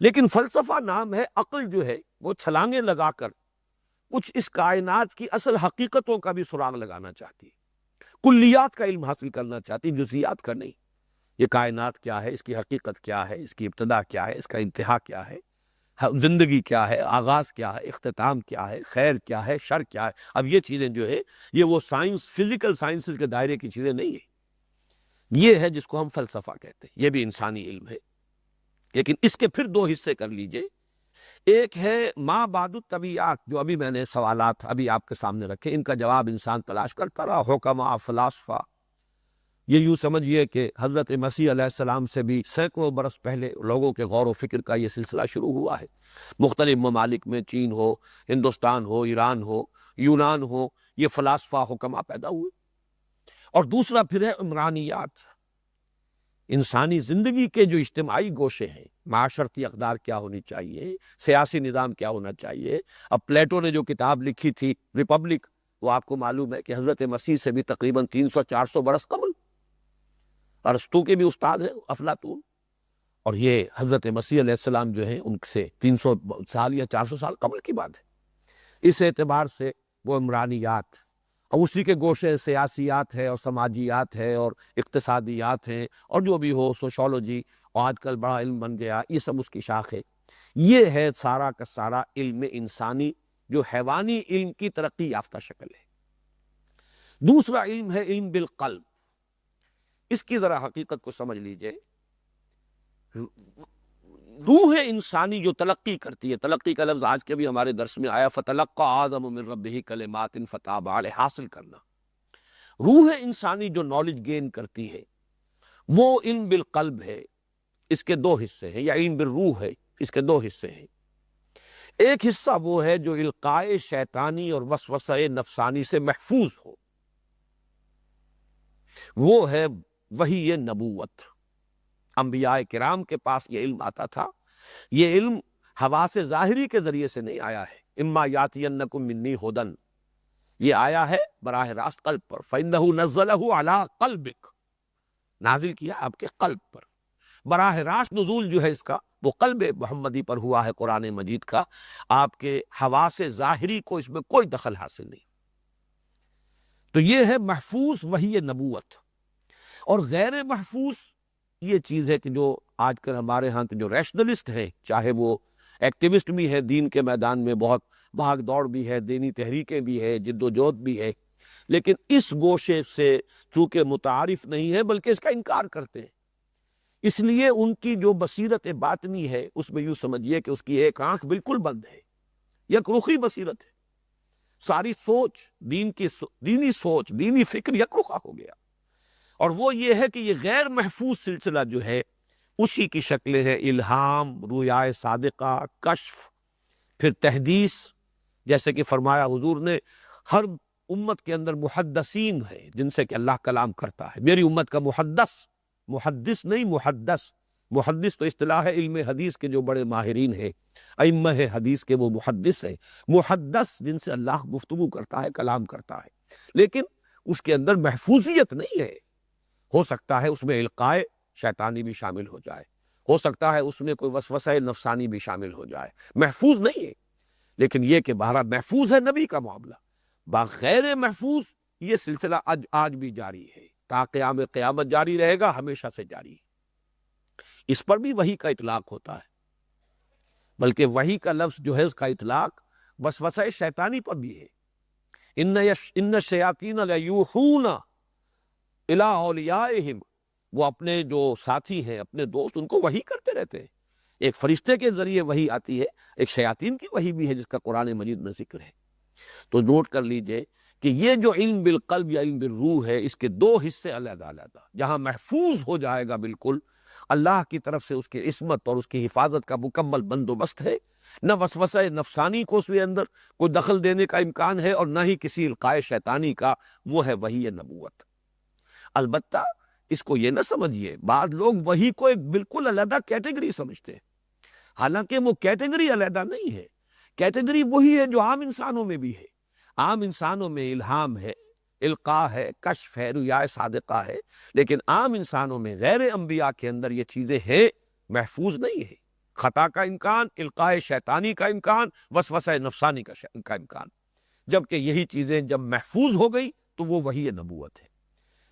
لیکن فلسفہ نام ہے، عقل جو ہے وہ چھلانگیں لگا کر کچھ اس کائنات کی اصل حقیقتوں کا بھی سراغ لگانا چاہتی ہے، کلیات کا علم حاصل کرنا چاہتی، جزیات کا نہیں۔ یہ کائنات کیا ہے، اس کی حقیقت کیا ہے، اس کی ابتدا کیا ہے، اس کا انتہا کیا ہے، زندگی کیا ہے، آغاز کیا ہے، اختتام کیا ہے، خیر کیا ہے، شر کیا ہے۔ اب یہ چیزیں جو ہے یہ وہ سائنس، فزیکل سائنسز کے دائرے کی چیزیں نہیں ہیں، یہ ہے جس کو ہم فلسفہ کہتے ہیں۔ یہ بھی انسانی علم ہے، لیکن اس کے پھر دو حصے کر لیجئے۔ ایک ہے ما بعد الطبیعات، جو ابھی میں نے سوالات ابھی آپ کے سامنے رکھے، ان کا جواب انسان تلاش کرتا رہا، حکما، فلاسفہ۔ یہ یوں سمجھیے کہ حضرت مسیح علیہ السلام سے بھی سینکڑوں برس پہلے لوگوں کے غور و فکر کا یہ سلسلہ شروع ہوا ہے۔ مختلف ممالک میں، چین ہو، ہندوستان ہو، ایران ہو، یونان ہو، یہ فلاسفہ، حکما پیدا ہوئے، اور دوسرا پھر ہے عمرانیات، انسانی زندگی کے جو اجتماعی گوشے ہیں، معاشرتی اقدار کیا ہونی چاہیے، سیاسی نظام کیا ہونا چاہیے۔ اب پلیٹو نے جو کتاب لکھی تھی ریپبلک، وہ آپ کو معلوم ہے کہ حضرت مسیح سے بھی تقریباً 300-400 برس قبل، ارسطو کے بھی استاد ہیں افلاطون، اور یہ حضرت مسیح علیہ السلام جو ہیں ان سے 300 سال یا 400 سال قبل کی بات ہے۔ اس اعتبار سے وہ عمرانیات، اور اسی کے گوشے سیاسیات ہے اور سماجیات ہے اور اقتصادیات ہیں اور جو بھی ہو، سوشولوجی، اور آج کل بڑا علم بن گیا، یہ سب اس کی شاخ ہے۔ یہ ہے سارا کا سارا علم انسانی جو حیوانی علم کی ترقی یافتہ شکل ہے۔ دوسرا علم ہے علم بالقلب۔ اس کی ذرا حقیقت کو سمجھ لیجئے۔ روح انسانی جو تلقی کرتی ہے، تلقی کا لفظ آج کے بھی ہمارے درس میں آیا، فَتَلَقَّى آدَمُ مِن رَبِّهِ كَلِمَاتٍ فَتَابَ عَلَيْهِ، حاصل کرنا۔ روح انسانی جو نالج گین کرتی ہے وہ علم بالقلب ہے، اس کے دو حصے ہیں، یا علم بالروح ہے، اس کے دو حصے ہیں۔ ایک حصہ وہ ہے جو القائے شیطانی اور وسوسہ نفسانی سے محفوظ ہو، وہ ہے وحی نبوت۔ انبیاء کرام کے پاس یہ علم آتا تھا، یہ علم حواس ظاہری کے ذریعے سے نہیں آیا ہے۔ اما یاتینکم منی ہدن، یہ آیا ہے براہ راست قلب پر، فإنہ نزلہ علی قلبک، نازل کیا آپ کے قلب پر۔ براہ راست نزول جو ہے اس کا وہ قلب محمدی پر ہوا ہے قرآن مجید کا، آپ کے حواس ظاہری کو اس میں کوئی دخل حاصل نہیں۔ تو یہ ہے محفوظ وحی نبوت۔ اور غیر محفوظ یہ چیز ہے کہ جو آج کل ہمارے ہاں کے جو ریشنلسٹ ہیں، چاہے وہ ایکٹیوسٹ بھی ہے، دین کے میدان میں بہت بھاگ دوڑ بھی ہے، دینی تحریکیں بھی ہے، جد و جہد بھی ہے، لیکن اس گوشے سے چونکہ متعارف نہیں ہے بلکہ اس کا انکار کرتے ہیں، اس لیے ان کی جو بصیرت باطنی ہے اس میں یوں سمجھیے کہ اس کی ایک آنکھ بالکل بند ہے، یک رخی بصیرت ہے، ساری سوچ دینی سوچ، دینی فکر یک رخا ہو گیا۔ اور وہ یہ ہے کہ یہ غیر محفوظ سلسلہ جو ہے اسی کی شکل ہے الہام، رویائے صادقہ، کشف، پھر تحدیث، جیسے کہ فرمایا حضور نے ہر امت کے اندر محدثین ہیں جن سے کہ اللہ کلام کرتا ہے، میری امت کا محدث نہیں محدث، محدث تو اصطلاح ہے علم حدیث کے جو بڑے ماہرین ہیں، ائمہ حدیث کے وہ محدث ہیں، محدث جن سے اللہ گفتگو کرتا ہے، کلام کرتا ہے، لیکن اس کے اندر محفوظیت نہیں ہے۔ ہو سکتا ہے اس میں القائے شیطانی بھی شامل ہو جائے، ہو سکتا ہے اس میں کوئی وسوسہ نفسانی بھی شامل ہو جائے، محفوظ نہیں ہے۔ لیکن یہ کہ بہرحال محفوظ ہے نبی کا معاملہ، بغیر محفوظ یہ سلسلہ آج بھی جاری ہے، تا قیام قیامت جاری رہے گا، ہمیشہ سے جاری ہے۔ اس پر بھی وحی کا اطلاق ہوتا ہے، بلکہ وحی کا لفظ جو ہے اس کا اطلاق وسوسہ شیطانی پر بھی ہے۔ ان الشیاطین لیوحون الی اولیائہم، وہ اپنے جو ساتھی ہیں، اپنے دوست، ان کو وحی کرتے رہتے ہیں۔ ایک فرشتے کے ذریعے وحی آتی ہے، ایک شیاطین کی وحی بھی ہے جس کا قرآن مجید میں ذکر ہے۔ تو نوٹ کر لیجئے کہ یہ جو علم بالقلب یا علم بالروح ہے، اس کے دو حصے علیحدہ علیحدہ، جہاں محفوظ ہو جائے گا بالکل، اللہ کی طرف سے اس کی عصمت اور اس کی حفاظت کا مکمل بندوبست ہے، نہ وسوسہ نفسانی کو اس کے اندر کوئی دخل دینے کا امکان ہے اور نہ ہی کسی القائے شیطانی کا، وہ ہے وحی نبوت۔ البتہ اس کو یہ نہ سمجھیے، بعض لوگ وحی کو ایک بالکل علیحدہ کیٹیگری سمجھتے ہیں، حالانکہ وہ کیٹیگری علیحدہ نہیں ہے، کیٹیگری وہی ہے جو عام انسانوں میں بھی ہے۔ عام انسانوں میں الہام ہے، القاء ہے، کشف ہے، رؤیائے صادقہ ہے، لیکن عام انسانوں میں غیر انبیاء کے اندر یہ چیزیں ہیں، محفوظ نہیں ہے۔ خطا کا امکان، القاء شیطانی کا امکان، وسوسہ نفسانی کا امکان، جبکہ یہی چیزیں جب محفوظ ہو گئی تو وہ وحی نبوت ہے۔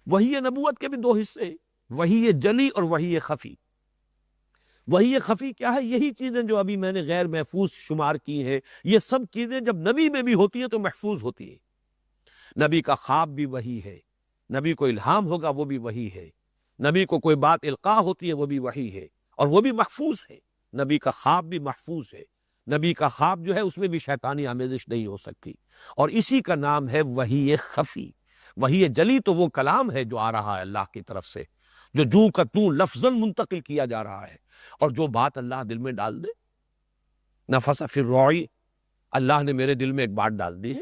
وحی نبوت کے بھی دو حصے ہیں، وحی جلی اور وحی خفی۔ وحی خفی کیا ہے؟ یہی چیزیں جو ابھی میں نے غیر محفوظ شمار کی ہیں، یہ سب چیزیں جب نبی میں بھی ہوتی ہیں تو محفوظ ہوتی ہیں۔ نبی کا خواب بھی وحی ہے، نبی کو الہام ہوگا وہ بھی وحی ہے، نبی کو کوئی بات القاء ہوتی ہے وہ بھی وحی ہے، اور وہ بھی محفوظ ہے۔ نبی کا خواب بھی محفوظ ہے، نبی کا خواب جو ہے اس میں بھی شیطانی آمیزش نہیں ہو سکتی، اور اسی کا نام ہے وحی خفی۔ وحی جلی تو وہ کلام ہے جو آ رہا ہے اللہ کی طرف سے، جو جوں کا توں لفظاً منتقل کیا جا رہا ہے، اور جو بات اللہ دل میں ڈال دے، نفس فی الروع، اللہ نے میرے دل میں ایک بات ڈال دی ہے،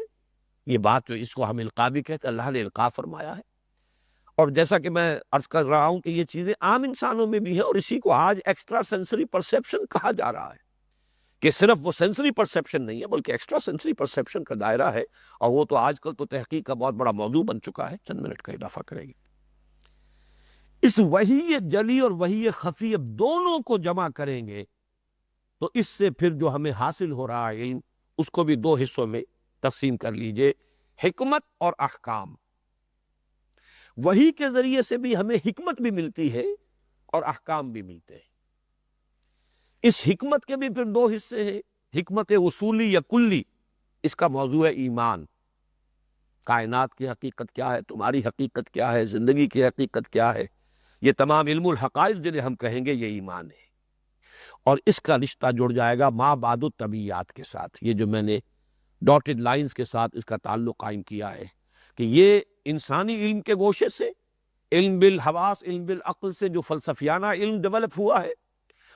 یہ بات جو اس کو ہم القاء بھی کہتے ہیں، اللہ نے القاء فرمایا ہے۔ اور جیسا کہ میں عرض کر رہا ہوں کہ یہ چیزیں عام انسانوں میں بھی ہیں، اور اسی کو آج ایکسٹرا سینسری پرسیپشن کہا جا رہا ہے، کہ صرف وہ سینسری پرسیپشن نہیں ہے بلکہ ایکسٹرا سینسری پرسیپشن کا دائرہ ہے، اور وہ تو آج کل تو تحقیق کا بہت بڑا موضوع بن چکا ہے، چند منٹ کا اضافہ کریں گے۔ اس وحی جلی اور وحی خفی اب دونوں کو جمع کریں گے تو اس سے پھر جو ہمیں حاصل ہو رہا ہے علم، اس کو بھی دو حصوں میں تقسیم کر لیجئے، حکمت اور احکام۔ وحی کے ذریعے سے بھی ہمیں حکمت بھی ملتی ہے اور احکام بھی ملتے ہیں۔ اس حکمت کے بھی پھر دو حصے ہیں، حکمت اصولی یا کلی، اس کا موضوع ہے ایمان۔ کائنات کی حقیقت کیا ہے، تمہاری حقیقت کیا ہے، زندگی کی حقیقت کیا ہے، یہ تمام علم الحقائق جنہیں ہم کہیں گے، یہ ایمان ہے۔ اور اس کا رشتہ جڑ جائے گا ما بعد الطبیعیات کے ساتھ، یہ جو میں نے ڈاٹڈ لائنز کے ساتھ اس کا تعلق قائم کیا ہے، کہ یہ انسانی علم کے گوشے سے، علم بالحواس، علم بالعقل سے جو فلسفیانہ علم ڈیولپ ہوا ہے،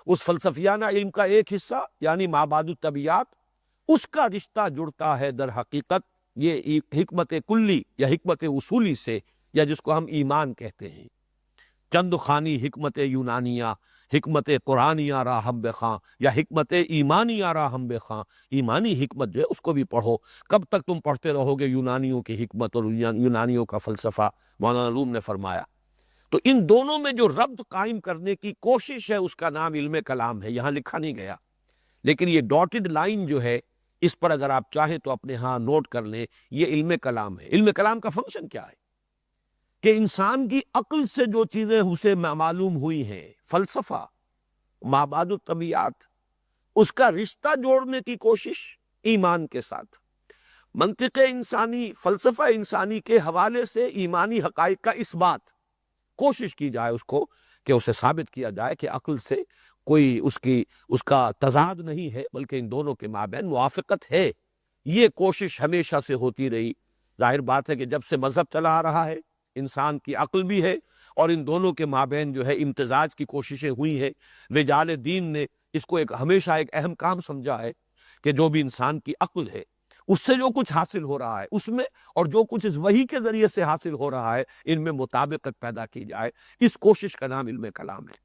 اس فلسفیانہ علم کا ایک حصہ یعنی ما بعد الطبیعیات، اس کا رشتہ جڑتا ہے در حقیقت یہ حکمت کلی یا حکمت اصولی سے، یا جس کو ہم ایمان کہتے ہیں۔ چند خانی حکمت یونانیہ، حکمت قرآنیہ را ہم بخواں، یا حکمت ایمانیہ را ہم بخواں، ایمانی حکمت جو ہے اس کو بھی پڑھو۔ کب تک تم پڑھتے رہو گے یونانیوں کی حکمت اور یونانیوں کا فلسفہ، مولانا روم نے فرمایا۔ تو ان دونوں میں جو ربط قائم کرنے کی کوشش ہے اس کا نام علم کلام ہے، یہاں لکھا نہیں گیا، لیکن یہ ڈاٹڈ لائن جو ہے اس پر اگر آپ چاہیں تو اپنے ہاں نوٹ کر لیں، یہ علم کلام ہے۔ علم کلام کا فنکشن کیا ہے؟ کہ انسان کی عقل سے جو چیزیں اسے معلوم ہوئی ہیں، فلسفہ، ما بعد الطبیعات، اس کا رشتہ جوڑنے کی کوشش ایمان کے ساتھ، منطق انسانی، فلسفہ انسانی کے حوالے سے ایمانی حقائق کا اثبات، کوشش کی جائے اس کو کہ اسے ثابت کیا جائے کہ عقل سے کوئی اس کا تضاد نہیں ہے بلکہ ان دونوں کے مابین موافقت ہے۔ یہ کوشش ہمیشہ سے ہوتی رہی۔ ظاہر بات ہے کہ جب سے مذہب چلا آ رہا ہے، انسان کی عقل بھی ہے اور ان دونوں کے مابین جو ہے امتزاج کی کوششیں ہوئی ہیں۔ رجال دین نے اس کو ہمیشہ ایک اہم کام سمجھا ہے کہ جو بھی انسان کی عقل ہے اس سے جو کچھ حاصل ہو رہا ہے اس میں، اور جو کچھ اس وحی کے ذریعے سے حاصل ہو رہا ہے، ان میں مطابقت پیدا کی جائے۔ اس کوشش کا نام علم کلام ہے۔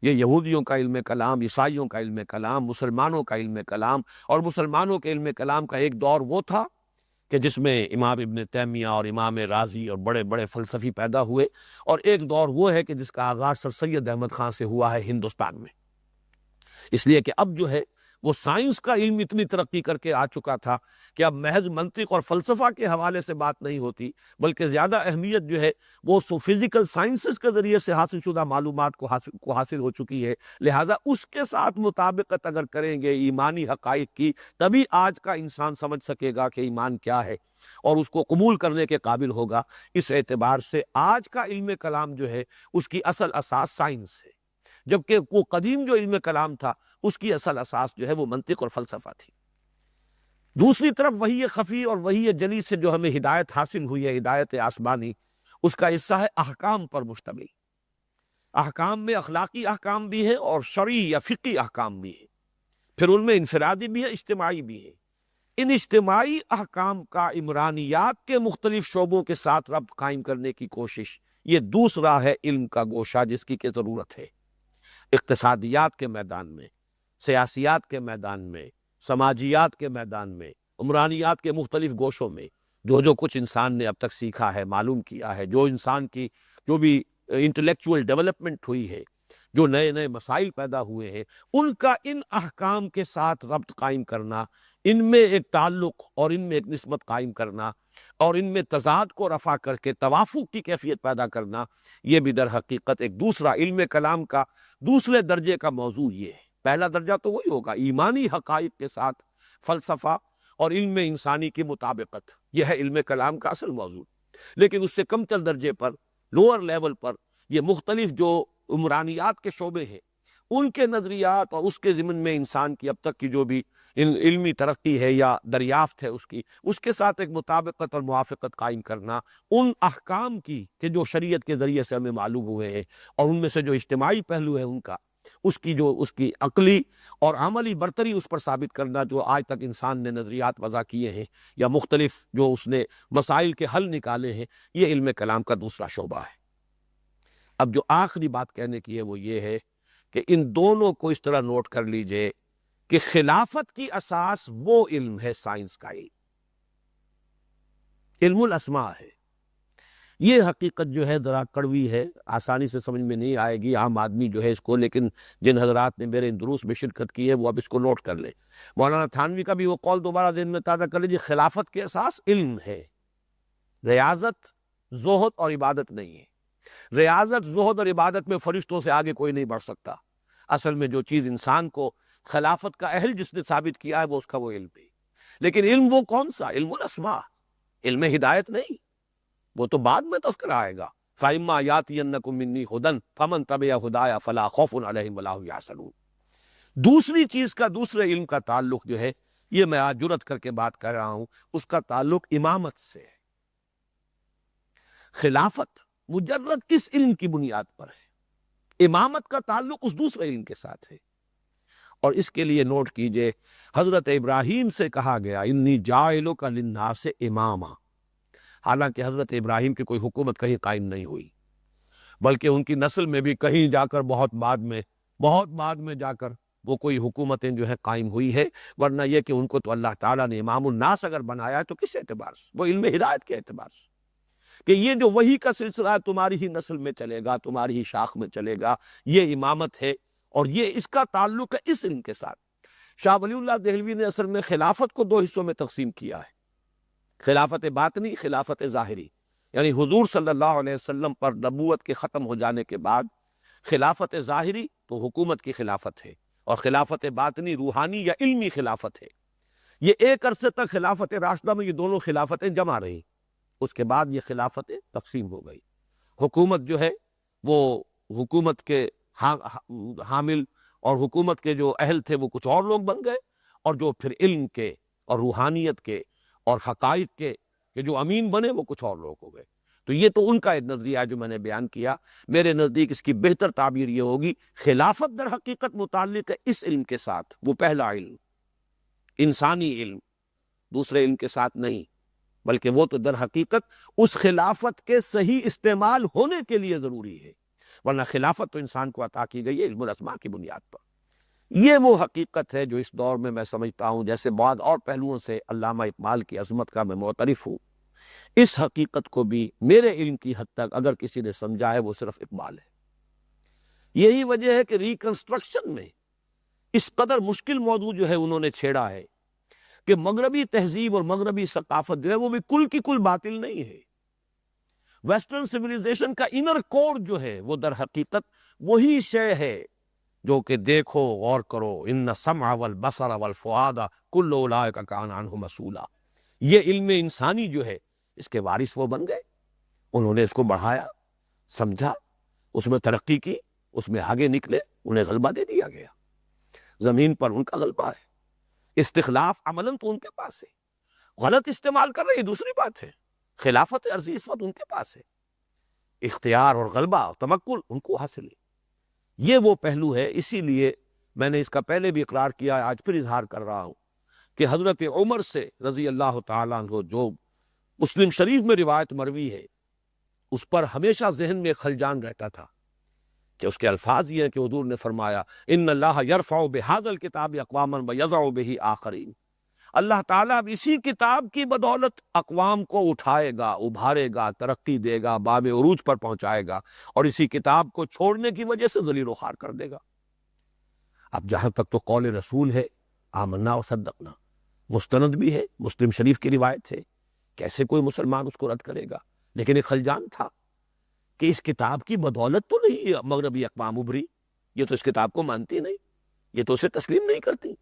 یہ یہودیوں کا علم کلام، عیسائیوں کا علم کلام، مسلمانوں کا علم کلام، اور مسلمانوں کے علم کلام کا ایک دور وہ تھا کہ جس میں امام ابن تیمیہ اور امام رازی اور بڑے بڑے فلسفی پیدا ہوئے، اور ایک دور وہ ہے کہ جس کا آغاز سر سید احمد خان سے ہوا ہے ہندوستان میں۔ اس لیے کہ اب جو ہے وہ سائنس کا علم اتنی ترقی کر کے آ چکا تھا کہ اب محض منطق اور فلسفہ کے حوالے سے بات نہیں ہوتی، بلکہ زیادہ اہمیت جو ہے وہ فزیکل سائنسز کے ذریعے سے حاصل شدہ معلومات کو حاصل ہو چکی ہے۔ لہٰذا اس کے ساتھ مطابقت اگر کریں گے ایمانی حقائق کی، تبھی آج کا انسان سمجھ سکے گا کہ ایمان کیا ہے اور اس کو قبول کرنے کے قابل ہوگا۔ اس اعتبار سے آج کا علم کلام جو ہے اس کی اصل اساس سائنس ہے، جبکہ وہ قدیم جو علم کلام تھا اس کی اصل اساس جو ہے وہ منطق اور فلسفہ تھی۔ دوسری طرف وحی خفی اور وحی جلی سے جو ہمیں ہدایت حاصل ہوئی ہے، ہدایت آسمانی، اس کا حصہ ہے احکام پر مشتمل۔ احکام میں اخلاقی احکام بھی ہیں اور شرعی یا فقہی احکام بھی ہیں، پھر ان میں انفرادی بھی ہیں، اجتماعی بھی ہیں۔ ان اجتماعی احکام کا عمرانیات کے مختلف شعبوں کے ساتھ ربط قائم کرنے کی کوشش، یہ دوسرا ہے علم کا گوشہ جس کی کہ ضرورت ہے۔ اقتصادیات کے میدان میں، سیاسیات کے میدان میں، سماجیات کے میدان میں، عمرانیات کے مختلف گوشوں میں جو کچھ انسان نے اب تک سیکھا ہے، معلوم کیا ہے، جو انسان کی جو بھی انٹلیکچوئل ڈیولپمنٹ ہوئی ہے، جو نئے نئے مسائل پیدا ہوئے ہیں، ان کا ان احکام کے ساتھ ربط قائم کرنا، ان میں ایک تعلق اور ان میں ایک نسبت قائم کرنا، اور ان میں تضاد کو رفع کر کے توافق کی کیفیت پیدا کرنا، یہ بھی در حقیقت ایک دوسرا علم کلام کا دوسرے درجے کا موضوع یہ ہے۔ پہلا درجہ تو وہی ہوگا، ایمانی حقائق کے ساتھ فلسفہ اور علم انسانی کی مطابقت، یہ ہے علم کلام کا اصل موضوع۔ لیکن اس سے کم تر درجے پر، لوور لیول پر، یہ مختلف جو عمرانیات کے شعبے ہیں، ان کے نظریات اور اس کے ضمن میں انسان کی اب تک کی جو بھی علمی ترقی ہے یا دریافت ہے اس کے ساتھ ایک مطابقت اور موافقت قائم کرنا، ان احکام کی کہ جو شریعت کے ذریعے سے ہمیں معلوم ہوئے ہیں، اور ان میں سے جو اجتماعی پہلو ہے ان کا، اس کی عقلی اور عملی برتری اس پر ثابت کرنا، جو آج تک انسان نے نظریات وضع کیے ہیں یا مختلف جو اس نے مسائل کے حل نکالے ہیں، یہ علم کلام کا دوسرا شعبہ ہے۔ اب جو آخری بات کہنے کی ہے وہ یہ ہے کہ ان دونوں کو اس طرح نوٹ کر لیجئے کہ خلافت کی اساس وہ علم ہے سائنس کا علم الاسماء ہے۔ یہ حقیقت جو ہے ذرا کڑوی ہے، آسانی سے سمجھ میں نہیں آئے گی عام آدمی جو ہے اس کو، لیکن جن حضرات نے میرے ان دروس میں شرکت کی ہے وہ اب اس کو نوٹ کر لیں۔ مولانا تھانوی کا بھی وہ قول دوبارہ ذہن میں تازہ کر لیجیے، خلافت کے اساس علم ہے، ریاضت، زہد اور عبادت نہیں ہے۔ ریاضت، زہد اور عبادت میں فرشتوں سے آگے کوئی نہیں بڑھ سکتا۔ اصل میں جو چیز انسان کو خلافت کا اہل جس نے ثابت کیا ہے وہ اس کا وہ علم ہے، لیکن علم وہ کون سا؟ علم الاسماء، علم ہدایت نہیں، وہ تو بعد میں تذکرہ آئے گا۔ فَإِمَّا يَأْتِيَنَّكُم مِّنِّي هُدًى فَمَن تَبِعَ هُدَايَ فَلَا خَوْفٌ عَلَيْهِمْ وَلَا هُمْ يَحْزَنُونَ۔ دوسری چیز کا، دوسرے علم کا تعلق جو ہے، یہ میں آج جرأت کر کے بات کر رہا ہوں، اس کا تعلق امامت سے ہے۔ خلافت مجرد اس علم کی بنیاد پر ہے، امامت کا تعلق اس دوسرے علم کے ساتھ ہے۔ اور اس کے لیے نوٹ کیجئے، حضرت ابراہیم سے کہا گیا انی جاعلک للناس اماما، حالانکہ حضرت ابراہیم کی کوئی حکومت کہیں قائم نہیں ہوئی، بلکہ ان کی نسل میں بھی کہیں جا کر بہت بعد میں جا کر وہ کوئی حکومتیں جو ہے قائم ہوئی ہے، ورنہ یہ کہ ان کو تو اللہ تعالیٰ نے امام الناس اگر بنایا ہے تو کس اعتبار سے؟ وہ علم ہدایت کے اعتبار سے، کہ یہ جو وحی کا سلسلہ ہے تمہاری ہی نسل میں چلے گا، تمہاری ہی شاخ میں چلے گا، یہ امامت ہے، اور یہ اس کا تعلق ہے اس علم کے ساتھ۔ شاہ ولی اللہ دہلوی نے اصل میں خلافت کو دو حصوں میں تقسیم کیا ہے، خلافت باطنی، خلافت ظاہری، یعنی حضور صلی اللہ علیہ وسلم پر نبوت کے ختم ہو جانے کے بعد خلافت ظاہری تو حکومت کی خلافت ہے، اور خلافت باطنی روحانی یا علمی خلافت ہے۔ یہ ایک عرصے تک خلافت راشدہ میں یہ دونوں خلافتیں جمع رہیں، اس کے بعد یہ خلافتیں تقسیم ہو گئی۔ حکومت جو ہے وہ حکومت کے حامل اور حکومت کے جو اہل تھے وہ کچھ اور لوگ بن گئے، اور جو پھر علم کے اور روحانیت کے اور حقائق کے جو امین بنے وہ کچھ اور لوگ ہو گئے۔ تو یہ تو ان کا ایک نظریہ ہے جو میں نے بیان کیا۔ میرے نزدیک اس کی بہتر تعبیر یہ ہوگی، خلافت در حقیقت متعلق ہے اس علم کے ساتھ، وہ پہلا علم، انسانی علم، دوسرے علم کے ساتھ نہیں، بلکہ وہ تو در حقیقت اس خلافت کے صحیح استعمال ہونے کے لیے ضروری ہے، ورنہ خلافت تو انسان کو عطا کی گئی ہے علم الاسماء کی بنیاد پر۔ یہ وہ حقیقت ہے جو اس دور میں سمجھتا ہوں، جیسے بعض اور پہلوؤں سے علامہ اقبال کی عظمت کا میں معترف ہوں، اس حقیقت کو بھی میرے علم کی حد تک اگر کسی نے سمجھا ہے وہ صرف اقبال ہے۔ یہی وجہ ہے کہ ریکنسٹرکشن میں اس قدر مشکل موضوع جو ہے انہوں نے چھیڑا ہے کہ مغربی تہذیب اور مغربی ثقافت جو ہے وہ بھی کل کی کل باطل نہیں ہے۔ ویسٹرن سویلائزیشن کا انر کوڈ جو ہے وہ در حقیقت وہی شے ہے جو کہ دیکھو غور کرو، ان السمع والبصر والفؤاد کل اولئک کان عنہ مسئولا۔ یہ علم انسانی جو ہے اس کے وارث وہ بن گئے، انہوں نے اس کو بڑھایا، سمجھا، اس میں ترقی کی، اس میں آگے نکلے، انہیں غلبہ دے دیا گیا، زمین پر ان کا غلبہ ہے۔ استخلاف عملاً تو ان کے پاس ہے، غلط استعمال کر رہے یہ دوسری بات ہے، خلافت عرضی اس وقت ان کے پاس ہے، اختیار اور غلبہ اور تمکن ان کو حاصل ہے۔ یہ وہ پہلو ہے، اسی لیے میں نے اس کا پہلے بھی اقرار کیا ہے، آج پھر اظہار کر رہا ہوں کہ حضرت عمر سے رضی اللہ تعالیٰ عنہ جو مسلم شریف میں روایت مروی ہے، اس پر ہمیشہ ذہن میں خلجان رہتا تھا کہ اس کے الفاظ یہ ہیں کہ حضور نے فرمایا ان اللہ یرفع بہذا الکتاب اقواما ویضع بہ آخرین، اللہ تعالیٰ اب اسی کتاب کی بدولت اقوام کو اٹھائے گا، ابھارے گا، ترقی دے گا، باب عروج پر پہنچائے گا، اور اسی کتاب کو چھوڑنے کی وجہ سے ذلیل و خوار کر دے گا۔ اب جہاں تک تو قول رسول ہے، آمنا و صدقنا، مستند بھی ہے، مسلم شریف کی روایت ہے، کیسے کوئی مسلمان اس کو رد کرے گا؟ لیکن ایک خلجان تھا کہ اس کتاب کی بدولت تو نہیں مغربی اقوام ابھری، یہ تو اس کتاب کو مانتی نہیں، یہ تو اسے تسلیم نہیں کرتی۔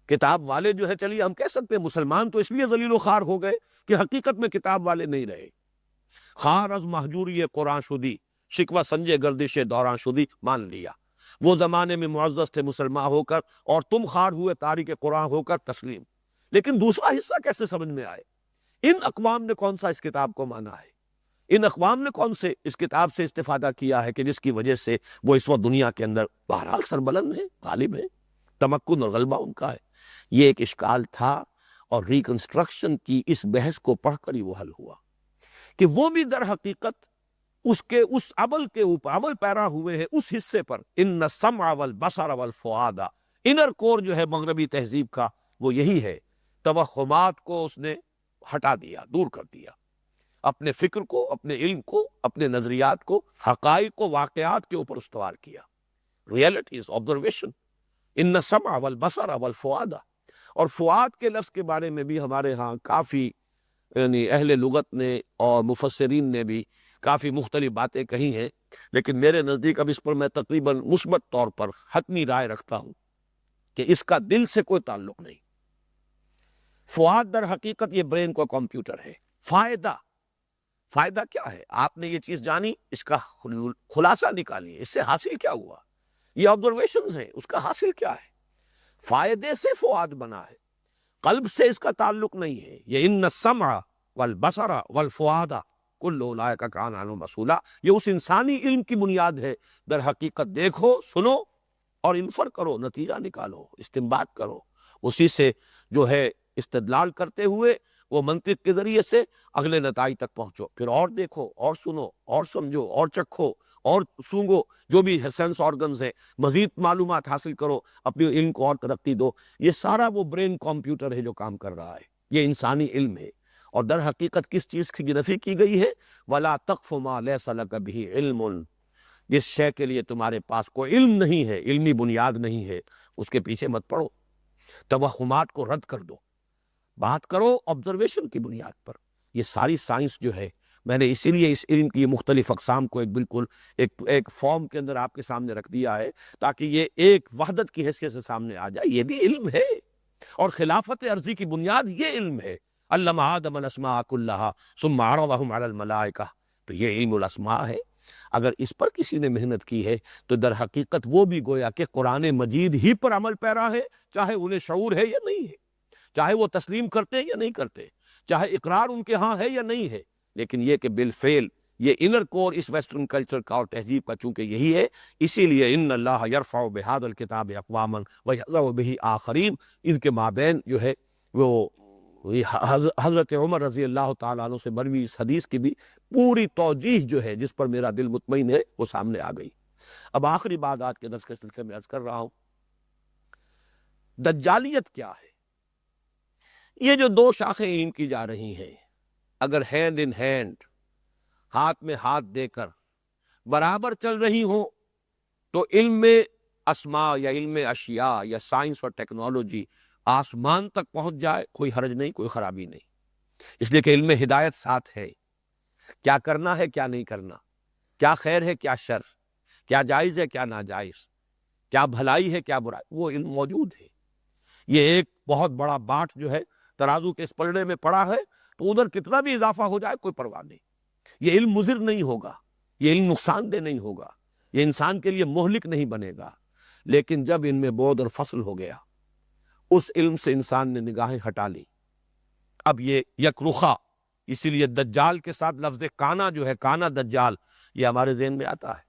کتاب والے جو ہے، چلیے ہم کہہ سکتے ہیں مسلمان تو اس لیے ذلیل و خوار ہو گئے کہ حقیقت میں کتاب والے نہیں رہے۔ خار از محجوری قرآن شدی، شکوہ سنجے گردش دوران شدی، مان لیا وہ زمانے میں معزز تھے مسلمان ہو کر، اور تم خار ہوئے تاریک قرآن ہو کر، تسلیم۔ لیکن دوسرا حصہ کیسے سمجھ میں آئے؟ ان اقوام نے کون سا اس کتاب کو مانا ہے؟ ان اقوام نے کون سے اس کتاب سے استفادہ کیا ہے کہ جس کی وجہ سے وہ اس وقت دنیا کے اندر بہرحال سربلند ہیں، غالب ہیں، تمکن اور غلبہ ان کا ہے؟ یہ ایک اشکال تھا، اور ریکنسٹرکشن کی اس بحث کو پڑھ کر ہی وہ حل ہوا کہ وہ بھی در حقیقت اس عمل کے اوپر عمل پیرا ہوئے ہیں اس حصے پر. ان السمع والبصر والفؤاد، انر کور جو ہے مغربی تہذیب کا وہ یہی ہے. توہمات کو اس نے ہٹا دیا، دور کر دیا، اپنے فکر کو، اپنے علم کو، اپنے نظریات کو حقائق کو، واقعات کے اوپر استوار کیا. Realities, observation. ان السمع والبصر والفؤاد. اور فؤاد کے لفظ کے بارے میں بھی ہمارے ہاں کافی یعنی اہل لغت نے اور مفسرین نے بھی کافی مختلف باتیں کہی ہیں، لیکن میرے نزدیک اب اس پر میں تقریباً مثبت طور پر حتمی رائے رکھتا ہوں کہ اس کا دل سے کوئی تعلق نہیں. فؤاد در حقیقت یہ برین کا کمپیوٹر ہے. فائدہ کیا ہے؟ آپ نے یہ چیز جانی، اس کا خلاصہ نکالیے، اس سے حاصل کیا ہوا. یہ آبزرویشنز ہیں، اس کا حاصل کیا ہے؟ فائدے سے فؤاد بنا ہے، قلب سے اس کا تعلق نہیں ہے. یہ ان السمع والبصر والفؤاد کل اولئک کان عنہ مسئولا، یہ اس انسانی علم کی بنیاد ہے. در حقیقت دیکھو، سنو اور انفر کرو، نتیجہ نکالو، استنباط کرو، اسی سے جو ہے استدلال کرتے ہوئے وہ منطق کے ذریعے سے اگلے نتائج تک پہنچو. پھر اور دیکھو اور سنو اور سمجھو اور چکھو اور سونگو، جو بھی سینس آرگنز ہیں، مزید معلومات حاصل کرو، اپنے علم کو اور ترقی دو. یہ سارا وہ برین کمپیوٹر ہے جو کام کر رہا ہے، یہ انسانی علم ہے. اور در حقیقت کس چیز کی نفی کی گئی ہے؟ وَلَا تَقْفُ مَا لَيْسَ لَكَ بِهِ عِلْمٌ. جس شے کے لیے تمہارے پاس کوئی علم نہیں ہے، علمی بنیاد نہیں ہے، اس کے پیچھے مت پڑو. توہمات کو رد کر دو، بات کرو آبزرویشن کی بنیاد پر. یہ ساری سائنس جو ہے، میں نے اسی لیے اس علم کی مختلف اقسام کو بالکل ایک فارم کے اندر آپ کے سامنے رکھ دیا ہے، تاکہ یہ ایک وحدت کی حیثیت سے سامنے آ جائے. یہ بھی علم ہے، اور خلافت عرضی کی بنیاد یہ علم ہے. علم آدم الاسماء کلہا ثم عرضہم علی الملائکہ. تو یہ علم الاسماء ہے. اگر اس پر کسی نے محنت کی ہے تو در حقیقت وہ بھی گویا کہ قرآن مجید ہی پر عمل پیرا ہے، چاہے انہیں شعور ہے یا نہیں ہے، چاہے وہ تسلیم کرتے یا نہیں کرتے، چاہے اقرار ان کے ہاں ہے یا نہیں ہے. لیکن یہ کہ بالفعل یہ انر کور اس ویسٹرن کلچر کا اور تہذیب کا چونکہ یہی ہے، اسی لیے ان اللہ یرفع بہذا الکتاب اقواما ویضع بہ آخرین. ان کے مابین جو ہے وہ حضرت عمر رضی اللہ تعالیٰ عنہ سے مروی اس حدیث کی بھی پوری توجیہ جو ہے، جس پر میرا دل مطمئن ہے، وہ سامنے آ گئی. اب آخری بات آج کے درس کے سلسلے میں عرض کر رہا ہوں، دجالیت کیا ہے؟ یہ جو دو شاخیں علم کی جا رہی ہیں، اگر ہینڈ ان ہینڈ، ہاتھ میں ہاتھ دے کر برابر چل رہی ہوں، تو علم اسماء یا علم اشیاء یا سائنس اور ٹیکنالوجی آسمان تک پہنچ جائے، کوئی حرج نہیں، کوئی خرابی نہیں. اس لیے کہ علم ہدایت ساتھ ہے. کیا کرنا ہے، کیا نہیں کرنا، کیا خیر ہے، کیا شر، کیا جائز ہے، کیا ناجائز، کیا بھلائی ہے، کیا برائی، وہ علم موجود ہے. یہ ایک بہت بڑا باٹ جو ہے ترازو کے اس پلڑے میں پڑا ہے، تو ادھر کتنا بھی اضافہ ہو جائے کوئی پرواہ نہیں. یہ علم مضر نہیں ہوگا، یہ علم نقصان دہ نہیں ہوگا، یہ انسان کے لیے مہلک نہیں بنے گا. لیکن جب ان میں بعد اور فصل ہو گیا، اس علم سے انسان نے نگاہیں ہٹا لی، اب یہ یک رخا. اسی لیے دجال کے ساتھ لفظ کانا جو ہے، کانا دجال، یہ ہمارے ذہن میں آتا ہے.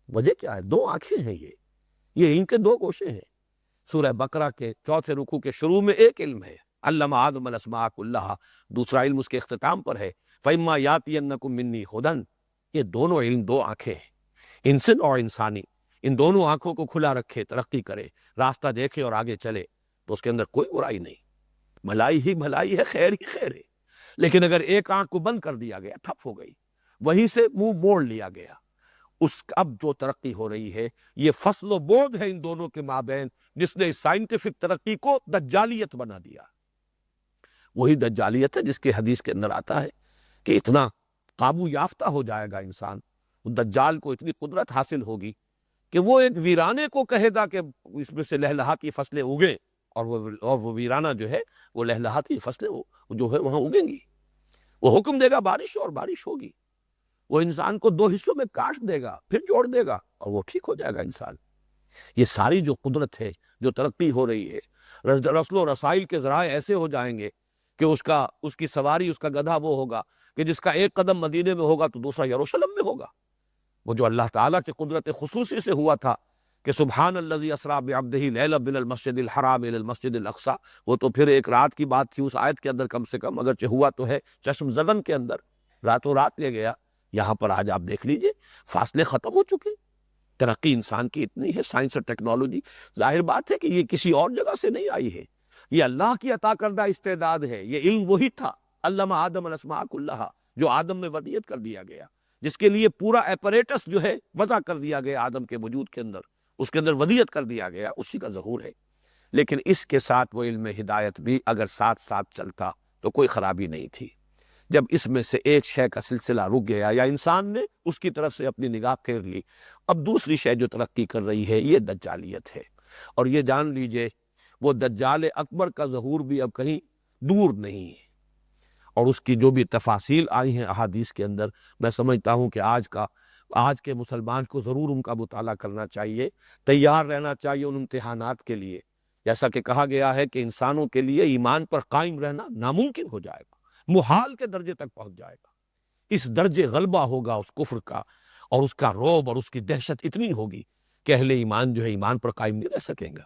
وجہ کیا ہے؟ دو آنکھیں ہیں. یہ علم کے دو گوشے ہیں. سورہ بقرہ کے 4 رکوع کے شروع میں ایک علم ہے، علم آدم الاسماء کلہا، دوسرا علم اس کے اختتام پر ہے، فَإِمَّا يَأْتِيَنَّكُم مِّنِّي هُدًى. یہ دونوں علم دو آنکھیں ہیں، انسن اور انسانی. ان دونوں آنکھوں کو کھلا رکھے، ترقی کرے، راستہ دیکھے اور آگے چلے، تو اس کے اندر کوئی برائی نہیں، بھلائی ہی بھلائی ہے، خیر ہی خیر ہے. لیکن اگر ایک آنکھ کو بند کر دیا گیا، ٹھپ ہو گئی، وہیں سے منہ موڑ لیا گیا، اب جو ترقی ہو رہی ہے یہ فصل و بود ہے ان دونوں کے مابین، جس نے سائنٹیفک ترقی کو دجالیت بنا دیا. وہی دجالیت ہے جس کے حدیث کے اندر آتا ہے کہ اتنا قابو یافتہ ہو جائے گا انسان، دجال کو اتنی قدرت حاصل ہوگی کہ وہ ایک ویرانے کو کہے گا کہ اس میں سے لہلہاتی فصلیں اگیں، اور وہ ویرانہ جو ہے، وہ لہلہاتی فصلیں جو ہے وہاں اگیں گی. وہ حکم دے گا بارش، اور بارش ہوگی. وہ انسان کو 2 حصوں میں کاٹ دے گا، پھر جوڑ دے گا، اور وہ ٹھیک ہو جائے گا انسان. یہ ساری جو قدرت ہے، جو ترقی ہو رہی ہے، رسل و رسائل کے ذرائع ایسے ہو جائیں گے کہ اس کی سواری، اس کا گدھا وہ ہوگا کہ جس کا ایک قدم مدینے میں ہوگا تو دوسرا یروشلم میں ہوگا. وہ جو اللہ تعالیٰ کی قدرت خصوصی سے ہوا تھا کہ سبحان الذی اسریٰ بعبدہ لیلا من المسجد الحرام الی المسجد الاقصی، وہ تو پھر ایک رات کی بات تھی اس آیت کے اندر کم سے کم، اگرچہ ہوا تو ہے چشم زدن کے اندر، راتوں رات لے گیا. یہاں پر آج آپ دیکھ لیجئے فاصلے ختم ہو چکے، ترقی انسان کی اتنی ہے، سائنس اور ٹیکنالوجی، ظاہر بات ہے کہ یہ کسی اور جگہ سے نہیں آئی ہے، یہ اللہ کی عطا کردہ استعداد ہے۔ یہ علم وہی تھا، علم آدم الاسماء کلھا، جو آدم میں ودیت کر دیا گیا، جس کے لیے پورا ایپریٹس جو ہے وضع کر دیا گیا آدم کے وجود کے اندر، اس کے اندر ودیت کر دیا گیا، اسی کا ظہور ہے۔ لیکن اس کے ساتھ وہ علم ہدایت بھی اگر ساتھ ساتھ چلتا تو کوئی خرابی نہیں تھی۔ جب اس میں سے ایک شے کا سلسلہ رک گیا یا انسان نے اس کی طرف سے اپنی نگاہ پھیر لی، اب دوسری شے جو ترقی کر رہی ہے یہ دجالیت ہے۔ اور یہ جان لیجئے وہ دجال اکبر کا ظہور بھی اب کہیں دور نہیں ہے، اور اس کی جو بھی تفاصیل آئی ہیں احادیث کے اندر، میں سمجھتا ہوں کہ آج کے مسلمان کو ضرور ان کا مطالعہ کرنا چاہیے، تیار رہنا چاہیے ان امتحانات کے لیے۔ جیسا کہ کہا گیا ہے کہ انسانوں کے لیے ایمان پر قائم رہنا ناممکن ہو جائے گا، محال کے درجے تک پہنچ جائے گا۔ اس درجے غلبہ ہوگا اس کفر کا، اور اس کا رعب اور اس کی دہشت اتنی ہوگی کہ اہل ایمان جو ہے ایمان پر قائم نہیں رہ سکیں گا۔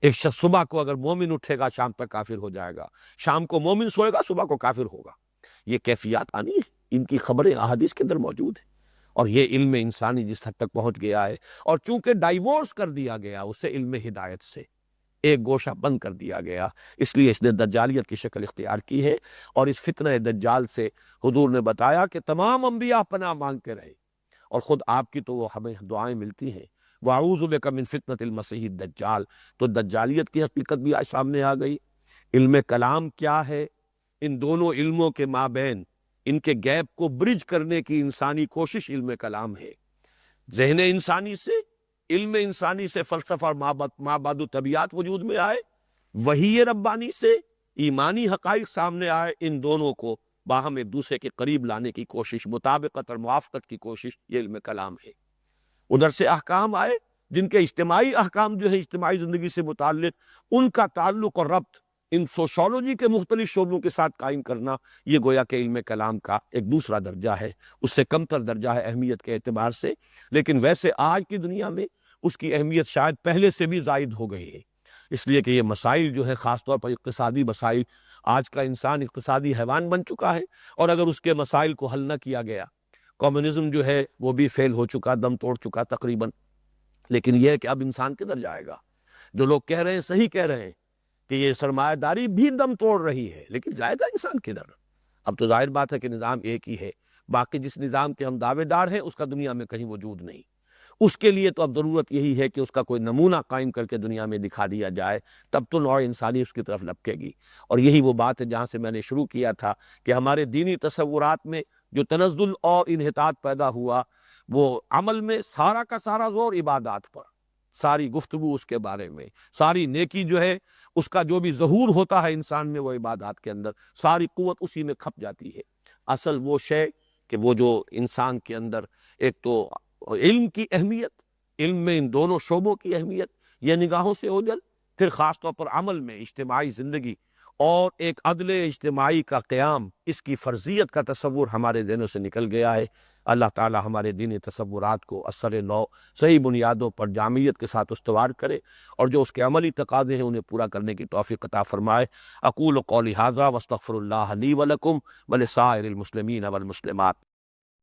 ایک شخص صبح کو اگر مومن اٹھے گا شام تک کافر ہو جائے گا، شام کو مومن سوئے گا صبح کو کافر ہوگا۔ یہ کیفیات آنی ہے، ان کی خبریں احادیث کے اندر موجود ہیں، اور یہ علم انسانی جس حد تک پہنچ گیا ہے، اور چونکہ ڈائیورس کر دیا گیا اسے علم ہدایت سے، ایک گوشہ بند کر دیا گیا، اس لیے اس نے دجالیت کی شکل اختیار کی ہے۔ اور اس فتنہ دجال سے حضور نے بتایا کہ تمام انبیاء پناہ مانگتے رہے، اور خود آپ کی تو وہ ہمیں دعائیں ملتی ہیں، وَأَعُوذُ بِكَ مِن فِتْنَةِ الْمَسِيحِ الدَّجَّالِ۔ تو دجالیت کی حقیقت بھی آج سامنے آ گئی۔ علم کلام کیا ہے؟ ان دونوں علموں کے مابین ان کے گیپ کو برج کرنے کی انسانی کوشش علم کلام ہے۔ ذہن انسانی سے، علم انسانی سے فلسفہ اور مابعد طبیعت وجود میں آئے، وحی ربانی سے ایمانی حقائق سامنے آئے، ان دونوں کو باہم ایک دوسرے کے قریب لانے کی کوشش، مطابقت اور موافقت کی کوشش، یہ علم کلام ہے۔ ادھر سے احکام آئے جن کے اجتماعی احکام جو ہے اجتماعی زندگی سے متعلق، ان کا تعلق اور ربط ان سوشولوجی کے مختلف شعبوں کے ساتھ قائم کرنا، یہ گویا کہ علم کلام کا ایک دوسرا درجہ ہے، اس سے کمتر درجہ ہے اہمیت کے اعتبار سے، لیکن ویسے آج کی دنیا میں اس کی اہمیت شاید پہلے سے بھی زائد ہو گئی ہے، اس لیے کہ یہ مسائل جو ہے خاص طور پر اقتصادی مسائل، آج کا انسان اقتصادی حیوان بن چکا ہے، اور اگر اس کے مسائل کو حل نہ کیا گیا، کمیونزم جو ہے وہ بھی فیل ہو چکا، دم توڑ چکا تقریباً۔ لیکن یہ ہے کہ اب انسان کدھر جائے گا؟ جو لوگ کہہ رہے ہیں صحیح کہہ رہے ہیں کہ یہ سرمایہ داری بھی دم توڑ رہی ہے، لیکن جائے گا انسان کدھر؟ اب تو ظاہر بات ہے کہ نظام ایک ہی ہے، باقی جس نظام کے ہم دعوے دار ہیں اس کا دنیا میں کہیں وجود نہیں۔ اس کے لیے تو اب ضرورت یہی ہے کہ اس کا کوئی نمونہ قائم کر کے دنیا میں دکھا دیا جائے، تب تو نوع انسانی اس کی طرف لپکے گی۔ اور یہی وہ بات ہے جہاں سے میں نے شروع کیا تھا کہ ہمارے دینی تصورات میں جو تنزل اور انحطاط پیدا ہوا، وہ عمل میں سارا کا سارا زور عبادات پر، ساری گفتگو اس کے بارے میں، ساری نیکی جو ہے اس کا جو بھی ظہور ہوتا ہے انسان میں وہ عبادات کے اندر، ساری قوت اسی میں کھپ جاتی ہے۔ اصل وہ شے کہ وہ جو انسان کے اندر ایک تو علم کی اہمیت، علم میں ان دونوں شعبوں کی اہمیت، یہ نگاہوں سے اوجھل، پھر خاص طور پر عمل میں اجتماعی زندگی اور ایک عدل اجتماعی کا قیام، اس کی فرضیت کا تصور ہمارے ذہنوں سے نکل گیا ہے۔ اللہ تعالی ہمارے دینی تصورات کو اثر نو صحیح بنیادوں پر جامعیت کے ساتھ استوار کرے، اور جو اس کے عملی تقاضے ہیں انہیں پورا کرنے کی توفیق عطا فرمائے۔ اقول قولی ھذا واستغفر اللہ لی ولکم ولسائر المسلمین والمسلمات۔